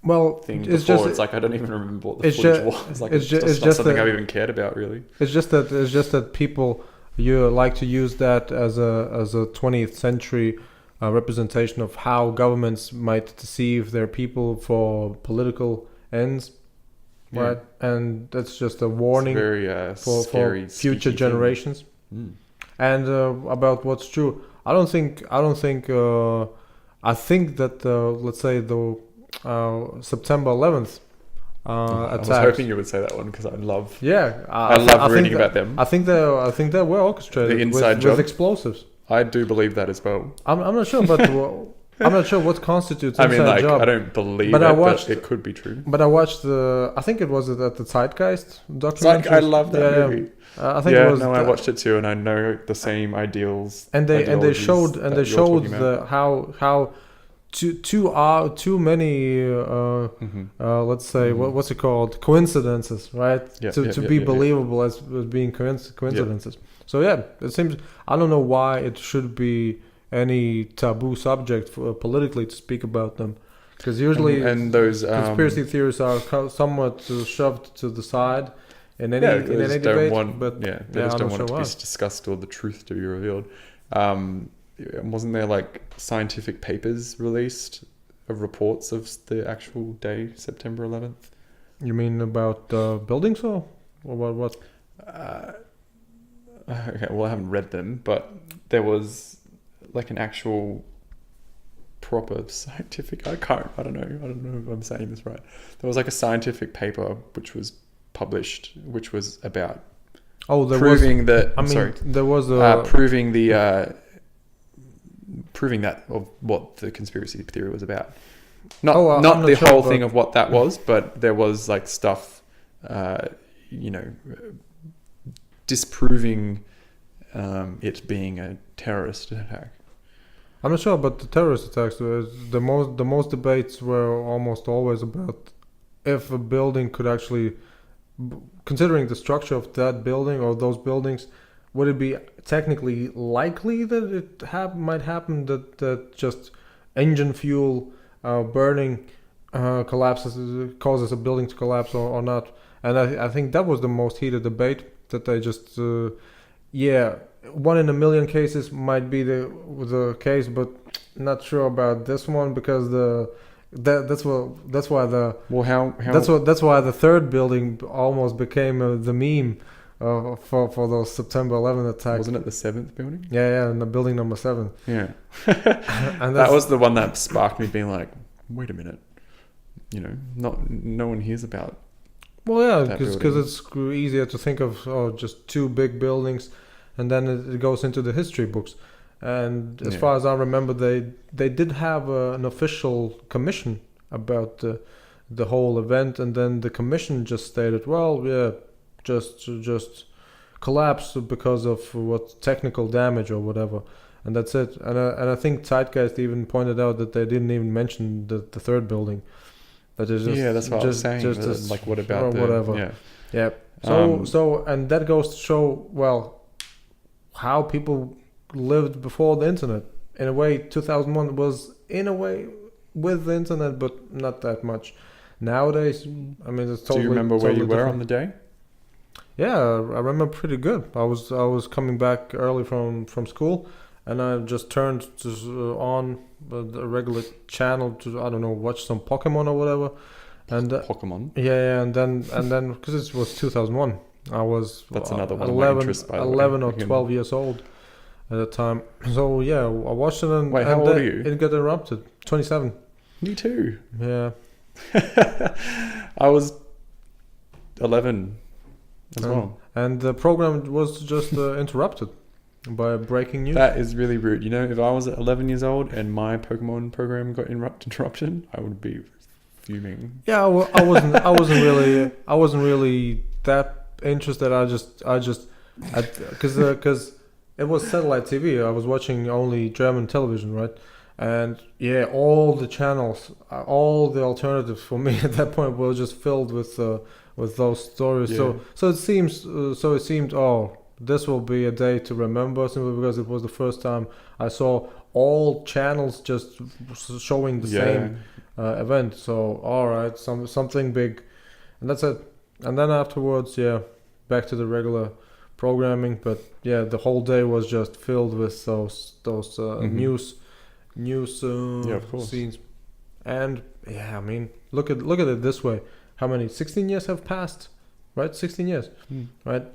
[SPEAKER 1] Well,
[SPEAKER 2] thing
[SPEAKER 1] it's
[SPEAKER 2] before.
[SPEAKER 1] just
[SPEAKER 2] It's like I don't even remember what the
[SPEAKER 1] it's
[SPEAKER 2] footage
[SPEAKER 1] ju-
[SPEAKER 2] was. Like
[SPEAKER 1] it's
[SPEAKER 2] it's
[SPEAKER 1] ju-
[SPEAKER 2] just
[SPEAKER 1] it's
[SPEAKER 2] not
[SPEAKER 1] just
[SPEAKER 2] something
[SPEAKER 1] that-
[SPEAKER 2] I've even cared about really.
[SPEAKER 1] it's just that people you like to use that as a 20th century representation of how governments might deceive their people for political ends,
[SPEAKER 2] Yeah.
[SPEAKER 1] right? And that's just a
[SPEAKER 2] It's
[SPEAKER 1] warning
[SPEAKER 2] very
[SPEAKER 1] for
[SPEAKER 2] scary,
[SPEAKER 1] future
[SPEAKER 2] sneaky thing.
[SPEAKER 1] generations. And about what's true, I don't think. I think that let's say the September 11th
[SPEAKER 2] I was
[SPEAKER 1] attacks.
[SPEAKER 2] hoping you would say that one because I love.
[SPEAKER 1] Yeah,
[SPEAKER 2] I love reading about them.
[SPEAKER 1] I think they were orchestrated
[SPEAKER 2] The inside job.
[SPEAKER 1] with explosives.
[SPEAKER 2] I do believe that as well.
[SPEAKER 1] I'm not sure, but I'm not sure what constitutes
[SPEAKER 2] I
[SPEAKER 1] inside
[SPEAKER 2] mean, like,
[SPEAKER 1] job.
[SPEAKER 2] I don't believe
[SPEAKER 1] But
[SPEAKER 2] it,
[SPEAKER 1] I watched-
[SPEAKER 2] but it could be true.
[SPEAKER 1] But I watched I think it was at the Zeitgeist documentary.
[SPEAKER 2] I love that movie.
[SPEAKER 1] I think it was.
[SPEAKER 2] I watched it too, and I know the same ideals.
[SPEAKER 1] And they
[SPEAKER 2] ideologies
[SPEAKER 1] showed
[SPEAKER 2] that you're
[SPEAKER 1] showed
[SPEAKER 2] talking about.
[SPEAKER 1] how too many let's say what's it called, coincidences, right?
[SPEAKER 2] Yeah,
[SPEAKER 1] to
[SPEAKER 2] yeah,
[SPEAKER 1] be
[SPEAKER 2] yeah, yeah.
[SPEAKER 1] believable as being coincidences. So yeah, it seems, I don't know why it should be any taboo subject for, politically, to speak about them, because usually
[SPEAKER 2] and those
[SPEAKER 1] conspiracy theories are somewhat shoved to the side in any
[SPEAKER 2] they
[SPEAKER 1] in any
[SPEAKER 2] just
[SPEAKER 1] debate.
[SPEAKER 2] don't want,
[SPEAKER 1] But
[SPEAKER 2] they
[SPEAKER 1] yeah,
[SPEAKER 2] just
[SPEAKER 1] I'm
[SPEAKER 2] don't
[SPEAKER 1] not
[SPEAKER 2] want it
[SPEAKER 1] sure
[SPEAKER 2] to
[SPEAKER 1] why.
[SPEAKER 2] be discussed or the truth to be revealed. Wasn't there like scientific papers released of reports of the actual day, September 11th?
[SPEAKER 1] You mean about buildings or what?
[SPEAKER 2] Okay, well, I haven't read them, but there was like an actual proper scientific. I don't know if I'm saying this right. There was like a scientific paper which was published, which was about proving that.
[SPEAKER 1] There was
[SPEAKER 2] proving that of what the conspiracy theory was about. Not
[SPEAKER 1] I'm
[SPEAKER 2] not
[SPEAKER 1] not
[SPEAKER 2] the
[SPEAKER 1] sure,
[SPEAKER 2] whole
[SPEAKER 1] but-
[SPEAKER 2] thing of what that was, but there was like stuff, disproving it being a terrorist attack.
[SPEAKER 1] I'm not sure, but the terrorist attacks, the most debates were almost always about if a building could actually, considering the structure of that building or those buildings, would it be technically likely that it might happen that just engine fuel burning causes a building to collapse or not? And I think that was the most heated debate, that they just 1 in a million cases might be the case, but not sure about this one, because that's why the third building almost became the meme for those September 11th attacks.
[SPEAKER 2] Wasn't it the 7th building?
[SPEAKER 1] Yeah, and the building number 7.
[SPEAKER 2] Yeah.
[SPEAKER 1] And
[SPEAKER 2] That was the one that sparked me being like, wait a minute, no one hears about.
[SPEAKER 1] Well, yeah,
[SPEAKER 2] that
[SPEAKER 1] because
[SPEAKER 2] building.
[SPEAKER 1] it's easier to think of just 2 big buildings, and then it goes into the history books. And as far as I remember, they did have an official commission about the whole event, and then the commission just stated, well, yeah, just collapsed because of what technical damage or whatever, and that's it. And I think Zeitgeist even pointed out that they didn't even mention the third building. That is just,
[SPEAKER 2] That's what I was saying.
[SPEAKER 1] Just
[SPEAKER 2] Like, what about
[SPEAKER 1] whatever?
[SPEAKER 2] Yeah.
[SPEAKER 1] Yeah. So and that goes to show, well, how people lived before the internet. In a way, 2001 was in a way with the internet, but not that much. Nowadays, I mean, it's totally.
[SPEAKER 2] Do you remember where
[SPEAKER 1] totally
[SPEAKER 2] you were
[SPEAKER 1] different.
[SPEAKER 2] on the day?
[SPEAKER 1] Yeah, I remember pretty good. I was coming back early from school, and I just turned on the regular channel to, I don't know, watch some Pokemon or whatever, and
[SPEAKER 2] Pokemon.
[SPEAKER 1] yeah, and then because it was 2001, I was
[SPEAKER 2] That's another one of my interests, by the way.
[SPEAKER 1] 11 or
[SPEAKER 2] We can-
[SPEAKER 1] 12 years old at the time. So yeah, I watched it, and
[SPEAKER 2] Wait, how
[SPEAKER 1] and
[SPEAKER 2] old
[SPEAKER 1] then
[SPEAKER 2] are you?
[SPEAKER 1] It got interrupted. 27.
[SPEAKER 2] Me too.
[SPEAKER 1] Yeah.
[SPEAKER 2] I was 11 as well.
[SPEAKER 1] And the program was just interrupted by breaking news.
[SPEAKER 2] That is really rude. If I was 11 years old and my Pokemon program got interrupted, I would be fuming.
[SPEAKER 1] Yeah, I wasn't really that interested. Because it was satellite TV. I was watching only German television, right? And yeah, all the channels, all the alternatives for me at that point were just filled with those stories.
[SPEAKER 2] Yeah.
[SPEAKER 1] So it seemed, oh, this will be a day to remember, simply because it was the first time I saw all channels just showing the same event. So all right, something big, and that's it. And then afterwards, yeah, back to the regular programming. But yeah, the whole day was just filled with those news
[SPEAKER 2] of course.
[SPEAKER 1] scenes. And yeah, I mean, look at it this way: how many 16 years have passed, right? 16 years, right?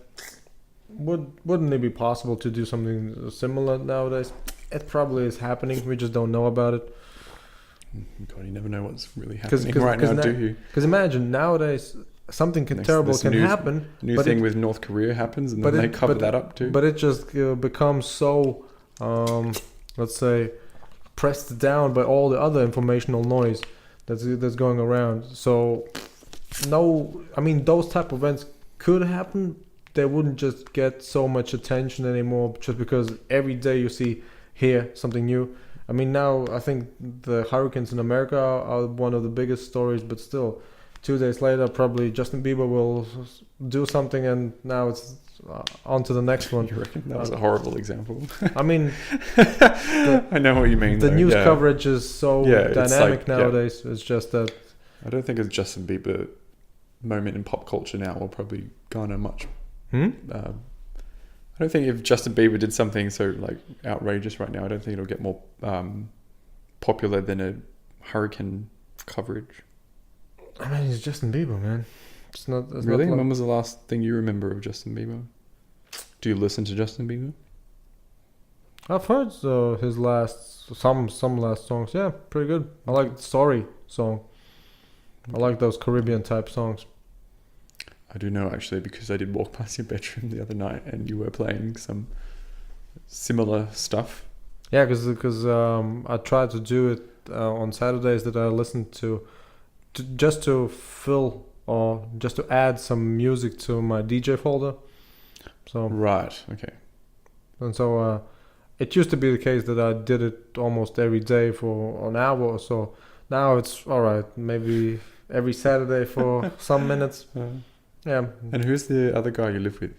[SPEAKER 1] Wouldn't it be possible to do something similar nowadays? It probably is happening. We just don't know about it.
[SPEAKER 2] God, you never know what's really happening right now, do you?
[SPEAKER 1] Because imagine nowadays something terrible can happen.
[SPEAKER 2] New thing with North Korea happens, and then they cover that up too.
[SPEAKER 1] But it just becomes so, let's say, pressed down by all the other informational noise that's going around. So, no, I mean, those type of events could happen. They wouldn't just get so much attention anymore just because every day you hear something new. I mean, now I think the hurricanes in America are one of the biggest stories, but still, 2 days later, probably Justin Bieber will do something, and now it's on to the next one.
[SPEAKER 2] You reckon? That was a horrible example.
[SPEAKER 1] I mean,
[SPEAKER 2] I know what you mean.
[SPEAKER 1] The news coverage is so dynamic nowadays. It's just that.
[SPEAKER 2] I don't think a Justin Bieber moment in pop culture now will probably garner much. I don't think if Justin Bieber did something so like outrageous right now, I don't think it'll get more popular than a hurricane coverage.
[SPEAKER 1] I mean, he's Justin Bieber, man. It's
[SPEAKER 2] really?
[SPEAKER 1] Not
[SPEAKER 2] When was the last thing you remember of Justin Bieber? Do you listen to Justin Bieber?
[SPEAKER 1] I've heard his some last songs. Yeah, pretty good. I like the Sorry song. I like those Caribbean type songs.
[SPEAKER 2] I do know actually, because I did walk past your bedroom the other night and you were playing some similar stuff.
[SPEAKER 1] Yeah, because I tried to do it on Saturdays that I listened to just to fill or just to add some music to my DJ folder. So
[SPEAKER 2] right, okay.
[SPEAKER 1] And so it used to be the case that I did it almost every day for an hour or so. Now it's all right, maybe every Saturday for some minutes. Yeah.
[SPEAKER 2] And who's the other guy you live with?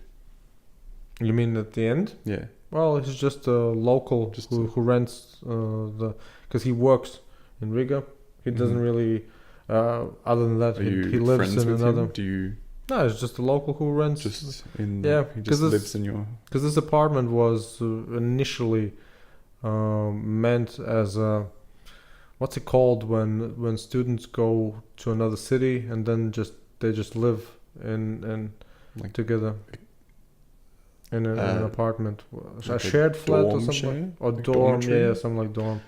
[SPEAKER 1] You mean at the end?
[SPEAKER 2] Yeah.
[SPEAKER 1] Well, he's just a local who rents because he works in Riga. He doesn't really. Other than that, he lives in another.
[SPEAKER 2] Do you?
[SPEAKER 1] No, it's just a local who rents.
[SPEAKER 2] Just in.
[SPEAKER 1] Yeah,
[SPEAKER 2] he just lives in your.
[SPEAKER 1] Because this apartment was initially meant as a. What's it called when students go to another city and then they just live in like together in an apartment, like a shared flat or something, or
[SPEAKER 2] like
[SPEAKER 1] dorm, something like dorm.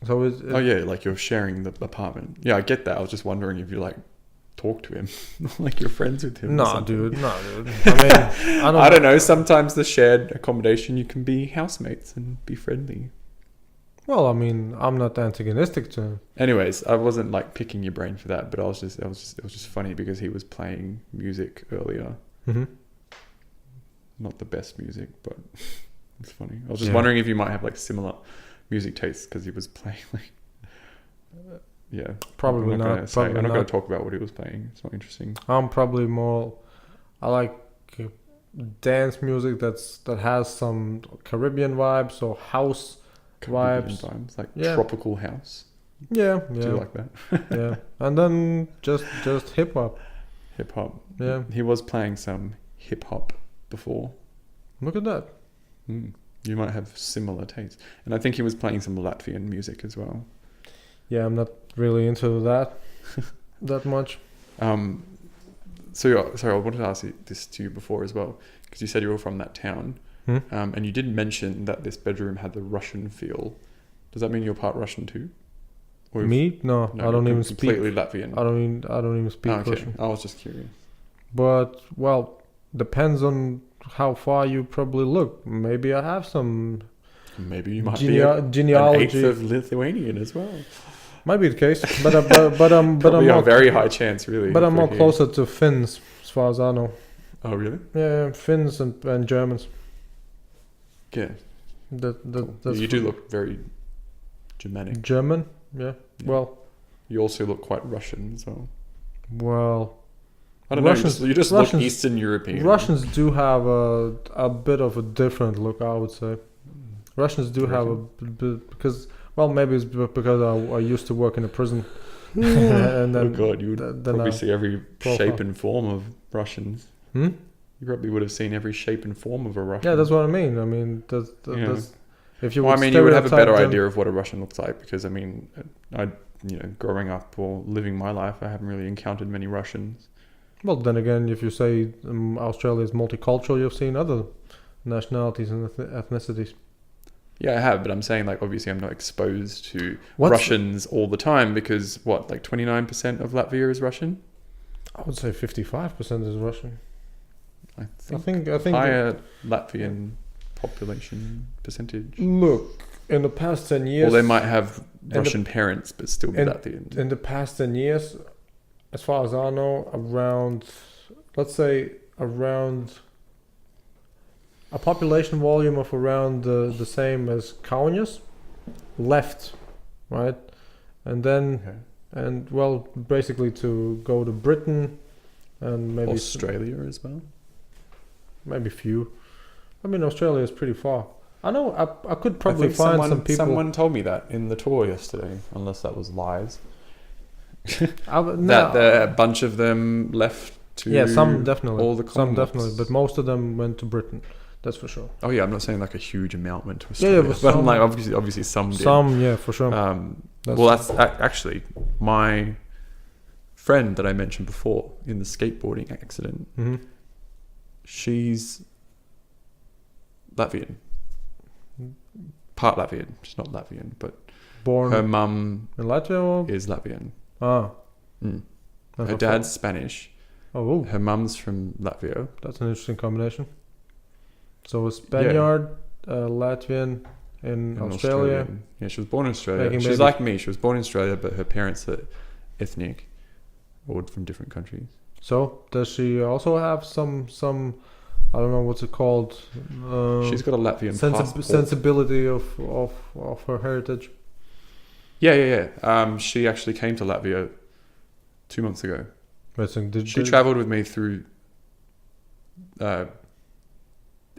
[SPEAKER 1] So
[SPEAKER 2] like you're sharing the apartment. Yeah, I get that. I was just wondering if you like talk to him, like you're friends with him.
[SPEAKER 1] No, dude. I mean, I don't know.
[SPEAKER 2] Sometimes the shared accommodation you can be housemates and be friendly.
[SPEAKER 1] Well, I mean, I'm not antagonistic to him.
[SPEAKER 2] Anyways, I wasn't like picking your brain for that, but it was just funny because he was playing music earlier.
[SPEAKER 1] Mm-hmm.
[SPEAKER 2] Not the best music, but it's funny. I was just wondering if you might have like similar music tastes because he was playing like.
[SPEAKER 1] Probably not.
[SPEAKER 2] I'm not going to talk about what he was playing. It's not interesting.
[SPEAKER 1] I'm probably more. I like dance music that has some Caribbean vibes or house. Vibes,
[SPEAKER 2] like tropical house.
[SPEAKER 1] Yeah.
[SPEAKER 2] Do you like that?
[SPEAKER 1] Yeah, and then just hip hop.
[SPEAKER 2] Hip hop.
[SPEAKER 1] Yeah,
[SPEAKER 2] he was playing some hip hop before.
[SPEAKER 1] Look at that.
[SPEAKER 2] You might have similar tastes, and I think he was playing some Latvian music as well.
[SPEAKER 1] Yeah, I'm not really into that much.
[SPEAKER 2] Sorry, I wanted to ask this to you before as well, because you said you were from that town. And you did mention that this bedroom had the Russian feel. Does that mean you're part Russian too? Or
[SPEAKER 1] me? No, I don't even speak.
[SPEAKER 2] Completely Latvian.
[SPEAKER 1] I don't even speak Russian.
[SPEAKER 2] I was just curious.
[SPEAKER 1] But depends on how far you probably look. Maybe I have some.
[SPEAKER 2] Maybe you might be
[SPEAKER 1] genealogy.
[SPEAKER 2] An eighth of Lithuanian as well.
[SPEAKER 1] Might be the case, but I'm
[SPEAKER 2] a very high chance, really.
[SPEAKER 1] But I'm more closer to Finns, as far as I know.
[SPEAKER 2] Oh, really?
[SPEAKER 1] Yeah, Finns and Germans.
[SPEAKER 2] Yeah. Cool.
[SPEAKER 1] That's
[SPEAKER 2] You do look very Germanic.
[SPEAKER 1] German. Yeah.
[SPEAKER 2] Yeah.
[SPEAKER 1] Well,
[SPEAKER 2] You also look quite Russian as well.
[SPEAKER 1] well.
[SPEAKER 2] I don't
[SPEAKER 1] Russians-
[SPEAKER 2] know. You just
[SPEAKER 1] Russians-
[SPEAKER 2] look Eastern European.
[SPEAKER 1] Russians do have a bit of a different look, I would say. Russians do
[SPEAKER 2] You
[SPEAKER 1] have a
[SPEAKER 2] reckon?
[SPEAKER 1] bit because, well, maybe it's because I used to work in a prison, and
[SPEAKER 2] Oh
[SPEAKER 1] then
[SPEAKER 2] God, you would
[SPEAKER 1] then
[SPEAKER 2] probably
[SPEAKER 1] I-
[SPEAKER 2] see every
[SPEAKER 1] profile.
[SPEAKER 2] shape and form of Russians.
[SPEAKER 1] Hmm?
[SPEAKER 2] You probably would have seen every shape and form of a Russian.
[SPEAKER 1] Yeah, that's what I mean. I mean,
[SPEAKER 2] Yeah.
[SPEAKER 1] that's if you.
[SPEAKER 2] Well, I
[SPEAKER 1] would
[SPEAKER 2] mean, you would have a better
[SPEAKER 1] stereotype them-
[SPEAKER 2] idea of what a Russian looks like because I mean, growing up or living my life, I haven't really encountered many Russians.
[SPEAKER 1] Well, then again, if you say Australia is multicultural, you've seen other nationalities and ethnicities.
[SPEAKER 2] Yeah, I have, but I'm saying like obviously I'm not exposed to
[SPEAKER 1] What's-
[SPEAKER 2] Russians all the time because what, like 29% of Latvia is Russian?
[SPEAKER 1] I would say 55% is Russian.
[SPEAKER 2] I
[SPEAKER 1] I
[SPEAKER 2] think
[SPEAKER 1] think.
[SPEAKER 2] higher Latvian population percentage.
[SPEAKER 1] Look, in the past 10 years.
[SPEAKER 2] Or they might have
[SPEAKER 1] the-
[SPEAKER 2] Russian parents but still be
[SPEAKER 1] and-
[SPEAKER 2] Latvian.
[SPEAKER 1] In the past 10 years, as far as I know, let's say around a population volume of around the same as Kaunas left, right? And then,
[SPEAKER 2] Okay.
[SPEAKER 1] and well, basically to go to Britain and maybe
[SPEAKER 2] Australia as well.
[SPEAKER 1] maybe few. I mean, Australia is pretty far. I know I could probably
[SPEAKER 2] I think
[SPEAKER 1] find some people.
[SPEAKER 2] Someone told me that in the tour yesterday, unless that was lies.
[SPEAKER 1] No,
[SPEAKER 2] That a bunch of them left to
[SPEAKER 1] yeah, some definitely.
[SPEAKER 2] all the
[SPEAKER 1] Some
[SPEAKER 2] Commonwealths.
[SPEAKER 1] definitely, but most of them went to Britain. That's for sure.
[SPEAKER 2] Oh yeah, I'm not saying like a huge amount went to
[SPEAKER 1] Yeah, yeah,
[SPEAKER 2] Australia,
[SPEAKER 1] but
[SPEAKER 2] but I'm
[SPEAKER 1] some-
[SPEAKER 2] like obviously some did.
[SPEAKER 1] Some, yeah, for sure.
[SPEAKER 2] That's actually my friend that I mentioned before in the skateboarding accident.
[SPEAKER 1] hmm
[SPEAKER 2] She's Latvian, part Latvian. She's not Latvian, but
[SPEAKER 1] Born
[SPEAKER 2] her mum
[SPEAKER 1] in Latvia or?
[SPEAKER 2] is Latvian.
[SPEAKER 1] Ah.
[SPEAKER 2] Mm.
[SPEAKER 1] and
[SPEAKER 2] Her dad's Spanish.
[SPEAKER 1] Oh,
[SPEAKER 2] Her mum's from Latvia.
[SPEAKER 1] that's an interesting combination. So a Spaniard, Latvian in
[SPEAKER 2] and
[SPEAKER 1] Australia.
[SPEAKER 2] Australian. Yeah, she was born in Australia.
[SPEAKER 1] Making
[SPEAKER 2] She's
[SPEAKER 1] babies.
[SPEAKER 2] like me. She was born in Australia, but her parents are ethnic or from different countries.
[SPEAKER 1] So does she also have some I don't know what's it called?
[SPEAKER 2] She's got a Latvian passport.
[SPEAKER 1] Sensibility of her heritage.
[SPEAKER 2] Yeah. She actually came to Latvia 2 months ago.
[SPEAKER 1] Wait, so
[SPEAKER 2] She travelled with me through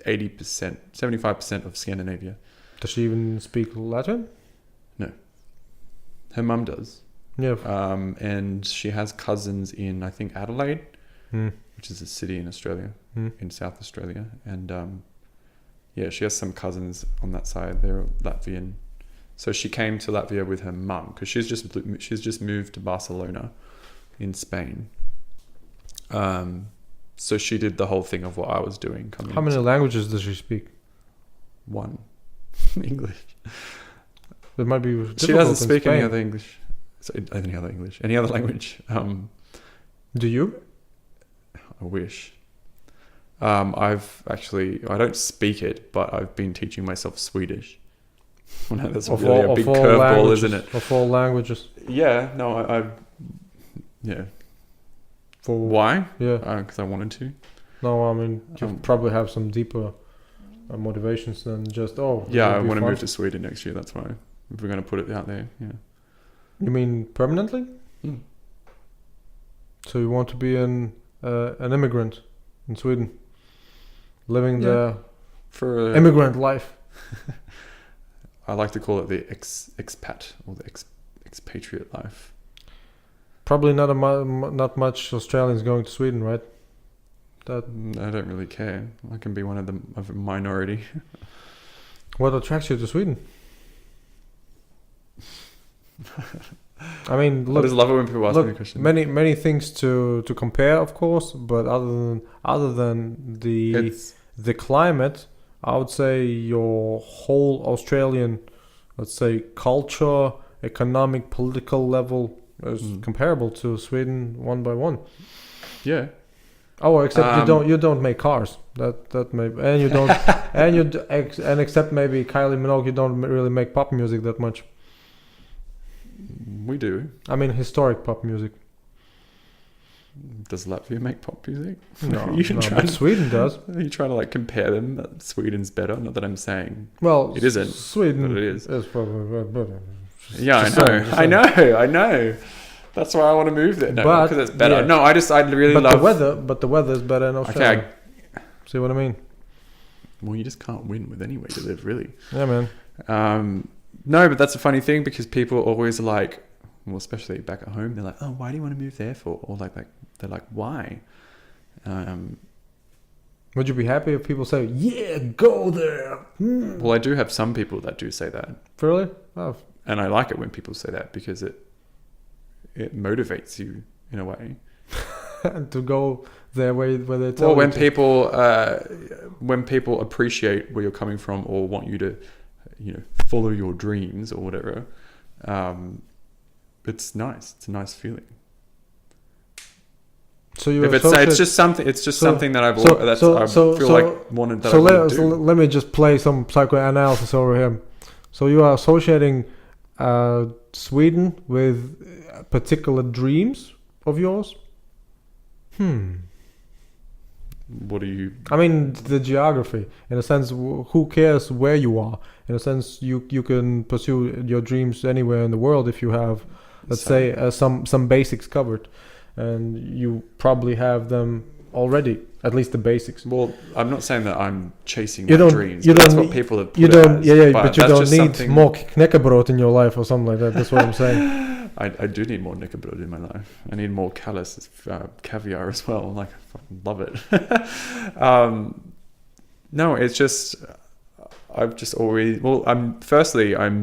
[SPEAKER 2] 80%, 75% of Scandinavia.
[SPEAKER 1] Does she even speak Latin?
[SPEAKER 2] Her mum does.
[SPEAKER 1] Yeah.
[SPEAKER 2] And she has cousins in, I think, Adelaide,
[SPEAKER 1] Hmm.
[SPEAKER 2] which is a city in Australia,
[SPEAKER 1] Hmm.
[SPEAKER 2] in South Australia. And she has some cousins on that side. They're Latvian. So she came to Latvia with her mum because she's just moved to Barcelona in Spain. So she did the whole thing of what I was doing.
[SPEAKER 1] How many languages does she speak?
[SPEAKER 2] One. English.
[SPEAKER 1] It might be difficult
[SPEAKER 2] She doesn't
[SPEAKER 1] in
[SPEAKER 2] speak any
[SPEAKER 1] Spain.
[SPEAKER 2] other English. Any other language.
[SPEAKER 1] Do you?
[SPEAKER 2] I wish. I don't speak it, but I've been teaching myself Swedish. No, that's really a big curveball, isn't it?
[SPEAKER 1] Of all languages.
[SPEAKER 2] Yeah, no, yeah.
[SPEAKER 1] For
[SPEAKER 2] Why?
[SPEAKER 1] Yeah.
[SPEAKER 2] Because I wanted to.
[SPEAKER 1] No, I mean you
[SPEAKER 2] Um,
[SPEAKER 1] probably have some deeper motivations than just
[SPEAKER 2] Yeah, I want to move to Sweden next year. That's why. If we're going to put it out there, yeah.
[SPEAKER 1] You mean permanently?
[SPEAKER 2] Mm.
[SPEAKER 1] So you want to be an immigrant in Sweden, living
[SPEAKER 2] Yeah.
[SPEAKER 1] the
[SPEAKER 2] For
[SPEAKER 1] immigrant life.
[SPEAKER 2] I like to call it the expat or the expatriate life.
[SPEAKER 1] Probably not much Australians going to Sweden, right? That
[SPEAKER 2] I don't really care. I can be one of a minority.
[SPEAKER 1] what attracts you to Sweden? I mean,
[SPEAKER 2] I
[SPEAKER 1] look,
[SPEAKER 2] just love it when people ask me the
[SPEAKER 1] look,
[SPEAKER 2] question.
[SPEAKER 1] many things to compare, of course, but other than the climate, I would say your whole Australian, let's say, culture, economic, political level is comparable to Sweden one by one.
[SPEAKER 2] Yeah.
[SPEAKER 1] Oh, except you don't make cars. That maybe, and you don't, and except maybe Kylie Minogue, you don't really make pop music that much.
[SPEAKER 2] We do.
[SPEAKER 1] I mean, historic pop music.
[SPEAKER 2] Does Latvia make pop music?
[SPEAKER 1] No,
[SPEAKER 2] You
[SPEAKER 1] no,
[SPEAKER 2] trying
[SPEAKER 1] but
[SPEAKER 2] to-
[SPEAKER 1] Sweden does.
[SPEAKER 2] Are you trying to like compare them? That Sweden's better? Not that I'm saying.
[SPEAKER 1] Well,
[SPEAKER 2] It isn't,
[SPEAKER 1] Sweden
[SPEAKER 2] but it is.
[SPEAKER 1] probably better.
[SPEAKER 2] Yeah,
[SPEAKER 1] Just
[SPEAKER 2] I know.
[SPEAKER 1] saying, just
[SPEAKER 2] I know. That's why I want to move there. No,
[SPEAKER 1] But,
[SPEAKER 2] because it's better.
[SPEAKER 1] yeah.
[SPEAKER 2] No, I really
[SPEAKER 1] But
[SPEAKER 2] love
[SPEAKER 1] the weather is better in Australia.
[SPEAKER 2] Okay.
[SPEAKER 1] See what I mean?
[SPEAKER 2] Well, you just can't win with anywhere you live, really.
[SPEAKER 1] Yeah, man.
[SPEAKER 2] No, but that's a funny thing because people always are like, well, especially back at home, they're like, oh, why do you want to move there for? Or like they're like, why?
[SPEAKER 1] Would you be happy if people say, yeah, go there?
[SPEAKER 2] Well, I do have some people that do say that.
[SPEAKER 1] Really? Oh.
[SPEAKER 2] And I like it when people say that because it motivates you in a way.
[SPEAKER 1] To go there where they tell
[SPEAKER 2] Well, when
[SPEAKER 1] you
[SPEAKER 2] when people appreciate where you're coming from or want you to, follow your dreams or whatever, it's nice. It's a nice feeling.
[SPEAKER 1] So you
[SPEAKER 2] If it's something that I've wanted that I want to do.
[SPEAKER 1] let me just play some psychoanalysis over here. So you are associating Sweden with particular dreams of yours?
[SPEAKER 2] What do you?
[SPEAKER 1] I mean, the geography. In a sense, who cares where you are? In a sense, you can pursue your dreams anywhere in the world if you have, let's say, some basics covered, and you probably have them already. At least the basics.
[SPEAKER 2] Well, I'm not saying that I'm chasing my dreams. But that's what people have put
[SPEAKER 1] You don't.
[SPEAKER 2] it as,
[SPEAKER 1] But you don't need more knäckebröd in your life or something like that. That's what I'm saying.
[SPEAKER 2] I do need more knäckebröd in my life. I need more caviar as well. Like, I fucking love it. No, it's just I've just always. Well, I'm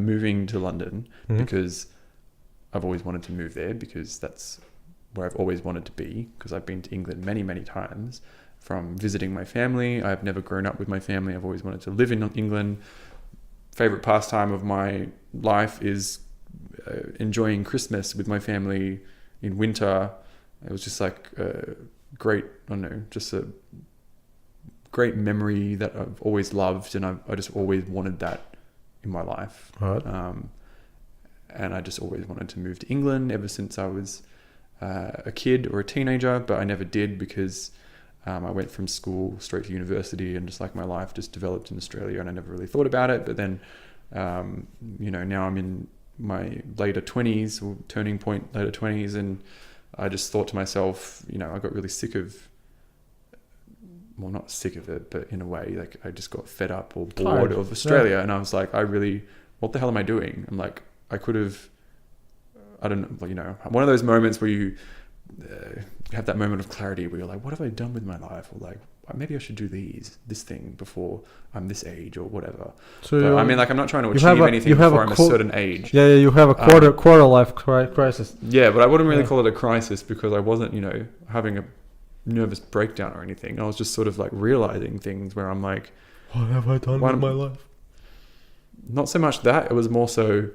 [SPEAKER 2] moving to London because I've always wanted to move there because that's where I've always wanted to be. Because I've been to England many, many times from visiting my family. I've never grown up with my family. I've always wanted to live in England. Favorite pastime of my life is enjoying Christmas with my family in winter. It was just like just a great memory that I've always loved, and I just always wanted that in my life.
[SPEAKER 1] Right.
[SPEAKER 2] And I just always wanted to move to England ever since I was a kid or a teenager, but I never did because I went from school straight to university, and just like my life just developed in Australia, and I never really thought about it. But then, now I'm in my later 20s, or turning point later 20s, and I just thought to myself, I got really sick of, well, not sick of it, but in a way, like I just got fed up or bored of Australia. And I was like, what the hell am I doing? I'm like, I could have, I don't know, one of those moments where you have that moment of clarity where you're like, what have I done with my life? Or like, maybe I should do this thing before I'm this age or whatever. So I'm not trying to achieve anything before I'm a certain age.
[SPEAKER 1] Yeah, you have a quarter life crisis.
[SPEAKER 2] Yeah, but I wouldn't really call it a crisis because I wasn't, having a nervous breakdown or anything. I was just sort of like realizing things where I'm like,
[SPEAKER 1] what have I done with my life?
[SPEAKER 2] Not so much that, it was more so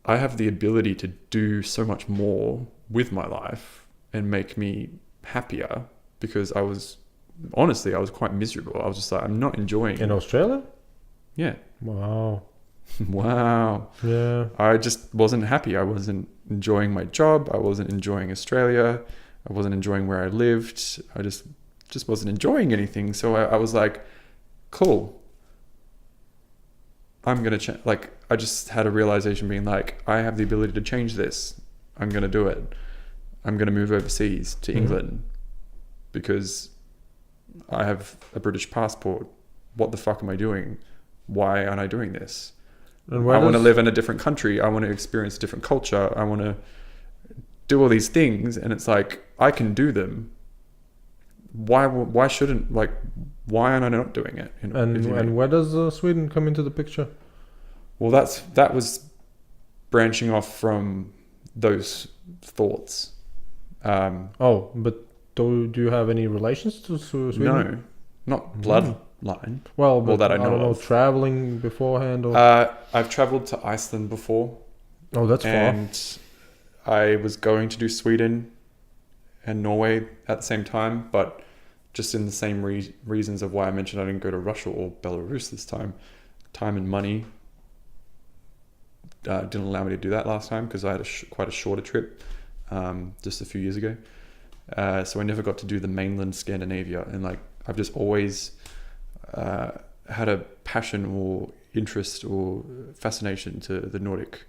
[SPEAKER 2] I have the ability to do so much more with my life and make me happier, because I was quite miserable. I was just like, I'm not enjoying
[SPEAKER 1] in Australia.
[SPEAKER 2] Yeah.
[SPEAKER 1] Wow.
[SPEAKER 2] Yeah. I just wasn't happy. I wasn't enjoying my job. I wasn't enjoying Australia. I wasn't enjoying where I lived. I just wasn't enjoying anything. So I was like, cool, I'm going to change. Like, I just had a realization being like, I have the ability to change this. I'm going to do it. I'm going to move overseas to England because I have a British passport. What the fuck am I doing? Why aren't I doing this? I want to live in a different country. I want to experience a different culture. I want to do all these things. And it's like, I can do them. Why shouldn't, like, why am I not doing it?
[SPEAKER 1] And where does Sweden come into the picture?
[SPEAKER 2] Well, that was branching off from those thoughts.
[SPEAKER 1] But do you have any relations to Sweden?
[SPEAKER 2] No, not bloodline.
[SPEAKER 1] Well,
[SPEAKER 2] that I know of.
[SPEAKER 1] Traveling beforehand? Or?
[SPEAKER 2] I've traveled to Iceland before.
[SPEAKER 1] Oh, that's far.
[SPEAKER 2] And I was going to do Sweden and Norway at the same time, but just in the same reasons of why I mentioned I didn't go to Russia or Belarus this time. Time and money didn't allow me to do that last time because I had quite a shorter trip just a few years ago. So I never got to do the mainland Scandinavia, and like I've just always had a passion or interest or fascination to the Nordic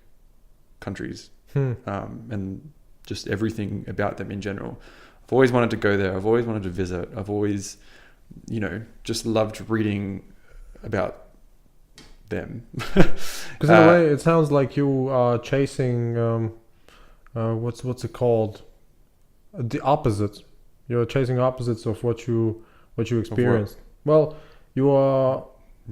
[SPEAKER 2] countries, and just everything about them in general. I've always wanted to go there. I've always wanted to visit. I've always, just loved reading about them.
[SPEAKER 1] Because in a way, it sounds like you are chasing what's it called? The opposite. You're chasing opposites of what you experienced. Well, you are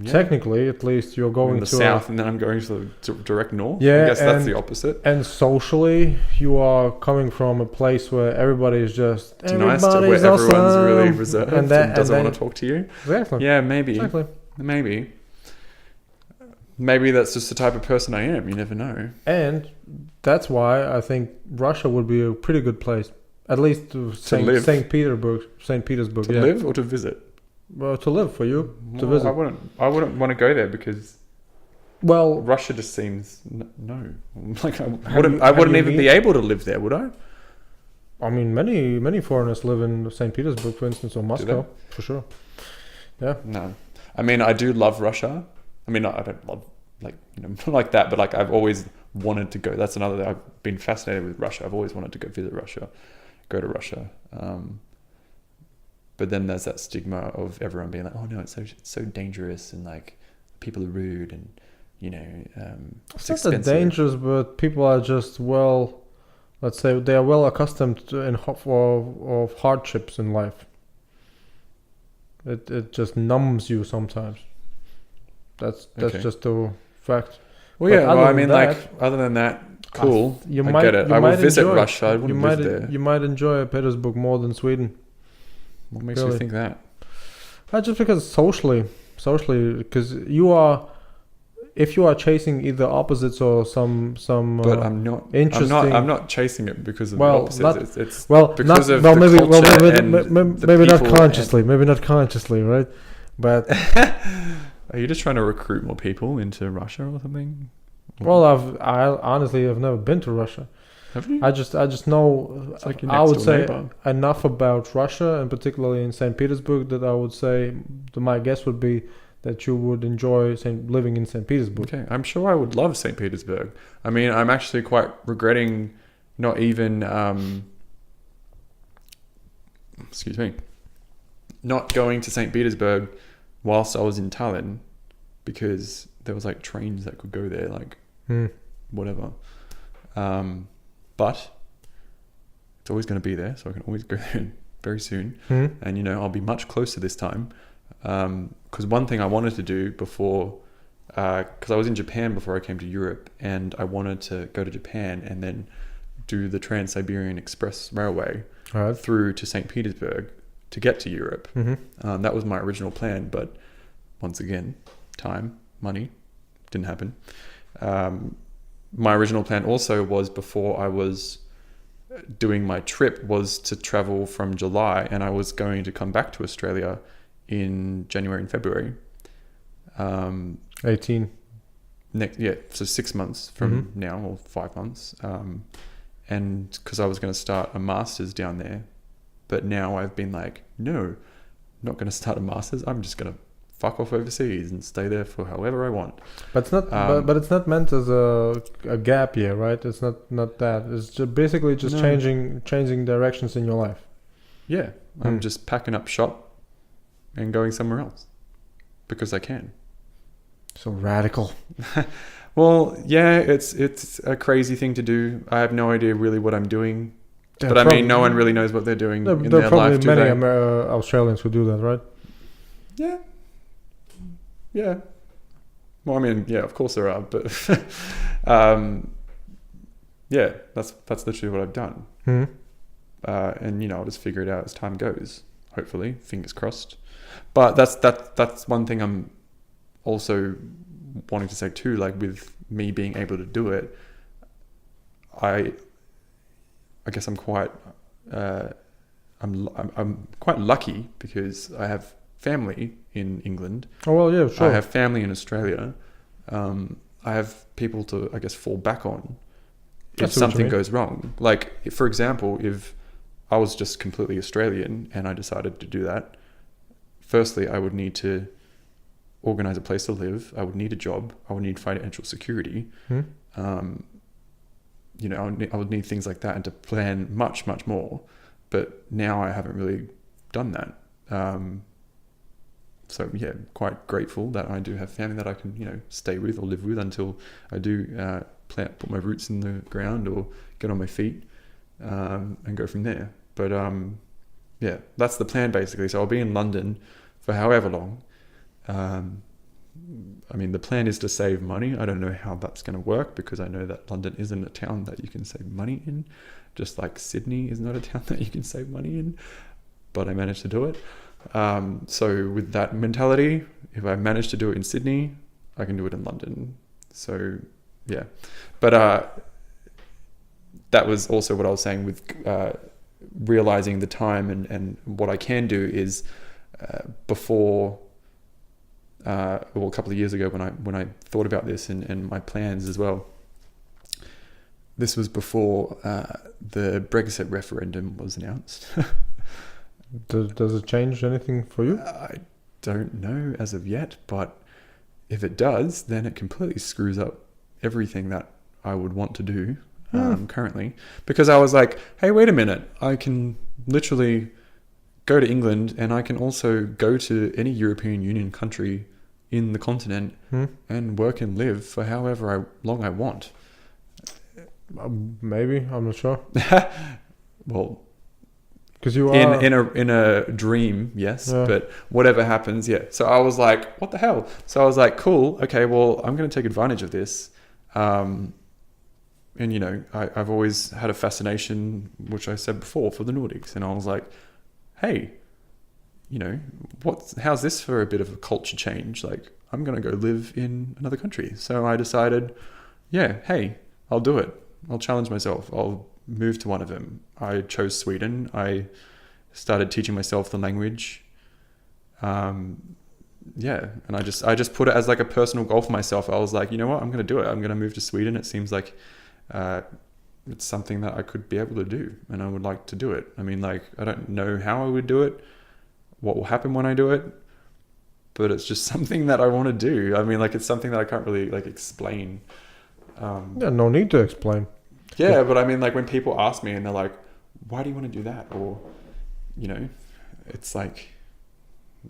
[SPEAKER 1] technically, at least, you're going
[SPEAKER 2] in the
[SPEAKER 1] to
[SPEAKER 2] south, and then I'm going to the direct north.
[SPEAKER 1] Yeah,
[SPEAKER 2] I guess that's the opposite.
[SPEAKER 1] And socially, you are coming from a place where everybody is just
[SPEAKER 2] nice, to where everyone's really reserved and doesn't want to talk to you.
[SPEAKER 1] Exactly.
[SPEAKER 2] Yeah, maybe.
[SPEAKER 1] Exactly.
[SPEAKER 2] Maybe that's just the type of person I am. You never know.
[SPEAKER 1] And that's why I think Russia would be a pretty good place, at least to
[SPEAKER 2] live.
[SPEAKER 1] St. Petersburg.
[SPEAKER 2] To live or to visit?
[SPEAKER 1] Well, to live for you, to visit.
[SPEAKER 2] I wouldn't want to go there because Russia just seems no. Like I wouldn't even be able to live there, would I?
[SPEAKER 1] I mean, many foreigners live in St. Petersburg, for instance, or Moscow, for sure. Yeah.
[SPEAKER 2] No, I mean I do love Russia. I mean I don't love like that, but like I've always wanted to go. That's another thing. I've been fascinated with Russia. I've always wanted to go visit Russia, go to Russia. But then there's that stigma of everyone being like, oh no, it's so dangerous, and like people are rude, and it's
[SPEAKER 1] not that dangerous, but people are just let's say they are well accustomed to of hardships in life. It just numbs you sometimes. That's just a fact.
[SPEAKER 2] Well, yeah. Well, I mean, other than that, cool. I get it. I will visit Russia. I wouldn't live there.
[SPEAKER 1] You might enjoy Petersburg more than Sweden.
[SPEAKER 2] What makes you think that?
[SPEAKER 1] Just because socially, because if you are chasing either opposites or some.
[SPEAKER 2] But I'm not interesting. I'm not chasing it because of the opposites. It's because of the culture
[SPEAKER 1] maybe not consciously. Maybe not consciously, right? But
[SPEAKER 2] are you just trying to recruit more people into Russia or something?
[SPEAKER 1] Well, I honestly have never been to Russia.
[SPEAKER 2] Have you?
[SPEAKER 1] I just know.
[SPEAKER 2] Like
[SPEAKER 1] I would say enough about Russia, and particularly in St. Petersburg, that I would say my guess would be that you would enjoy living in St. Petersburg.
[SPEAKER 2] Okay, I'm sure I would love St. Petersburg. I mean, I'm actually quite regretting not even, not going to St. Petersburg whilst I was in Tallinn, because there was like trains that could go there, like whatever. But it's always going to be there, so I can always go there very soon. And I'll be much closer this time. Because one thing I wanted to do before, because I was in Japan before I came to Europe, and I wanted to go to Japan and then do the Trans-Siberian Express Railway through to St. Petersburg to get to Europe. That was my original plan, but once again, time, money, didn't happen. My original plan also was, before I was doing my trip, was to travel from July, and I was going to come back to Australia in January and February.
[SPEAKER 1] 18.
[SPEAKER 2] So 6 months from now, or 5 months. And because I was going to start a master's down there, but now I've been like, no, I'm not going to start a master's. I'm just going to fuck off overseas and stay there for however I want. But it's not.
[SPEAKER 1] But it's not meant as a gap year, right? It's not that. It's just basically changing directions in your life.
[SPEAKER 2] Yeah, I'm just packing up shop and going somewhere else because I can.
[SPEAKER 1] So radical.
[SPEAKER 2] Well, yeah, it's a crazy thing to do. I have no idea really what I'm doing, but I mean, no one really knows what they're doing in their life. There are
[SPEAKER 1] probably many Australians who do that, right?
[SPEAKER 2] Yeah. Well, I mean, yeah, of course there are, but yeah, that's literally what I've done. And I'll just figure it out as time goes. Hopefully, fingers crossed. But that's one thing I'm also wanting to say too. Like, with me being able to do it, I guess I'm quite I'm quite lucky because I have family in England.
[SPEAKER 1] Oh well, yeah, sure.
[SPEAKER 2] I have family in Australia. I have people to, I guess, fall back on if something goes wrong. Like, for example, if I was just completely Australian and I decided to do that, firstly, I would need to organize a place to live. I would need a job. I would need financial security. You know, I would need things like that and to plan much, much more. But now I haven't really done that. So yeah, quite grateful that I do have family that I can, you know, stay with or live with until I do put my roots in the ground or get on my feet and go from there. But yeah, that's the plan basically. So I'll be in London for however long. I mean, the plan is to save money. I don't know how that's going to work because I know that London isn't a town that you can save money in, just like Sydney is not a town that you can save money in, but I managed to do it. So with that mentality, if I manage to do it in Sydney, I can do it in London. So yeah, but that was also what I was saying with realizing the time and what I can do is before well, a couple of years ago when I thought about this and my plans as well. This was before the Brexit referendum was announced.
[SPEAKER 1] Does it change anything for you?
[SPEAKER 2] I don't know as of yet, but if it does, then it completely screws up everything that I would want to do currently. Because I was like, hey, wait a minute, I can literally go to England and I can also go to any European Union country in the continent and work and live for however long I want.
[SPEAKER 1] Maybe, I'm not sure.
[SPEAKER 2] Well,
[SPEAKER 1] because you are
[SPEAKER 2] in a dream, yes, but whatever happens, yeah. So I was like, what the hell? So I was like, cool, okay, well, I'm going to take advantage of this. And you know, I've always had a fascination, which I said before, for the Nordics, and I was like, hey, you know, how's this for a bit of a culture change? Like, I'm going to go live in another country. So I decided, yeah, hey, I'll do it. I'll challenge myself. I'll move to one of them. I chose Sweden. I started teaching myself the language. Yeah, and I just put it as like a personal goal for myself. I was like, you know what? I'm going to do it. I'm going to move to Sweden. It seems like it's something that I could be able to do, and I would like to do it. I mean, like, I don't know how I would do it, what will happen when I do it, but it's just something that I want to do. I mean, like, it's something that I can't really like explain.
[SPEAKER 1] Yeah, no need to explain.
[SPEAKER 2] Yeah, but I mean, like, when people ask me and they're like, why do you want to do that? Or, you know, it's like,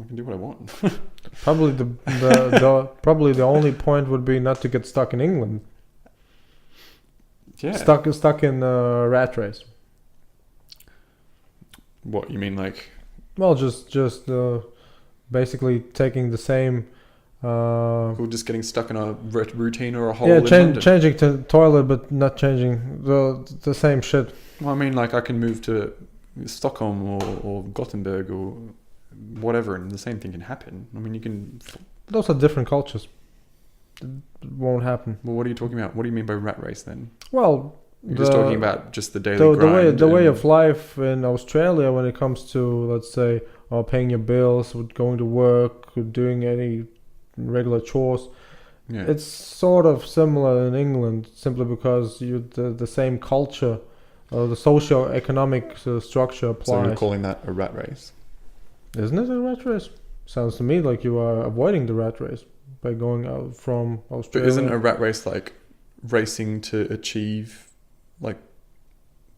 [SPEAKER 2] I can do what I want.
[SPEAKER 1] Probably probably the only point would be not to get stuck in England.
[SPEAKER 2] Yeah.
[SPEAKER 1] Stuck in a rat race.
[SPEAKER 2] What, you mean, like?
[SPEAKER 1] Well, just basically taking the same.
[SPEAKER 2] Or just getting stuck in a routine or a hole.
[SPEAKER 1] Yeah, changing to toilet, but not changing the same shit.
[SPEAKER 2] Well, I mean, like, I can move to Stockholm or Gothenburg or whatever, and the same thing can happen. I mean, you can.
[SPEAKER 1] Those are different cultures. It won't happen.
[SPEAKER 2] Well, what are you talking about? What do you mean by rat race then?
[SPEAKER 1] Well,
[SPEAKER 2] you're just talking about just the daily grind.
[SPEAKER 1] The way of life in Australia when it comes to, let's say, paying your bills, going to work, doing any regular chores.
[SPEAKER 2] Yeah.
[SPEAKER 1] It's sort of similar in England, simply because the same culture, the socio-economic structure applies.
[SPEAKER 2] So you're calling that a rat race?
[SPEAKER 1] Isn't it a rat race? Sounds to me like you are avoiding the rat race by going out from Australia.
[SPEAKER 2] But isn't a rat race like racing to achieve like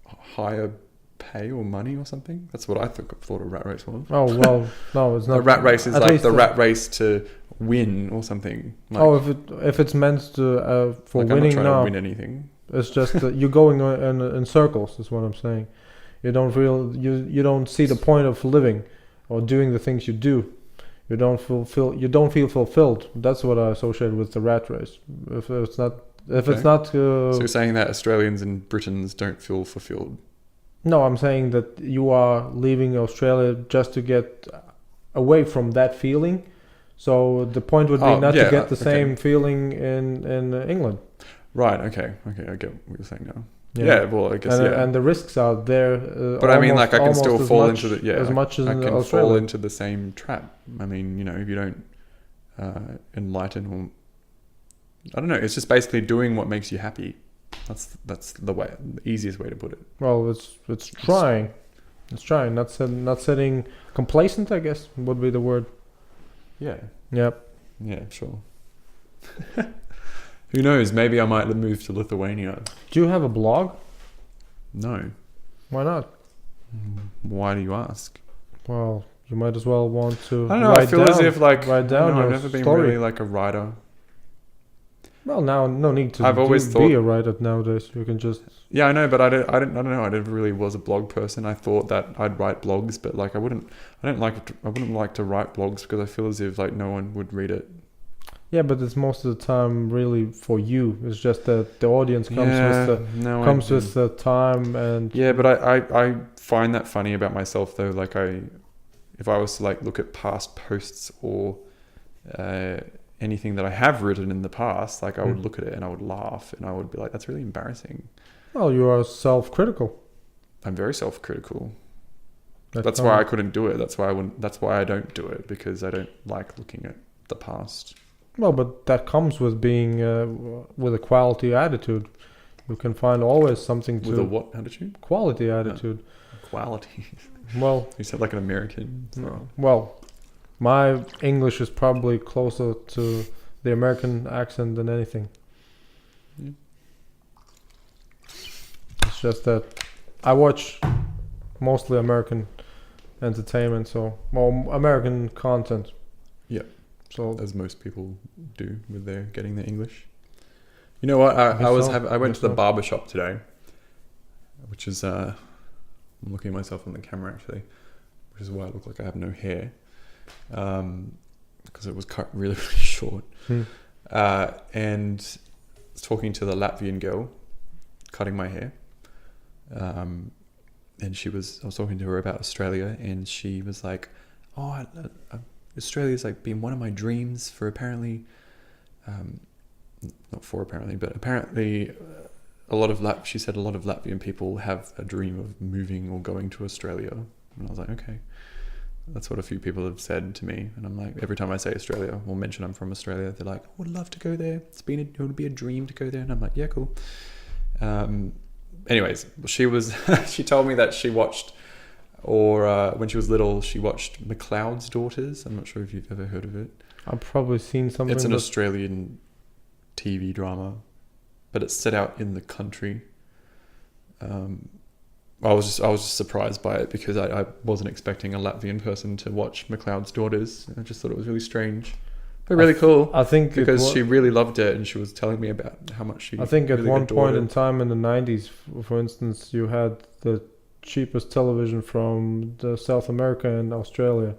[SPEAKER 2] higher pay or money or something? That's what I thought a rat race was.
[SPEAKER 1] Oh, well, no, it's not.
[SPEAKER 2] A rat race is
[SPEAKER 1] At
[SPEAKER 2] like
[SPEAKER 1] least
[SPEAKER 2] the rat race to win or something. Like,
[SPEAKER 1] if it's meant to for
[SPEAKER 2] like,
[SPEAKER 1] winning,
[SPEAKER 2] I'm not trying
[SPEAKER 1] no.
[SPEAKER 2] to win anything.
[SPEAKER 1] It's just that you're going in circles. Is what I'm saying. You don't see the point of living or doing the things you do. You don't feel fulfilled. That's what I associate with the rat race. If it's not. So
[SPEAKER 2] you're saying that Australians and Britons don't feel fulfilled?
[SPEAKER 1] No, I'm saying that you are leaving Australia just to get away from that feeling. So the point would be not to get the same feeling in England.
[SPEAKER 2] Right. Okay. I get what you're saying now. Yeah. Well, I guess.
[SPEAKER 1] And the risks are there.
[SPEAKER 2] But I mean, like, I can still fall into the
[SPEAKER 1] as much as
[SPEAKER 2] I can
[SPEAKER 1] Australia.
[SPEAKER 2] fall into the same trap. I mean, you know, if you don't enlighten or I don't know, it's just basically doing what makes you happy. That's the easiest way to put it.
[SPEAKER 1] Well, it's trying. It's trying, not sitting complacent, I guess would be the word.
[SPEAKER 2] Yeah.
[SPEAKER 1] Yep.
[SPEAKER 2] Yeah, sure. Who knows? Maybe I might move to Lithuania.
[SPEAKER 1] Do you have a blog?
[SPEAKER 2] No.
[SPEAKER 1] Why not?
[SPEAKER 2] Why do you ask?
[SPEAKER 1] Well, you might as well want to.
[SPEAKER 2] I don't know. I feel as if like
[SPEAKER 1] write down your
[SPEAKER 2] I've never been
[SPEAKER 1] story.
[SPEAKER 2] really like a writer.
[SPEAKER 1] Well, now no need to.
[SPEAKER 2] I've always thought
[SPEAKER 1] be a writer nowadays. You can just.
[SPEAKER 2] Yeah, I know, but I don't know. I never really was a blog person. I thought that I'd write blogs, but like I wouldn't like to write blogs because I feel as if like no one would read it.
[SPEAKER 1] Yeah, but it's most of the time really for you. It's just that the audience comes with the time and.
[SPEAKER 2] Yeah, but I find that funny about myself though. Like if I was to like look at past posts or anything that I have written in the past, like I would look at it and I would laugh and I would be like, that's really embarrassing.
[SPEAKER 1] Well, you are self-critical.
[SPEAKER 2] I'm very self-critical. That's why I couldn't do it. That's why I don't do it, because I don't like looking at the past.
[SPEAKER 1] Well, but that comes with being with a quality attitude. You can find always something to.
[SPEAKER 2] With a what attitude?
[SPEAKER 1] Quality attitude.
[SPEAKER 2] Quality.
[SPEAKER 1] Well,
[SPEAKER 2] you said like an American.
[SPEAKER 1] No. Well, my English is probably closer to the American accent than anything.
[SPEAKER 2] Yeah.
[SPEAKER 1] It's just that I watch mostly American entertainment, so American content.
[SPEAKER 2] Yeah.
[SPEAKER 1] So
[SPEAKER 2] as most people do with their getting their English. You know what? I went to the barber shop today, which is I'm looking at myself on the camera actually, which is why I look like I have no hair, because it was cut really really short. And I was talking to the Latvian girl cutting my hair, and I was talking to her about Australia, and she was like, "Oh, Australia's like been one of my dreams for apparently, not for apparently, but apparently she said a lot of Latvian people have a dream of moving or going to Australia." And I was like, okay, that's what a few people have said to me. And I'm like, every time I say Australia or mention I'm from Australia, they're like, I would love to go there. It would be a dream to go there. And I'm like, yeah, cool. Anyways, she told me that she watched, when she was little, she watched McLeod's Daughters. I'm not sure if you've ever heard of it.
[SPEAKER 1] I've probably seen something.
[SPEAKER 2] It's an Australian TV drama, but it's set out in the country. I was just surprised by it because I wasn't expecting a Latvian person to watch McLeod's Daughters. I just thought it was really strange, but really cool.
[SPEAKER 1] I think
[SPEAKER 2] because she really loved it, and she was telling me about how much she.
[SPEAKER 1] I think
[SPEAKER 2] really
[SPEAKER 1] at one point in time in the 90s, for instance, you had the cheapest television from South America and Australia.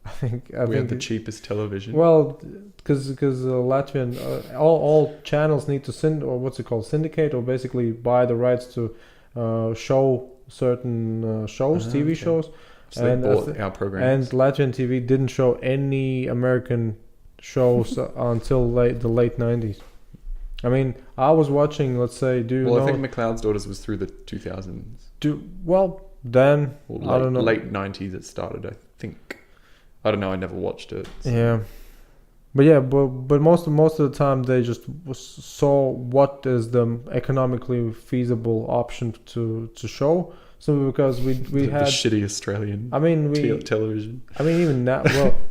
[SPEAKER 1] I think
[SPEAKER 2] had the cheapest television.
[SPEAKER 1] Well, because Latvian all channels need to syndicate, or basically buy the rights to show certain shows, TV shows.
[SPEAKER 2] So they bought our programs.
[SPEAKER 1] And Latvian TV didn't show any American shows until the late 90s. I mean, I was watching, let's say, I
[SPEAKER 2] think McLeod's Daughters was through the 2000s.
[SPEAKER 1] Then, I don't know.
[SPEAKER 2] Late 90s it started, I think. I don't know, I never watched it. So.
[SPEAKER 1] Yeah. But most of the time they just saw what is the economically feasible option to show. So because we had
[SPEAKER 2] the shitty Australian television.
[SPEAKER 1] I mean, even now,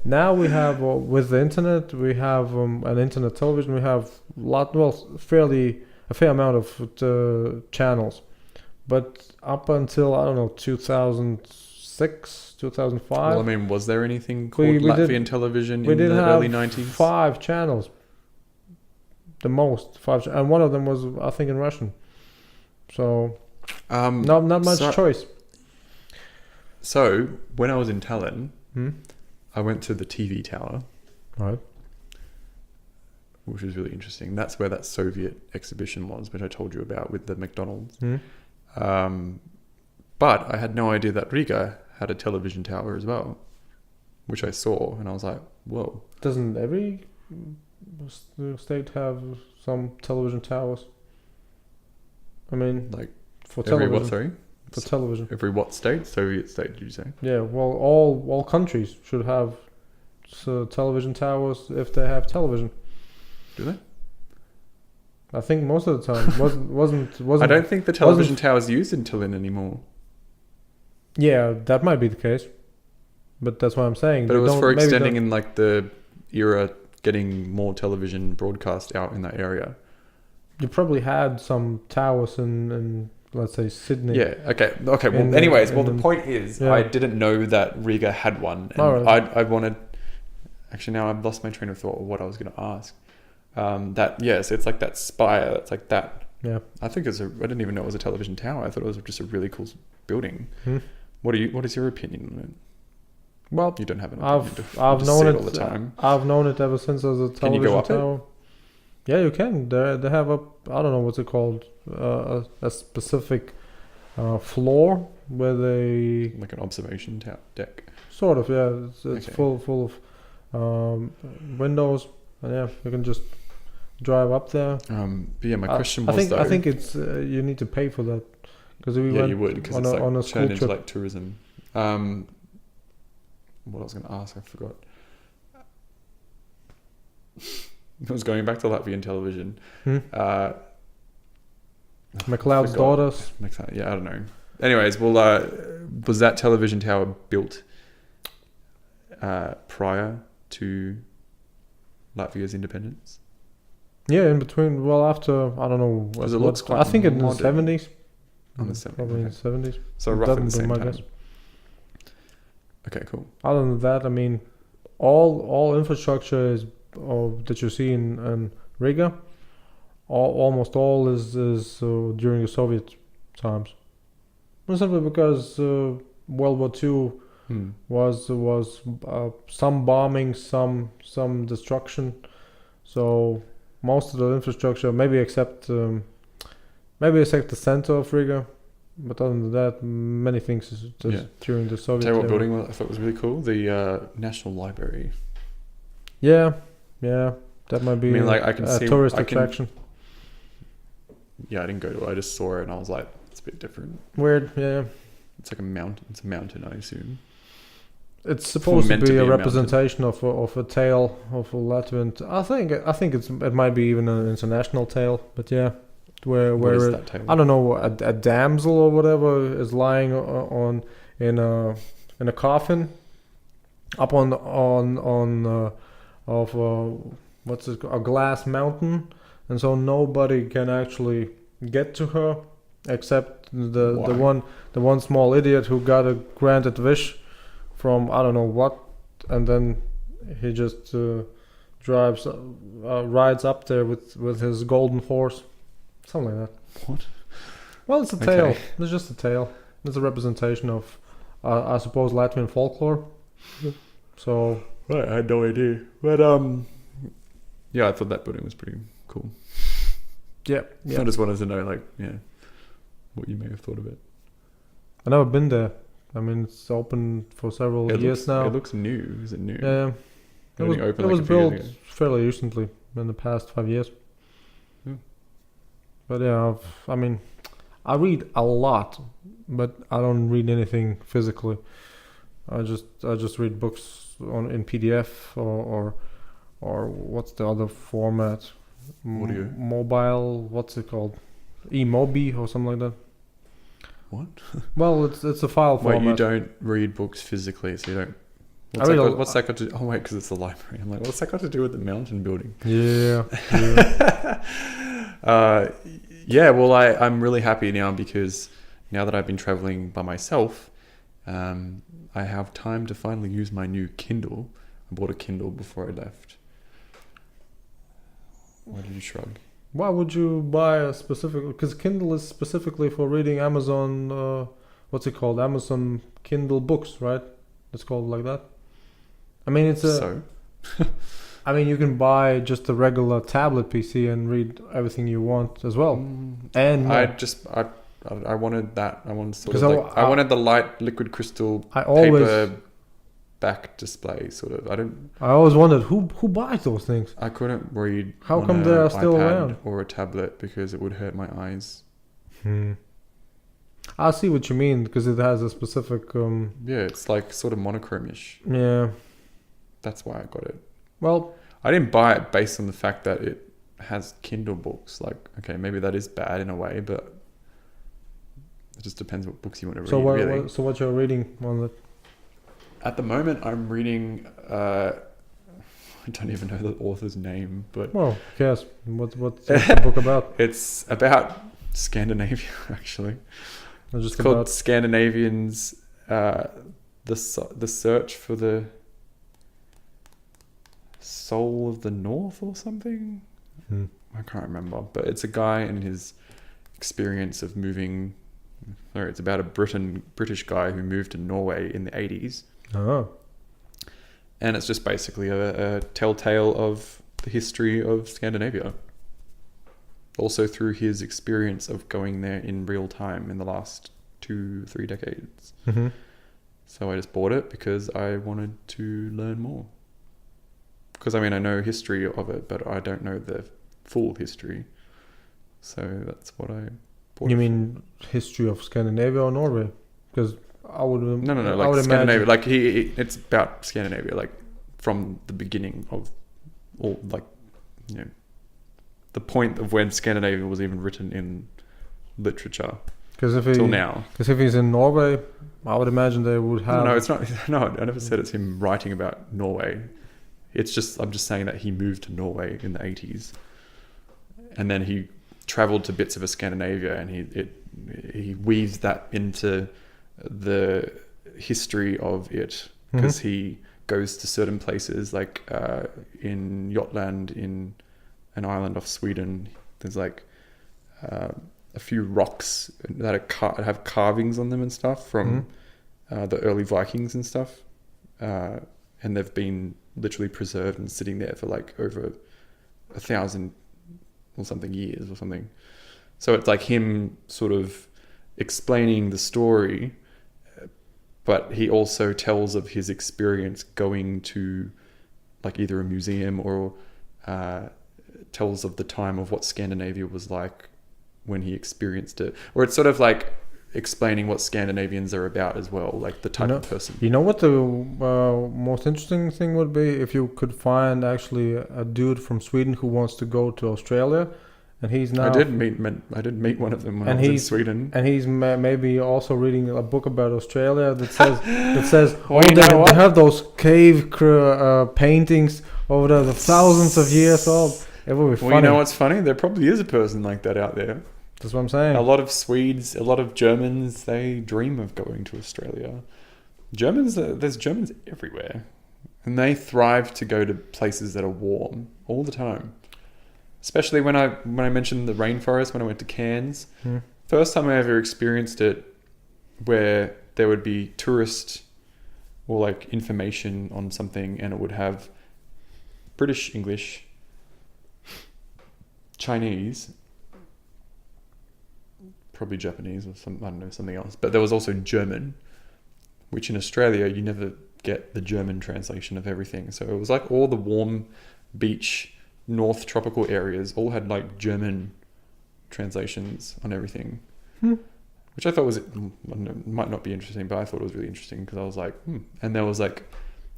[SPEAKER 1] now we have with the internet, we have an internet television. We have a fair amount of channels, but up until I don't know 2006, 2005.
[SPEAKER 2] Well, I mean, was there anything called Latvian television in the early 90s?
[SPEAKER 1] 5 channels, the most 5, and one of them was I think in Russian. So. Not much choice.
[SPEAKER 2] So when I was in Tallinn, I went to the TV tower,
[SPEAKER 1] right,
[SPEAKER 2] which was really interesting. That's where that Soviet exhibition was, which I told you about with the McDonald's. But I had no idea that Riga had a television tower as well, which I saw, and I was like, "Whoa!"
[SPEAKER 1] Doesn't every state have some television towers? I mean,
[SPEAKER 2] like.
[SPEAKER 1] For television.
[SPEAKER 2] Every what, sorry?
[SPEAKER 1] For television.
[SPEAKER 2] Every what state? Soviet state, did you say?
[SPEAKER 1] Yeah, well, all countries should have television towers if they have television.
[SPEAKER 2] Do they?
[SPEAKER 1] I think most of the time wasn't.
[SPEAKER 2] I don't think the television tower is used in Tallinn anymore.
[SPEAKER 1] Yeah, that might be the case, but that's what I'm saying.
[SPEAKER 2] But
[SPEAKER 1] They
[SPEAKER 2] it was
[SPEAKER 1] don't-
[SPEAKER 2] for
[SPEAKER 1] maybe
[SPEAKER 2] extending
[SPEAKER 1] don't-
[SPEAKER 2] in like the era, getting more television broadcast out in that area.
[SPEAKER 1] You probably had some towers in let's say Sydney.
[SPEAKER 2] Yeah. Okay. Okay. Well,
[SPEAKER 1] In-
[SPEAKER 2] anyways,
[SPEAKER 1] in
[SPEAKER 2] the
[SPEAKER 1] the-
[SPEAKER 2] point is,
[SPEAKER 1] yeah.
[SPEAKER 2] I didn't know that Riga had one, and
[SPEAKER 1] Alright.
[SPEAKER 2] I wanted. Actually, now I've lost my train of thought of what I was going to ask. That yes, it's like that spire. It's like that.
[SPEAKER 1] Yeah.
[SPEAKER 2] I think it's a. I didn't even know it was a television tower. I thought it was just a really cool building.
[SPEAKER 1] Hmm.
[SPEAKER 2] What is your opinion on it?
[SPEAKER 1] Well,
[SPEAKER 2] You don't have an opinion.
[SPEAKER 1] I've
[SPEAKER 2] you just
[SPEAKER 1] known
[SPEAKER 2] see
[SPEAKER 1] it
[SPEAKER 2] all the time.
[SPEAKER 1] I've known it ever since as a television
[SPEAKER 2] Can you go up it?
[SPEAKER 1] tower. Yeah, you can. They have a I don't know what's it called, a specific floor where they
[SPEAKER 2] Like an observation deck.
[SPEAKER 1] sort of it's
[SPEAKER 2] Okay.
[SPEAKER 1] full of windows, and yeah, you can just drive up there.
[SPEAKER 2] But yeah, my question
[SPEAKER 1] I
[SPEAKER 2] was
[SPEAKER 1] think
[SPEAKER 2] though.
[SPEAKER 1] I think it's you need to pay for that because we
[SPEAKER 2] yeah,
[SPEAKER 1] went
[SPEAKER 2] you would, because
[SPEAKER 1] on
[SPEAKER 2] it's
[SPEAKER 1] a
[SPEAKER 2] like
[SPEAKER 1] on a school
[SPEAKER 2] turned into
[SPEAKER 1] trip.
[SPEAKER 2] like tourism. What I was going to ask, I forgot. I was going back to Latvian television.
[SPEAKER 1] McLeod's
[SPEAKER 2] forgot.
[SPEAKER 1] daughters.
[SPEAKER 2] Yeah, I don't know. Anyways, well, was that television tower built prior to Latvia's independence?
[SPEAKER 1] Yeah, in between. Well, after I don't know.
[SPEAKER 2] 'Cause it looks quite
[SPEAKER 1] I think in the
[SPEAKER 2] modern.
[SPEAKER 1] 70s.
[SPEAKER 2] On the 70s,
[SPEAKER 1] Probably in the
[SPEAKER 2] okay.
[SPEAKER 1] 70s.
[SPEAKER 2] So
[SPEAKER 1] That
[SPEAKER 2] roughly
[SPEAKER 1] would
[SPEAKER 2] the
[SPEAKER 1] be
[SPEAKER 2] same
[SPEAKER 1] my
[SPEAKER 2] time.
[SPEAKER 1] guess.
[SPEAKER 2] Okay, cool.
[SPEAKER 1] Other than that, I mean, all infrastructure is that you see in Riga. Almost all is during the Soviet times. Well, simply because World War II was some bombing, some destruction. So most of the infrastructure, maybe except the center of Riga, but other than that, many things is just during the Soviet.
[SPEAKER 2] Tell you what
[SPEAKER 1] era.
[SPEAKER 2] building I thought was really cool? The National Library.
[SPEAKER 1] Yeah, that might be.
[SPEAKER 2] I mean, like, I can
[SPEAKER 1] a
[SPEAKER 2] see-
[SPEAKER 1] tourist
[SPEAKER 2] I can-
[SPEAKER 1] attraction.
[SPEAKER 2] Yeah, I didn't go to it. I just saw it and I was like, it's a bit different.
[SPEAKER 1] Weird, yeah.
[SPEAKER 2] It's like a mountain. It's a mountain, I assume.
[SPEAKER 1] It's supposed to
[SPEAKER 2] meant
[SPEAKER 1] be
[SPEAKER 2] to be
[SPEAKER 1] a
[SPEAKER 2] a mountain.
[SPEAKER 1] representation of a tale of a Latvian. I think it might be even an international tale, but yeah,
[SPEAKER 2] What
[SPEAKER 1] where
[SPEAKER 2] is
[SPEAKER 1] it,
[SPEAKER 2] that tale?
[SPEAKER 1] I don't know, a damsel or whatever is lying in a coffin up on what's it called? A glass mountain, and so nobody can actually get to her except the
[SPEAKER 2] Why?
[SPEAKER 1] one small idiot who got a granted wish from I don't know what, and then he just rides up there with his golden horse, something like that.
[SPEAKER 2] What?
[SPEAKER 1] Well, it's a
[SPEAKER 2] Okay.
[SPEAKER 1] tale. It's just a tale. It's a representation of, I suppose, Latvian folklore. So
[SPEAKER 2] Right, I had no idea. But yeah, I thought that building was pretty cool.
[SPEAKER 1] yeah.
[SPEAKER 2] I just wanted to know, like, what you may have thought of it.
[SPEAKER 1] I've never been there. I mean, it's open for several years now.
[SPEAKER 2] It looks new. Is it new?
[SPEAKER 1] Yeah,
[SPEAKER 2] It only opened
[SPEAKER 1] it
[SPEAKER 2] like
[SPEAKER 1] was
[SPEAKER 2] a few years
[SPEAKER 1] built
[SPEAKER 2] ago.
[SPEAKER 1] fairly recently, in the past 5 years.
[SPEAKER 2] Hmm.
[SPEAKER 1] But yeah, I read a lot, but I don't read anything physically. I just read books in PDF or what's the other format?
[SPEAKER 2] Audio.
[SPEAKER 1] Mobile. What's it called? eMobi or something like that.
[SPEAKER 2] What?
[SPEAKER 1] Well, it's a file
[SPEAKER 2] Wait,
[SPEAKER 1] format.
[SPEAKER 2] you don't read books physically, so you don't. What's that got to? Oh wait, because it's the library. I'm like, what's that got to do with the mountain building?
[SPEAKER 1] Yeah.
[SPEAKER 2] Yeah. Well, I'm really happy now because now that I've been traveling by myself, I have time to finally use my new Kindle. I bought a Kindle before I left. Why did you shrug?
[SPEAKER 1] Why would you buy a specific? Because Kindle is specifically for reading Amazon. What's it called? Amazon Kindle books, right? It's called like that. I mean, I mean, you can buy just a regular tablet PC and read everything you want as well. And more.
[SPEAKER 2] I wanted that. I wanted sort
[SPEAKER 1] 'Cause
[SPEAKER 2] of like, I wanted the light liquid crystal
[SPEAKER 1] I always
[SPEAKER 2] paper back display sort of.
[SPEAKER 1] I always wondered who buys those things.
[SPEAKER 2] I couldn't read.
[SPEAKER 1] How
[SPEAKER 2] on
[SPEAKER 1] come
[SPEAKER 2] a
[SPEAKER 1] they are still
[SPEAKER 2] iPad
[SPEAKER 1] around?
[SPEAKER 2] or a tablet because it would hurt my eyes.
[SPEAKER 1] I see what you mean because it has a specific.
[SPEAKER 2] Yeah, it's like sort of monochrome-ish.
[SPEAKER 1] Yeah.
[SPEAKER 2] That's why I got it.
[SPEAKER 1] Well,
[SPEAKER 2] I didn't buy it based on the fact that it has Kindle books. Like, okay, maybe that is bad in a way, but It just depends what books you want to read.
[SPEAKER 1] So
[SPEAKER 2] really.
[SPEAKER 1] so what you're reading on that?
[SPEAKER 2] At the moment, I'm reading. I don't even know the author's name, but
[SPEAKER 1] Well, who cares? What's the book about?
[SPEAKER 2] it's about Scandinavia. Actually,
[SPEAKER 1] It's just
[SPEAKER 2] it's called
[SPEAKER 1] about
[SPEAKER 2] Scandinavians. The search for the soul of the North or something. I can't remember, but it's a guy and his experience of moving. Sorry, it's about a British guy who moved to Norway in the 80s.
[SPEAKER 1] Oh.
[SPEAKER 2] And it's just basically a telltale of the history of Scandinavia. Also through his experience of going there in real time in the last 2-3 decades.
[SPEAKER 1] Mm-hmm.
[SPEAKER 2] So I just bought it because I wanted to learn more. Because I mean, I know history of it, but I don't know the full history. So that's what I bought.
[SPEAKER 1] You mean history of Scandinavia or Norway? Because I would
[SPEAKER 2] No,
[SPEAKER 1] I
[SPEAKER 2] like
[SPEAKER 1] would
[SPEAKER 2] Scandinavia.
[SPEAKER 1] imagine-
[SPEAKER 2] Like it's about Scandinavia, like from the beginning of all, like, you know, the point of when Scandinavia was even written in literature
[SPEAKER 1] Because if
[SPEAKER 2] till now.
[SPEAKER 1] Because if he's in Norway, I would imagine they would have.
[SPEAKER 2] No, it's not. No, I never said it's him writing about Norway. It's just I'm just saying that he moved to Norway in the 80s, and then he traveled to bits of a Scandinavia, and he weaves that into the history of it, because he goes to certain places like in Jutland, in an island off Sweden. There's like a few rocks that are have carvings on them and stuff from the early Vikings and stuff, and they've been literally preserved and sitting there for like over 1,000 or something years or something. So it's like him sort of explaining the story, but he also tells of his experience going to like either a museum or tells of the time of what Scandinavia was like when he experienced it. Or it's sort of like explaining what Scandinavians are about as well, like the type of person.
[SPEAKER 1] You know what the most interesting thing would be? If you could find actually a dude from Sweden who wants to go to Australia, and he's now...
[SPEAKER 2] I did meet one of them when I was in Sweden.
[SPEAKER 1] And he's maybe also reading a book about Australia that says
[SPEAKER 2] Well, you know
[SPEAKER 1] they
[SPEAKER 2] what?
[SPEAKER 1] have those cave paintings over the thousands of years old. It would be funny.
[SPEAKER 2] Well, you know what's funny? There probably is a person like that out there.
[SPEAKER 1] That's what I'm saying.
[SPEAKER 2] A lot of Swedes, a lot of Germans, they dream of going to Australia. There's Germans everywhere. And they thrive to go to places that are warm all the time. Especially when I mentioned the rainforest, when I went to Cairns. First time I ever experienced it, where there would be tourist or like information on something, and it would have British English, Chinese, probably Japanese or something else. But there was also German, which in Australia you never get the German translation of everything. So it was like all the warm beach North tropical areas all had like German translations on everything, which I thought was, might not be interesting, but I thought it was really interesting because I was like, And there was like,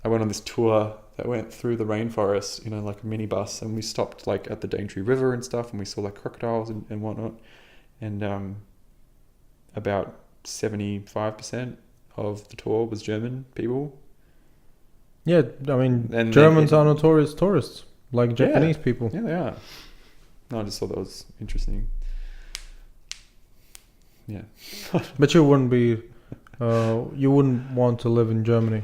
[SPEAKER 2] I went on this tour that went through the rainforest, you know, like a minibus, and we stopped like at the Daintree River and stuff, and we saw like crocodiles and whatnot, and about 75% of the tour was German people.
[SPEAKER 1] Yeah, I mean,
[SPEAKER 2] And
[SPEAKER 1] Germans are notorious tourists, like Japanese people.
[SPEAKER 2] Yeah, they are. No, I just thought that was interesting. Yeah.
[SPEAKER 1] But you wouldn't be, you wouldn't want to live in Germany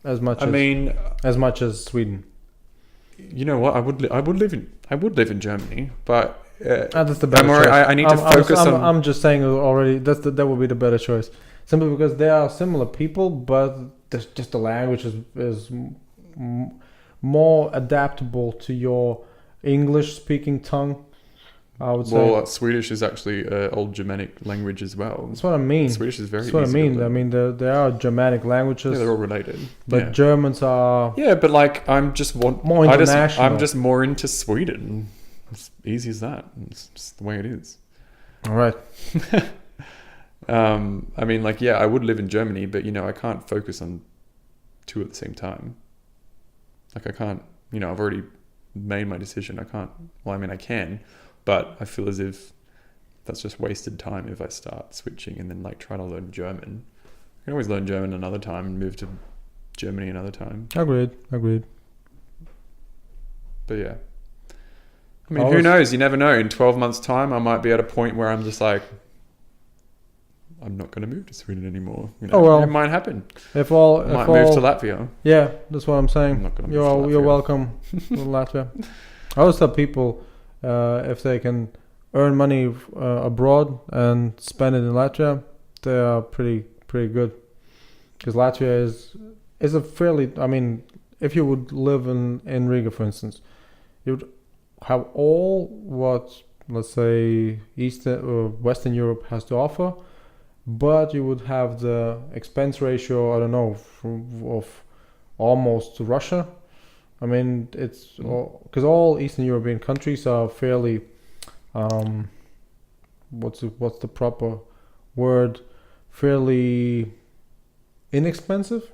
[SPEAKER 1] as much. As much as Sweden.
[SPEAKER 2] You know what? I would live in Germany, but
[SPEAKER 1] that's the better choice.
[SPEAKER 2] I need to focus on.
[SPEAKER 1] I'm just saying already. That would be the better choice. Simply because they are similar people, but just the language is more adaptable to your English-speaking tongue, I would say.
[SPEAKER 2] Well, Swedish is actually an old Germanic language as well.
[SPEAKER 1] That's what I mean.
[SPEAKER 2] Swedish is very.
[SPEAKER 1] That's what I
[SPEAKER 2] easy to
[SPEAKER 1] mean.
[SPEAKER 2] learn.
[SPEAKER 1] I mean, there are Germanic languages.
[SPEAKER 2] Yeah, they're all related.
[SPEAKER 1] But Germans are.
[SPEAKER 2] Yeah, but like I'm just
[SPEAKER 1] more international.
[SPEAKER 2] I'm just more into Sweden. It's easy as that. It's just the way it is.
[SPEAKER 1] All right.
[SPEAKER 2] I mean, like, yeah, I would live in Germany, but you know, I can't focus on two at the same time. Like, I can't. You know, I've already made my decision. I can't. Well, I mean, I can, but I feel as if that's just wasted time if I start switching and then like try to learn German. I can always learn German another time and move to Germany another time.
[SPEAKER 1] Agreed.
[SPEAKER 2] But yeah. I mean, who knows? You never know. In 12 months' time, I might be at a point where I'm just like, I'm not going to move to Sweden anymore. You know, it might happen.
[SPEAKER 1] Move to
[SPEAKER 2] Latvia.
[SPEAKER 1] Yeah, that's what I'm saying.
[SPEAKER 2] I'm not going to move to Latvia.
[SPEAKER 1] You're welcome to Latvia. I always tell people if they can earn money abroad and spend it in Latvia, they are pretty good. Because Latvia is a fairly. I mean, if you would live in Riga, for instance, you would have all what, let's say, Eastern or Western Europe has to offer, but you would have the expense ratio, I don't know, of almost Russia. I mean, it's because all Eastern European countries are fairly, what's the proper word? Fairly inexpensive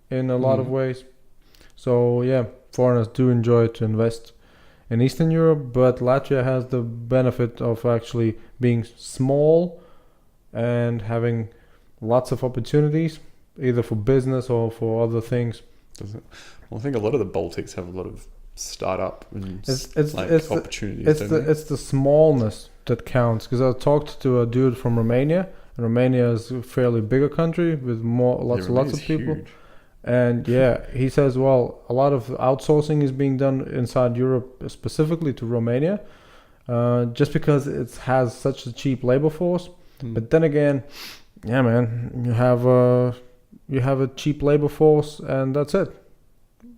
[SPEAKER 1] in a lot of ways. So yeah, foreigners do enjoy to invest in Eastern Europe, but Latvia has the benefit of actually being small and having lots of opportunities, either for business or for other things.
[SPEAKER 2] Does it? Well, I think a lot of the Baltics have a lot of startup and opportunities.
[SPEAKER 1] It's the smallness that counts. Because I talked to a dude from Romania. And Romania is a fairly bigger country with lots of people.
[SPEAKER 2] Huge.
[SPEAKER 1] And yeah, he says, well, a lot of outsourcing is being done inside Europe, specifically to Romania, just because it has such a cheap labor force. But then again, yeah, man, you have a cheap labor force, and that's it.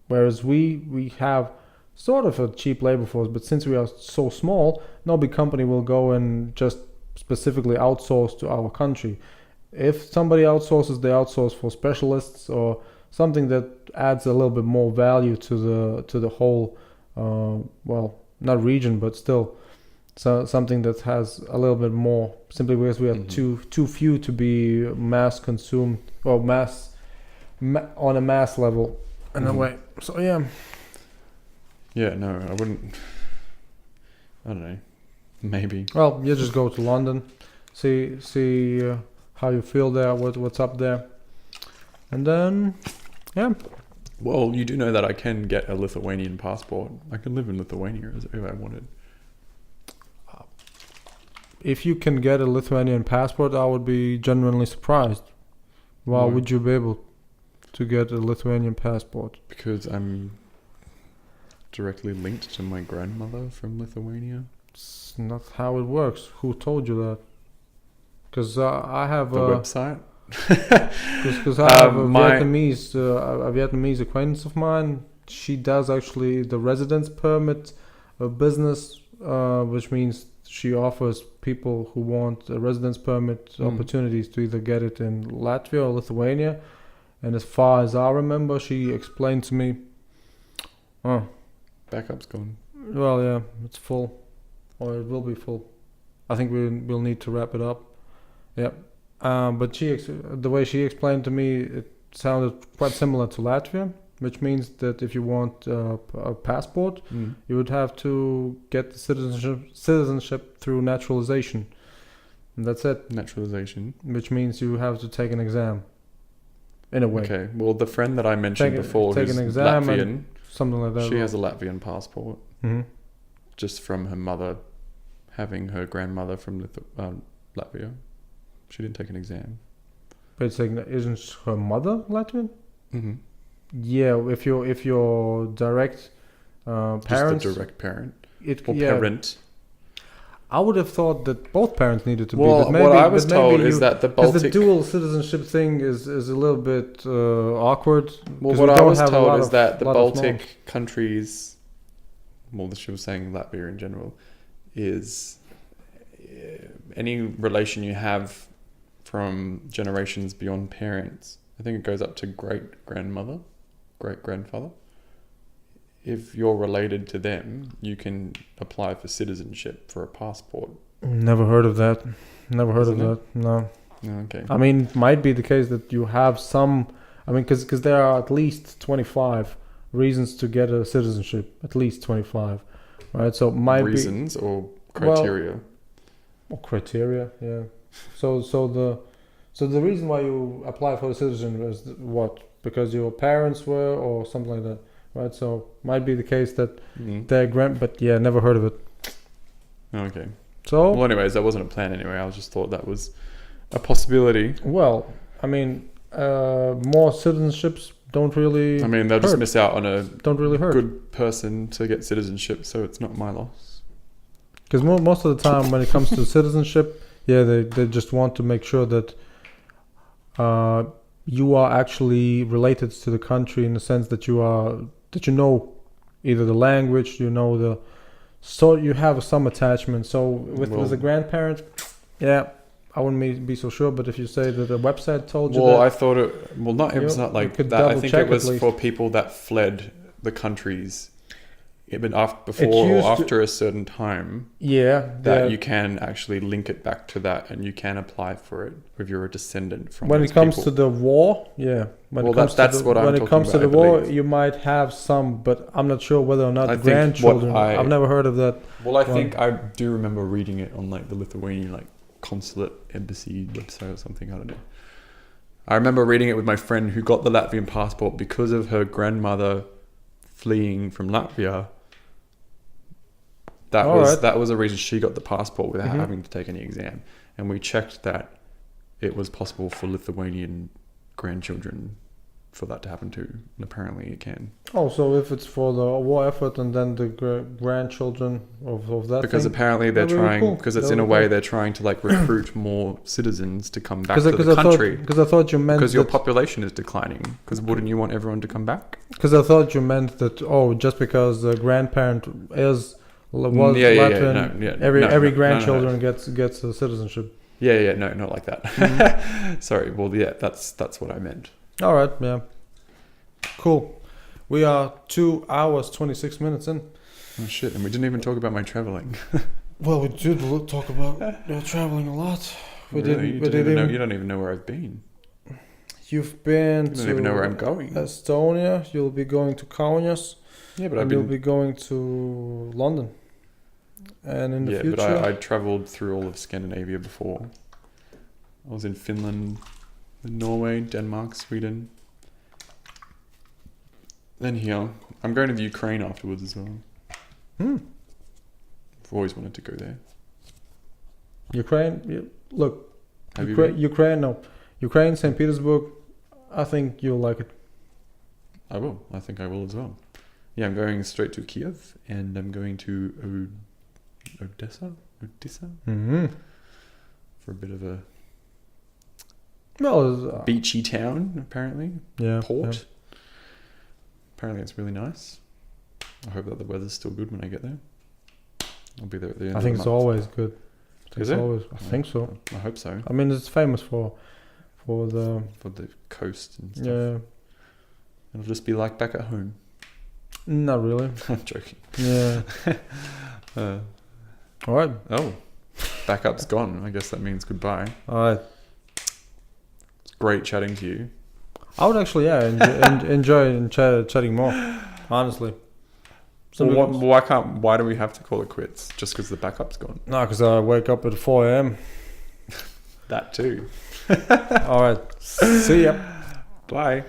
[SPEAKER 1] Whereas we have sort of a cheap labor force, but since we are so small, no big company will go and just specifically outsource to our country. If somebody outsources, they outsource for specialists or something that adds a little bit more value to the whole, well, not region, but still, so something that has a little bit more. Simply because we are too few to be mass consumed or on a mass level in a way. So yeah.
[SPEAKER 2] Yeah, no, I wouldn't. I don't know. Maybe.
[SPEAKER 1] Well, you just go to London, see how you feel there, what's up there, and then, yeah.
[SPEAKER 2] Well, you do know that I can get a Lithuanian passport. I can live in Lithuania if I wanted.
[SPEAKER 1] If you can get a Lithuanian passport, I would be genuinely surprised. Why would you be able to get a Lithuanian passport?
[SPEAKER 2] Because I'm directly linked to my grandmother from Lithuania.
[SPEAKER 1] It's not how it works. Who told you that? Because I have
[SPEAKER 2] the website.
[SPEAKER 1] Because I have a Vietnamese acquaintance of mine. She does actually the residence permit business, which means she offers people who want a residence permit opportunities to either get it in Latvia or Lithuania. And as far as I remember, she explained to me,
[SPEAKER 2] backup's gone.
[SPEAKER 1] Well, yeah, it's full. Or it will be full. I think we'll need to wrap it up. Yep. But the way she explained to me, it sounded quite similar to Latvia, which means that if you want a passport, you would have to get the citizenship through naturalization. And that's it.
[SPEAKER 2] Naturalization.
[SPEAKER 1] Which means you have to take an exam. In a way.
[SPEAKER 2] Okay. Well, the friend that I mentioned before, who's Latvian,
[SPEAKER 1] something like that.
[SPEAKER 2] She has a Latvian passport.
[SPEAKER 1] Mm-hmm.
[SPEAKER 2] Just from her mother having her grandmother from Latvia. She didn't take an exam.
[SPEAKER 1] But it's like, isn't her mother Latvian?
[SPEAKER 2] Mm-hmm.
[SPEAKER 1] Yeah, if your direct parents...
[SPEAKER 2] Just the direct parent. Parent.
[SPEAKER 1] I would have thought that both parents needed to be.
[SPEAKER 2] Well, what I was told is that the Baltic...
[SPEAKER 1] Because the dual citizenship thing is a little bit awkward.
[SPEAKER 2] Well, what I was told is that the Baltic countries... Well, she was saying Latvia in general, is any relation you have from generations beyond parents, I think it goes up to great-grandmother, great-grandfather. If you're related to them, you can apply for citizenship for a passport.
[SPEAKER 1] Never heard of that. No.
[SPEAKER 2] Okay.
[SPEAKER 1] I mean, it might be the case that you have some... I mean, because there are at least 25 reasons to get a citizenship. At least 25. Right? So might
[SPEAKER 2] reasons or criteria?
[SPEAKER 1] Or criteria, yeah. So the reason why you apply for the citizenship is what? Because your parents were, or something like that, right? So might be the case that they're but yeah, never heard of it.
[SPEAKER 2] Okay.
[SPEAKER 1] So
[SPEAKER 2] Well, anyways, that wasn't a plan anyway. I just thought that was a possibility.
[SPEAKER 1] well, I mean, more citizenships don't really.
[SPEAKER 2] I mean, they'll just miss out on a
[SPEAKER 1] don't really hurt.
[SPEAKER 2] good person to get citizenship, so it's not my loss.
[SPEAKER 1] Because most of the time, when it comes to citizenship, yeah, they just want to make sure that you are actually related to the country in the sense that you know either the language, so you have some attachment. So with a grandparent, yeah, I wouldn't be so sure. But if you say that the website told you
[SPEAKER 2] Well,
[SPEAKER 1] that,
[SPEAKER 2] I thought it. Well, not it was not like
[SPEAKER 1] could
[SPEAKER 2] that. I
[SPEAKER 1] double
[SPEAKER 2] think
[SPEAKER 1] check
[SPEAKER 2] it was
[SPEAKER 1] at least.
[SPEAKER 2] for people that fled the countries. Even before
[SPEAKER 1] It used
[SPEAKER 2] or after a certain time,
[SPEAKER 1] yeah,
[SPEAKER 2] that you can actually link it back to that, and you can apply for it if you're a descendant from.
[SPEAKER 1] When
[SPEAKER 2] those
[SPEAKER 1] it comes
[SPEAKER 2] people.
[SPEAKER 1] to the war, yeah. When
[SPEAKER 2] Well,
[SPEAKER 1] it comes
[SPEAKER 2] that's
[SPEAKER 1] to
[SPEAKER 2] what I'm
[SPEAKER 1] when it
[SPEAKER 2] talking
[SPEAKER 1] comes to
[SPEAKER 2] about,
[SPEAKER 1] the
[SPEAKER 2] I
[SPEAKER 1] war,
[SPEAKER 2] believe.
[SPEAKER 1] you might have some, but I'm not sure whether or not
[SPEAKER 2] I think
[SPEAKER 1] grandchildren.
[SPEAKER 2] what
[SPEAKER 1] I've never heard of that.
[SPEAKER 2] Well, I think I do remember reading it on like the Lithuanian like consulate embassy website or something. I don't know. I remember reading it with my friend who got the Latvian passport because of her grandmother fleeing from Latvia. That was a reason she got the passport without having to take any exam. And we checked that it was possible for Lithuanian grandchildren for that to happen too. And apparently it can.
[SPEAKER 1] Oh, so if it's for the war effort and then the grandchildren of that
[SPEAKER 2] Because
[SPEAKER 1] thing?
[SPEAKER 2] apparently they're
[SPEAKER 1] That'd be
[SPEAKER 2] trying,
[SPEAKER 1] cool.
[SPEAKER 2] because it's
[SPEAKER 1] That'd
[SPEAKER 2] in a
[SPEAKER 1] be
[SPEAKER 2] way
[SPEAKER 1] cool.
[SPEAKER 2] they're trying to like recruit more citizens to come back to the
[SPEAKER 1] I
[SPEAKER 2] country.
[SPEAKER 1] Because I thought you meant
[SPEAKER 2] Because your
[SPEAKER 1] that,
[SPEAKER 2] population is declining. Because wouldn't you want everyone to come back?
[SPEAKER 1] because I thought you meant that just because the grandparent was Latvian, every grandchildren gets a citizenship.
[SPEAKER 2] Yeah, no, not like that. Sorry, well, yeah, that's what I meant.
[SPEAKER 1] All right, yeah, cool. We are 2 hours 26 minutes in.
[SPEAKER 2] Oh shit, and we didn't even talk about my traveling.
[SPEAKER 1] Well, we did talk about traveling a lot. We
[SPEAKER 2] Really?
[SPEAKER 1] didn't.
[SPEAKER 2] You don't even know where I've been.
[SPEAKER 1] You've been
[SPEAKER 2] You
[SPEAKER 1] to
[SPEAKER 2] don't even know where I'm going.
[SPEAKER 1] Estonia. You'll be going to Kaunas.
[SPEAKER 2] Yeah, but
[SPEAKER 1] And you'll be going to London. And in the future...
[SPEAKER 2] but I travelled through all of Scandinavia before. I was in Finland, Norway, Denmark, Sweden. Then here. I'm going to the Ukraine afterwards as well. I've always wanted to go there.
[SPEAKER 1] Ukraine, look,
[SPEAKER 2] Have you been?
[SPEAKER 1] Ukraine, St. Petersburg, I think you'll like it.
[SPEAKER 2] I will. I think I will as well. Yeah, I'm going straight to Kiev, and I'm going to Odessa for a bit of a beachy town, apparently.
[SPEAKER 1] Yeah.
[SPEAKER 2] Port.
[SPEAKER 1] Yeah.
[SPEAKER 2] Apparently it's really nice. I hope that the weather's still good when I get there. I'll be there at the end
[SPEAKER 1] I
[SPEAKER 2] of
[SPEAKER 1] think
[SPEAKER 2] the
[SPEAKER 1] it's
[SPEAKER 2] month.
[SPEAKER 1] always good.
[SPEAKER 2] Is it?
[SPEAKER 1] I think so.
[SPEAKER 2] I hope so.
[SPEAKER 1] I mean, it's famous for the...
[SPEAKER 2] For the coast and stuff.
[SPEAKER 1] Yeah.
[SPEAKER 2] It'll just be like back at home.
[SPEAKER 1] Not really.
[SPEAKER 2] I'm joking.
[SPEAKER 1] Yeah. All right.
[SPEAKER 2] Oh, backup's gone. I guess that means goodbye.
[SPEAKER 1] All right.
[SPEAKER 2] It's great chatting to you.
[SPEAKER 1] I would actually, enjoy chatting more, honestly.
[SPEAKER 2] Well, why do we have to call it quits? Just because the backup's gone?
[SPEAKER 1] No, because I wake up at 4 a.m.
[SPEAKER 2] That too.
[SPEAKER 1] All right. See ya.
[SPEAKER 2] Bye.